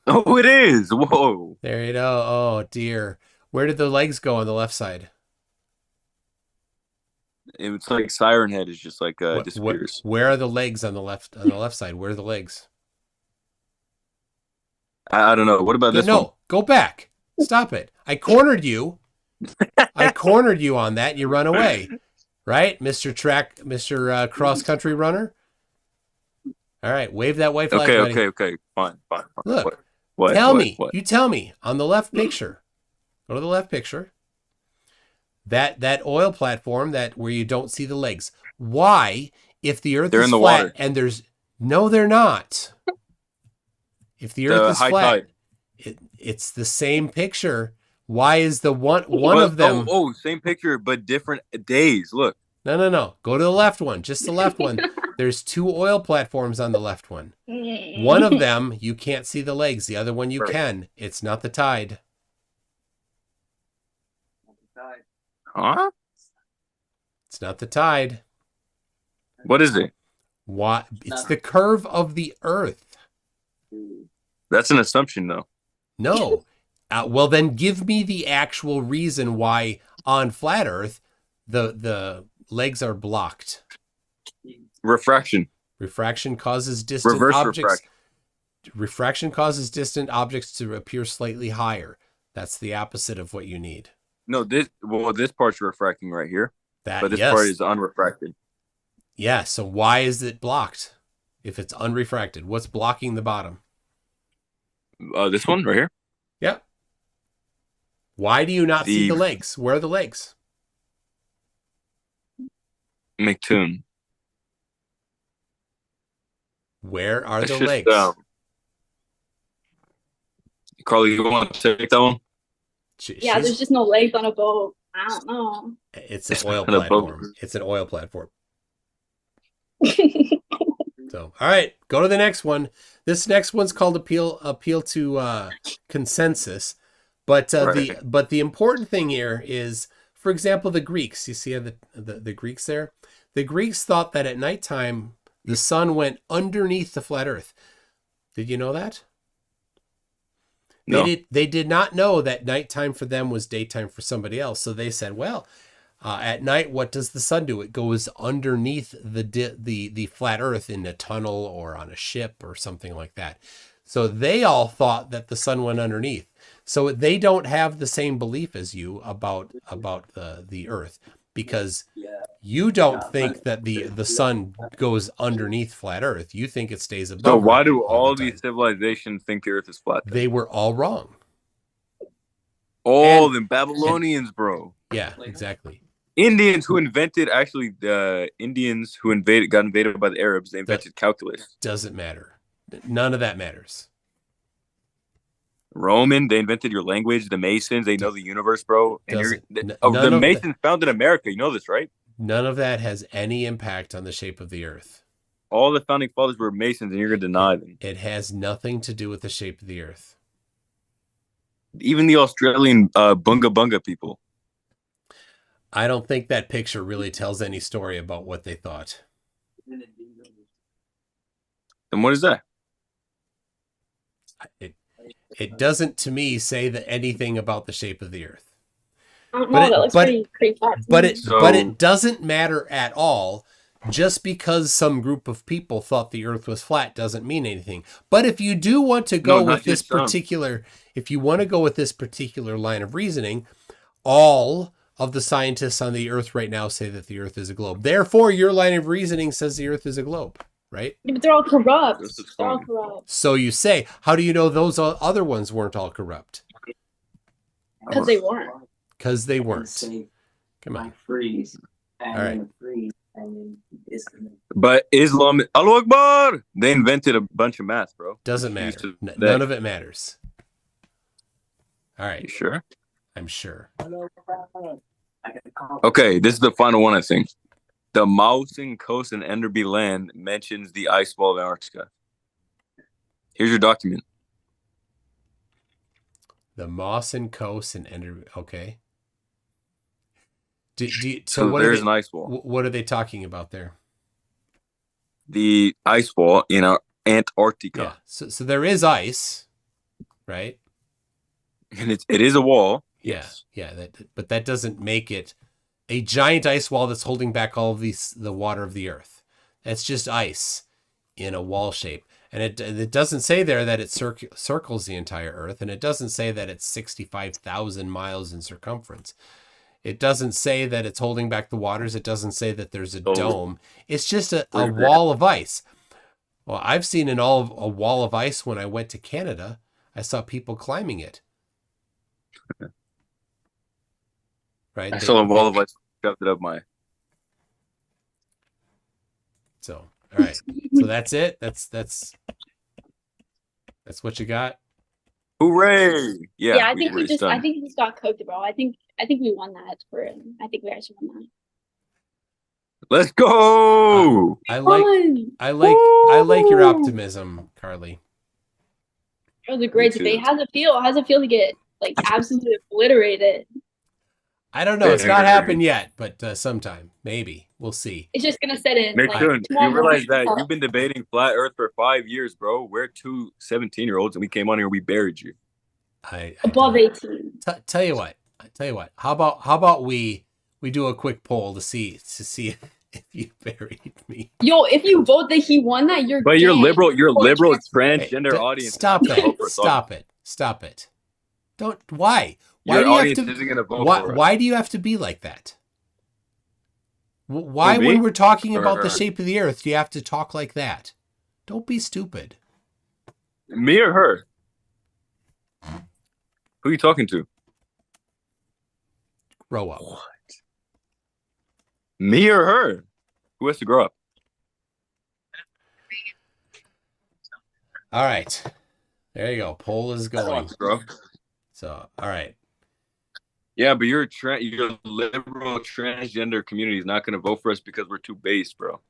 Oh, it is. Whoa. There you go. Oh dear. Where did the legs go on the left side? It's like Siren Head is just like disappears. Where are the legs on the left side? Where are the legs? I don't know. What about this one? No, go back. Stop it. I cornered you. I cornered you on that. You run away, right, Mr. Cross Country Runner? All right, wave that white flag. Okay. Fine. Look, what? You tell me on the left picture. Go to the left picture. That oil platform where you don't see the legs. Why, if the Earth They're is in the flat water. and no, they're not. If the Earth The is high flat, tide. it's the same picture. Why is the one of them? Oh, same picture but different days. Look. No. Go to the left one, just the left one. There's 2 oil platforms on the left one. One of them you can't see the legs. The other one you can. It's not the tide. Huh? It's not the tide. What is it? Why? It's the curve of the Earth. That's an assumption, though. No. Well, then give me the actual reason why on flat Earth the legs are blocked. Refraction. Refraction causes distant Reverse objects. refraction. Refraction causes distant objects to appear slightly higher. That's the opposite of what you need. No, this part's refracting right here, but this yes. part is unrefracted. Yeah, so why is it blocked if it's unrefracted? What's blocking the bottom? This one right here. Yep. Why do you not see the legs? Where are the legs? McToon. Where are It's the just, legs? Carlee, you want to take that one? Yeah, there's just no legs on a boat. I don't know. It's an oil platform. It's an oil platform. So, all right, go to the next one. This next one's called appeal to consensus. But the important thing here is, for example, the Greeks. You see the Greeks there? The Greeks thought that at nighttime the sun went underneath the flat Earth. Did you know that? No. They did not know that nighttime for them was daytime for somebody else. So they said, well, at night, what does the sun do? It goes underneath the flat Earth in a tunnel or on a ship or something like that. So they all thought that the sun went underneath. So they don't have the same belief as you about the Earth, because you don't think that the sun goes underneath flat Earth. You think it stays above. So why Earth do all the these civilizations think the Earth is flat? They were all wrong. All the Babylonians, bro. Yeah, exactly. Indians who invented got invaded by the Arabs. They invented calculus. Doesn't matter. None of that matters. Roman, they invented your language. The Masons, they know the universe, bro. And the Masons founded America. You know this, right? None of that has any impact on the shape of the Earth. All the founding fathers were Masons, and you're going to deny them. It has nothing to do with the shape of the Earth. Even the Australian Bunga Bunga people. I don't think that picture really tells any story about what they thought. And what is that? It doesn't, to me, say that anything about the shape of the Earth. I don't know, that looks pretty flat. But it doesn't matter at all. Just because some group of people thought the Earth was flat doesn't mean anything. But if you do want to go with this particular, line of reasoning, all of the scientists on the Earth right now say that the Earth is a globe. Therefore, your line of reasoning says the Earth is a globe, right? Yeah, but they're all corrupt. So you say, how do you know those other ones weren't all corrupt? Because they weren't. Because they weren't. Come on. All right. But Islam, Allahu Akbar, they invented a bunch of math, bro. Doesn't matter. None of it matters. All right. You sure? I'm sure. Okay, this is the final one, I think. The Mawson Coast and Enderby Land mentions the ice wall of Antarctica. Here's your document. The Mawson Coast and Enderby. Okay. So there's an ice wall. What are they talking about there? The ice wall in Antarctica. Yeah. So there is ice, right? And it is a wall. Yeah. Yeah. But that doesn't make it a giant ice wall that's holding back all of the water of the Earth. That's just ice in a wall shape. And it doesn't say there that it circles the entire Earth. And it doesn't say that it's 65,000 miles in circumference. It doesn't say that it's holding back the waters. It doesn't say that there's a dome. It's just a wall of ice. Well, I've seen a wall of ice when I went to Canada. I saw people climbing it. right? I saw a wall of ice, shoved it up my. So, all right. So that's it. That's what you got. Hooray! Yeah, I think it's done. I think we just got cooked, bro. I think we won that for it. I think we actually won that. Let's go. I like your optimism, Carlee. It was a great too. debate. How's it feel? How's it feel to get like absolutely obliterated? I don't know. It's not happened yet, but sometime maybe we'll see. It's just gonna set in. Nick, Like, you tomorrow realize that morning. you've been debating flat Earth for 5 years, bro. We're two 17-year-olds, and we came on here, we buried you. I above 18. Tell you what. How about we do a quick poll to see if you buried me. Yo, if you vote that he won that, you're. But you're gay. liberal. You're liberal transgender Hey, audience. Stop that. Stop it. Don't. Why? Why Your do you audience have to? isn't gonna vote Why? for us. Why do you have to be like that? Why, Who, me? when we're talking about the shape of the Earth, do you have to talk like that? Don't be stupid. Me or her? Who are you talking to? Grow up. What? Me or her? Who has to grow up? All right. There you go. Poll is going. Bro. So, all right. Yeah, but your liberal transgender community is not going to vote for us because we're too base, bro.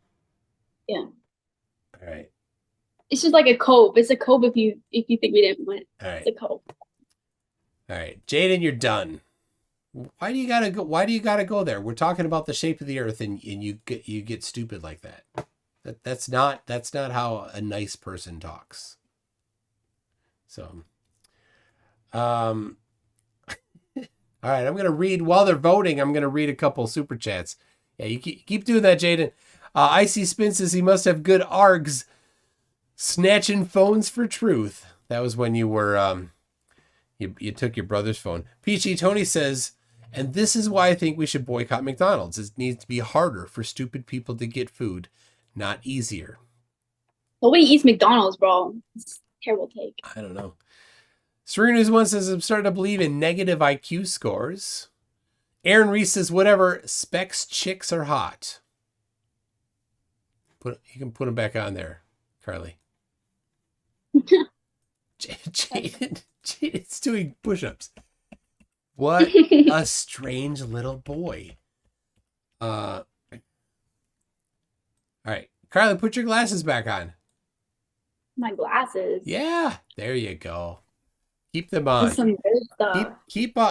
Yeah. All right. It's just like a cope. It's a cope if you think we didn't win. All right. It's a cope. All right. Jaden, you're done. Why do you gotta go? Why do you gotta go there? We're talking about the shape of the Earth, and you get stupid like that. That's not how a nice person talks. So, all right. I'm gonna read while they're voting. I'm gonna read a couple super chats. Yeah, you keep doing that, Jaden. Icy Spin says he must have good args. Snatching phones for truth. That was when you were you took your brother's phone. Peachy Tony says, and this is why I think we should boycott McDonald's. It needs to be harder for stupid people to get food, not easier. Nobody eats McDonald's, bro. It's a terrible take. I don't know. Serena's one says, I'm starting to believe in negative IQ scores. Aaron Reese says, whatever, specs chicks are hot. You can put them back on there, Carlee. Jaden's doing push-ups. What a strange little boy. All right. Carlee, put your glasses back on. My glasses. Yeah, there you go. Keep them on. That's some good stuff.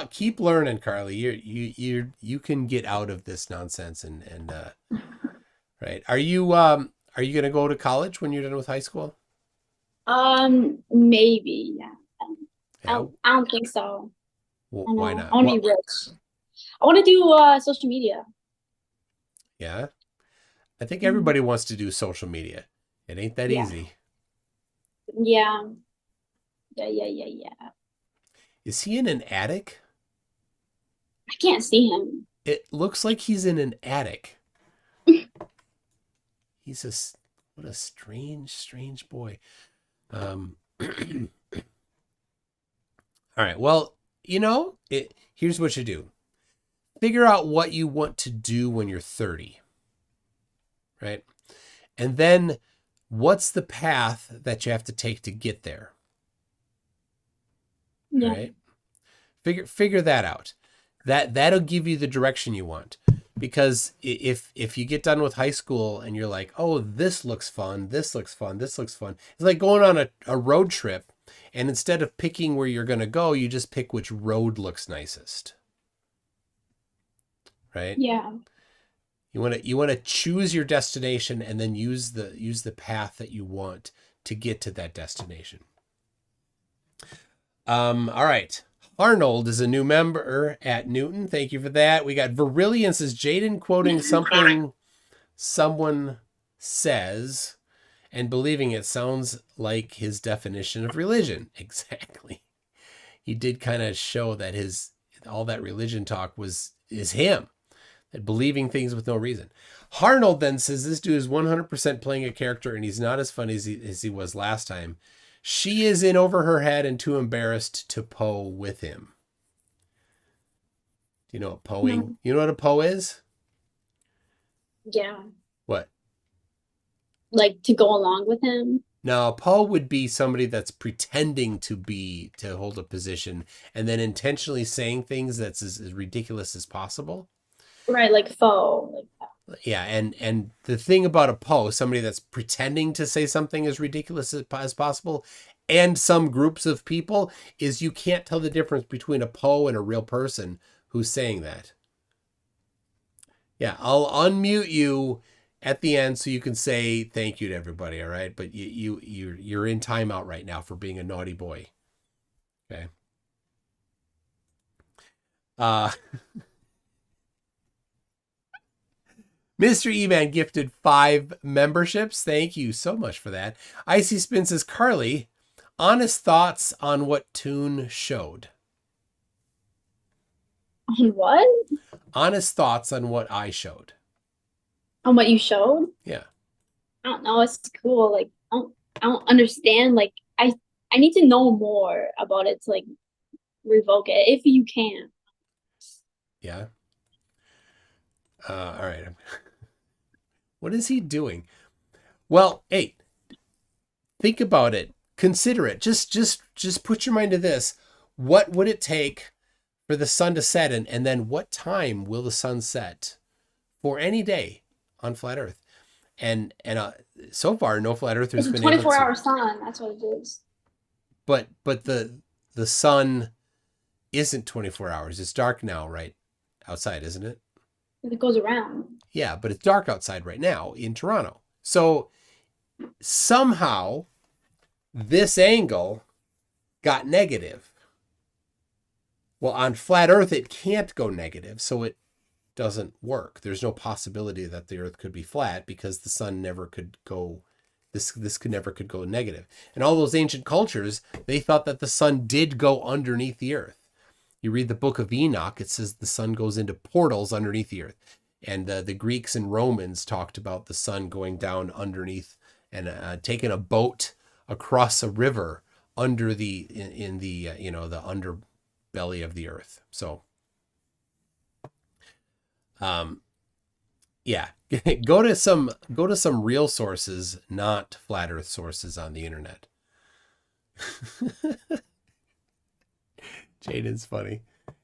Keep learning, Carlee. You can get out of this nonsense and right. Are you gonna go to college when you're done with high school? Maybe, yeah. Yeah. I don't think so. Well, I know. why not? I want to be rich. I want to do social media. Yeah. I think everybody wants to do social media. It ain't that easy. Yeah. Is he in an attic? I can't see him. It looks like he's in an attic. What a strange boy. All right. Well, here's what you do. Figure out what you want to do when you're 30. Right? And then what's the path that you have to take to get there? Yeah. Right? Figure that out. That'll give you the direction you want. Because if you get done with high school and you're like, oh, this looks fun, this looks fun, this looks fun. It's like going on a road trip, and instead of picking where you're going to go, you just pick which road looks nicest. Right? Yeah. You want to choose your destination and then use the path that you want to get to that destination. All right. Arnold is a new member at Newton. Thank you for that. We got Virillion says, Jaden quoting something someone says and believing it sounds like his definition of religion. Exactly. He did kind of show that all that religion talk is him, that believing things with no reason. Arnold then says, this dude is 100% playing a character and he's not as funny as he was last time. She is in over her head and too embarrassed to Poe with him. Do you know what poeing? No. You know what a poe is? Yeah. What? Like to go along with him. No, a poe would be somebody that's pretending to hold a position and then intentionally saying things that's as ridiculous as possible. Right, like faux. Like Yeah, and the thing about a poe, somebody that's pretending to say something as ridiculous as possible, and some groups of people, is you can't tell the difference between a poe and a real person who's saying that. Yeah, I'll unmute you at the end so you can say thank you to everybody, all right? But you're in timeout right now for being a naughty boy. Okay. Mr. E-Man gifted 5 memberships. Thank you so much for that. Icy Spin says, Carlee, honest thoughts on what Toon showed. on what? Honest thoughts on what I showed. On what you showed? Yeah. I don't know. It's cool. Like I don't understand. Like I need to know more about it to like revoke it if you can. Yeah. All right. What is he doing? Well, hey, think about it. Consider it. Just put your mind to this. What would it take for the sun to set, and then what time will the sun set for any day on flat Earth? And so far, no flat earthers It's a been able to. 24-hour sun. That's what it is. But the sun isn't 24 hours. It's dark now, right outside, isn't it? It goes around. Yeah, but it's dark outside right now in Toronto. So somehow this angle got negative. Well, on flat Earth, it can't go negative, so it doesn't work. There's no possibility that the Earth could be flat because the sun never could go, this never could go negative. And all those ancient cultures, they thought that the sun did go underneath the Earth. You read the book of Enoch, it says the sun goes into portals underneath the Earth. And the Greeks and Romans talked about the sun going down underneath and taking a boat across a river under the the underbelly of the Earth. So, yeah, go to some real sources, not flat Earth sources on the internet. Jaden's funny.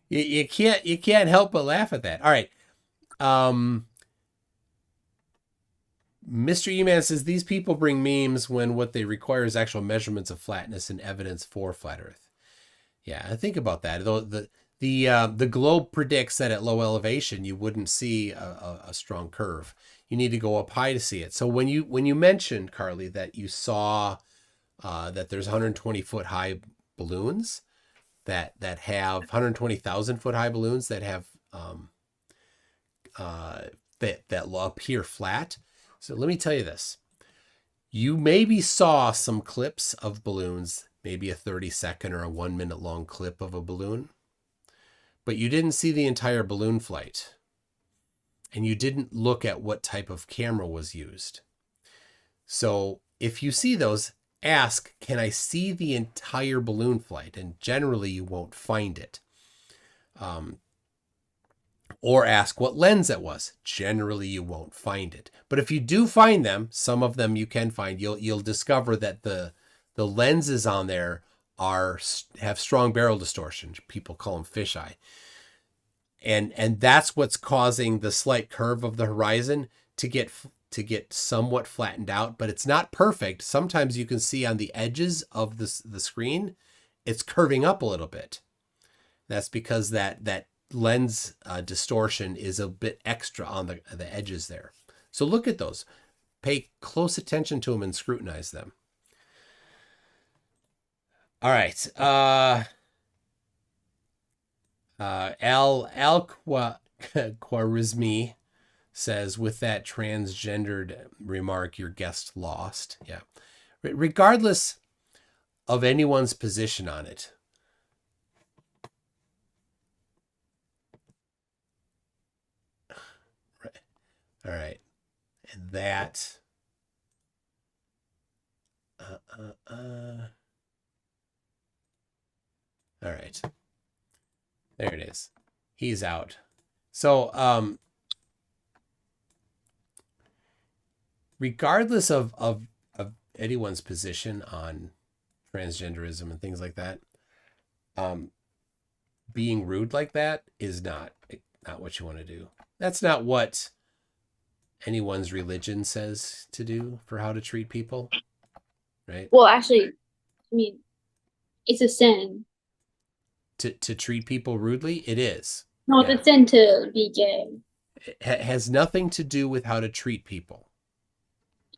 You can't help but laugh at that. All right. Mr. E-Man says these people bring memes when what they require is actual measurements of flatness and evidence for flat Earth. Yeah, I think about that. Though the globe predicts that at low elevation you wouldn't see a strong curve. You need to go up high to see it. So when you mentioned, Carlee, that you saw that there's 120 foot high balloons that have 120,000 foot high balloons that have that appear flat. So let me tell you this. You maybe saw some clips of balloons, maybe a 30-second or a 1 minute long clip of a balloon, but you didn't see the entire balloon flight. And you didn't look at what type of camera was used. So if you see those, ask, can I see the entire balloon flight? And generally you won't find it. Or ask what lens it was. Generally you won't find it. But if you do find them, some of them you can find, you'll discover that the lenses on there have strong barrel distortion. People call them fisheye. And that's what's causing the slight curve of the horizon to get somewhat flattened out, but it's not perfect. Sometimes you can see on the edges of the screen, it's curving up a little bit. That's because that lens distortion is a bit extra on the edges there. So look at those. Pay close attention to them and scrutinize them. All right. Al-Khwarizmi says, with that transgendered remark, your guest lost. Yeah. Regardless of anyone's position on it. Right. All right. And that. All right. There it is. He's out. So, regardless of anyone's position on transgenderism and things like that, being rude like that is not what you want to do. That's not what anyone's religion says to do for how to treat people, right? Well, actually, I mean, it's a sin. To treat people rudely, it is. No, Yeah. it's a sin to be gay. It has nothing to do with how to treat people.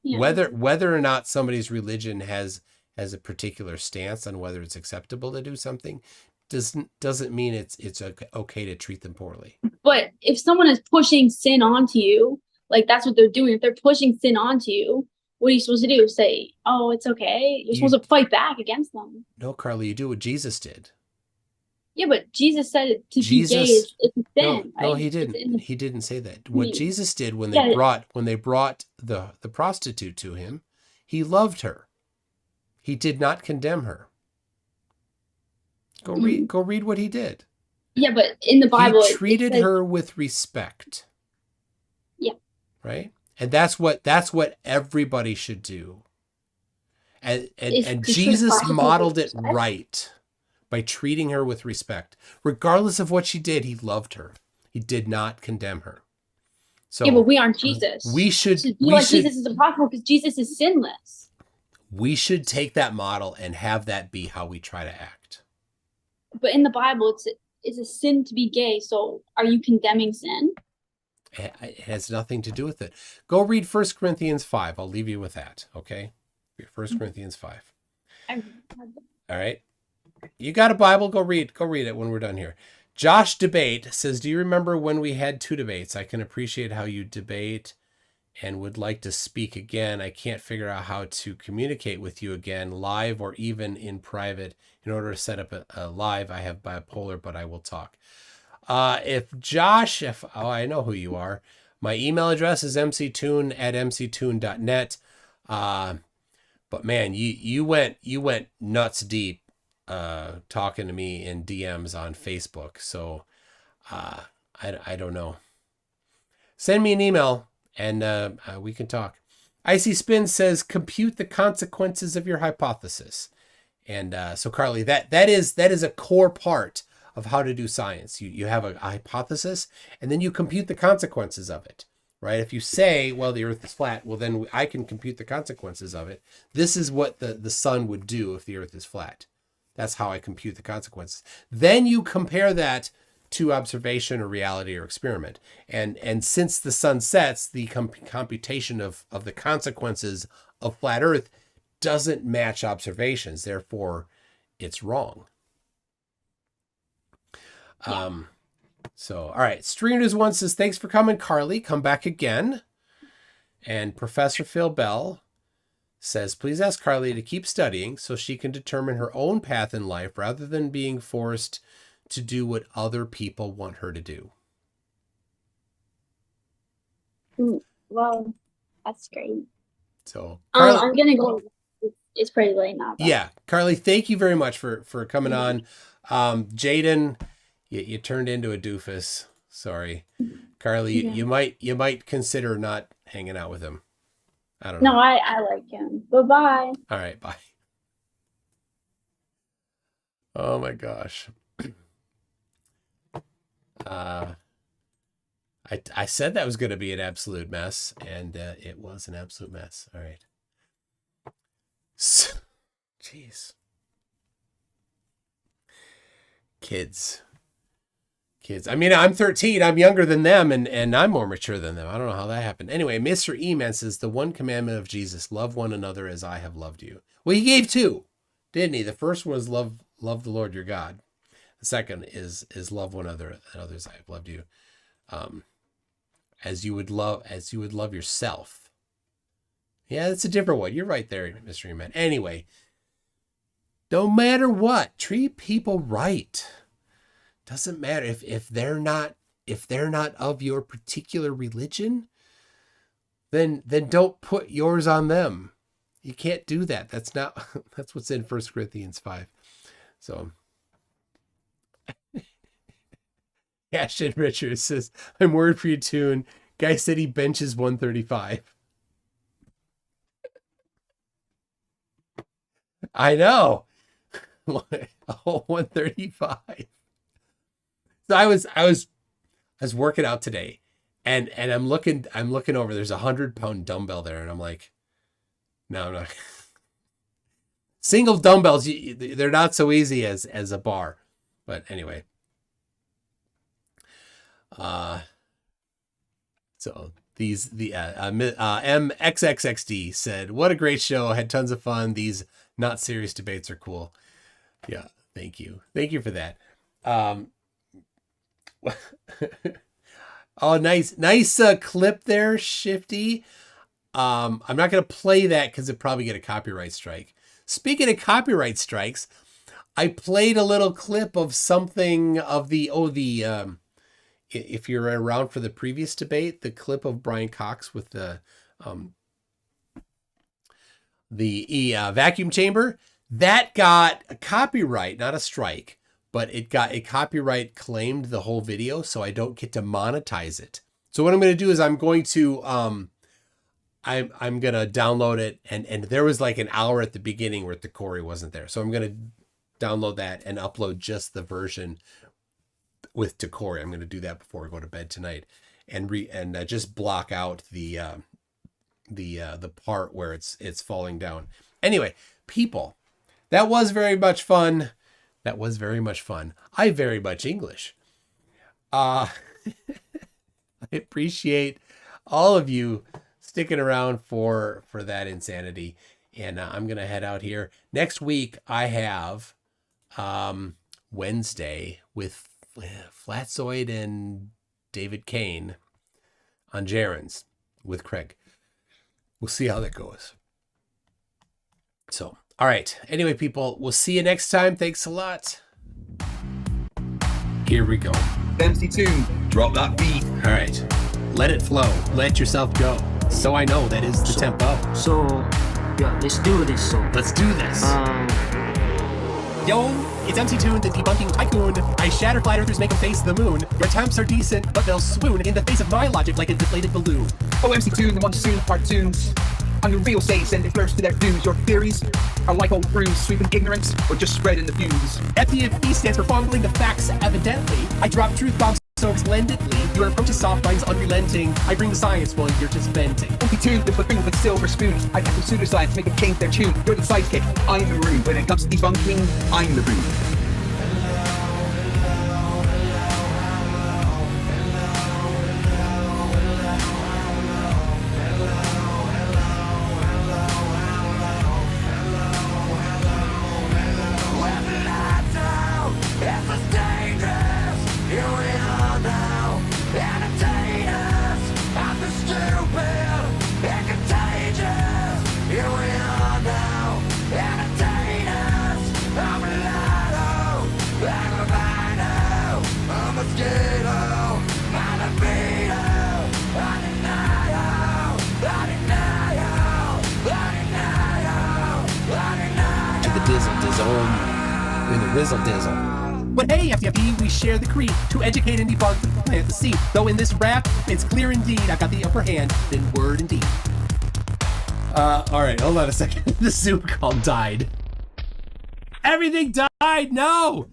Yeah. Whether or not somebody's religion has a particular stance on whether it's acceptable to do something doesn't mean it's okay to treat them poorly. But if someone is pushing sin onto you, like that's what they're doing. If they're pushing sin onto you, what are you supposed to do? Say, "Oh, it's okay." You're supposed to fight back against them. No, Carlee, you do what Jesus did. Yeah, but Jesus said it to be gay is it's a sin. No, right? he didn't. He didn't say that. What Jesus did when they brought the prostitute to him, he loved her. He did not condemn her. Go read what he did. Yeah, but in the Bible, he treated her with respect. Yeah. Right? And that's what everybody should do. And Jesus modeled it right by treating her with respect. Regardless of what she did, he loved her. He did not condemn her. So yeah, but we aren't Jesus. Jesus is impossible because Jesus is sinless. We should take that model and have that be how we try to act. But in the Bible, it's a sin to be gay. So are you condemning sin? It has nothing to do with it. Go read 1 Corinthians 5. I'll leave you with that. Okay? 1 Corinthians 5. All right. You got a Bible? Go read it when we're done here. Josh Debate says, do you remember when we had 2 debates? I can appreciate how you debate and would like to speak again. I can't figure out how to communicate with you again, live or even in private. In order to set up a live, I have bipolar, but I will talk. I know who you are. My email address is mctoon@mctoon.net. But man, you went nuts deep talking to me in DMs on Facebook. So I don't know. Send me an email and we can talk. Icy Spin says, compute the consequences of your hypothesis. And so Carlee, that is a core part of how to do science. You have a hypothesis and then you compute the consequences of it, right? If you say, well, the earth is flat, well, then I can compute the consequences of it. This is what the sun would do if the earth is flat. That's how I compute the consequences. Then you compare that to observation or reality or experiment. And since the sun sets, the computation of the consequences of flat earth doesn't match observations. Therefore, it's wrong. So, all right. Streamers One says, thanks for coming, Carlee. Come back again. And Professor Phil Bell says, please ask Carlee to keep studying so she can determine her own path in life rather than being forced to do what other people want her to do. Well, that's great. So, I'm going to go. It's pretty late now. Though. Yeah. Carlee, thank you very much for coming on. Jaden, you turned into a doofus. Sorry. Carlee, you might consider not hanging out with him. I don't know. No, I like him. Bye-bye. All right, bye. Oh my gosh. I said that was going to be an absolute mess, and it was an absolute mess. All right. Jeez. Kids. I mean, I'm 13. I'm younger than them, and I'm more mature than them. I don't know how that happened. Anyway, Mr. E-Man says, the one commandment of Jesus, love one another as I have loved you. Well, he gave 2, didn't he? The first one was love the Lord your God. The second is love one another and others I have loved you. As you would love yourself. Yeah, that's a different one. You're right there, Mr. E-Man. Anyway, no matter what, treat people right. Doesn't matter if they're not of your particular religion, then don't put yours on them. You can't do that. That's what's in 1 Corinthians 5. So Ashton Richards says, I'm worried for you, Toon. Guy said he benches 135. I know. Oh, 135. So I was working out today, and I'm looking over. There's a 100-pound dumbbell there, and I'm like, no, I'm not. Single dumbbells, they're not so easy as a bar. But anyway. So the MXXXD said, what a great show. Had tons of fun. These not serious debates are cool. Yeah. Thank you. Thank you for that. Oh, nice clip there, Shifty. I'm not going to play that because it'd probably get a copyright strike. Speaking of copyright strikes, I played a little clip of something of if you're around for the previous debate, the clip of Brian Cox with the vacuum chamber, that got a copyright, not a strike, but it got a copyright claimed the whole video, so I don't get to monetize it. So what I'm going to do is I'm going to download it, and there was like an hour at the beginning where the Corey wasn't there. So I'm going to download that and upload just the version with Decory. I'm going to do that before I go to bed tonight, and just block out the part where it's falling down. Anyway, people, that was very much fun. That was very much fun. I very much English. I appreciate all of you sticking around for that insanity. And I'm going to head out here. Next week, I have Wednesday with Flatzoid and David Kane on Jaren's with Craig. We'll see how that goes. So, all right. Anyway, people, we'll see you next time. Thanks a lot. Here we go. MC Toon, drop that beat. All right. Let it flow. Let yourself go. So I know that is the tempo. So, yeah, let's do this. Let's do this. Yo, it's MC Toon, the debunking tycoon. I shatter flat earthers, make them face the moon. Your attempts are decent, but they'll swoon in the face of my logic like a deflated balloon. Oh, MC Toon, the one to soon cartoons. On your real say, send it first to their dues. Your theories are like old brews, sweeping ignorance, or just spreading the views. FDFB stands for fumbling the facts, evidently. I drop truth bombs so splendidly. Your approach is soft, mine's unrelenting. I bring the science while you're just venting. MC Toon, the buffoon with silver spoons. I tackle pseudoscience, make them change their tune. You're the sidekick, I'm the room. When it comes to debunking, I'm the room. But hey, FTFE, we share the creed to educate and debunk the plant the seed. Though in this rap, it's clear indeed I've got the upper hand in word and deed. All right, hold on a second. The Zoom call died. Everything died. No.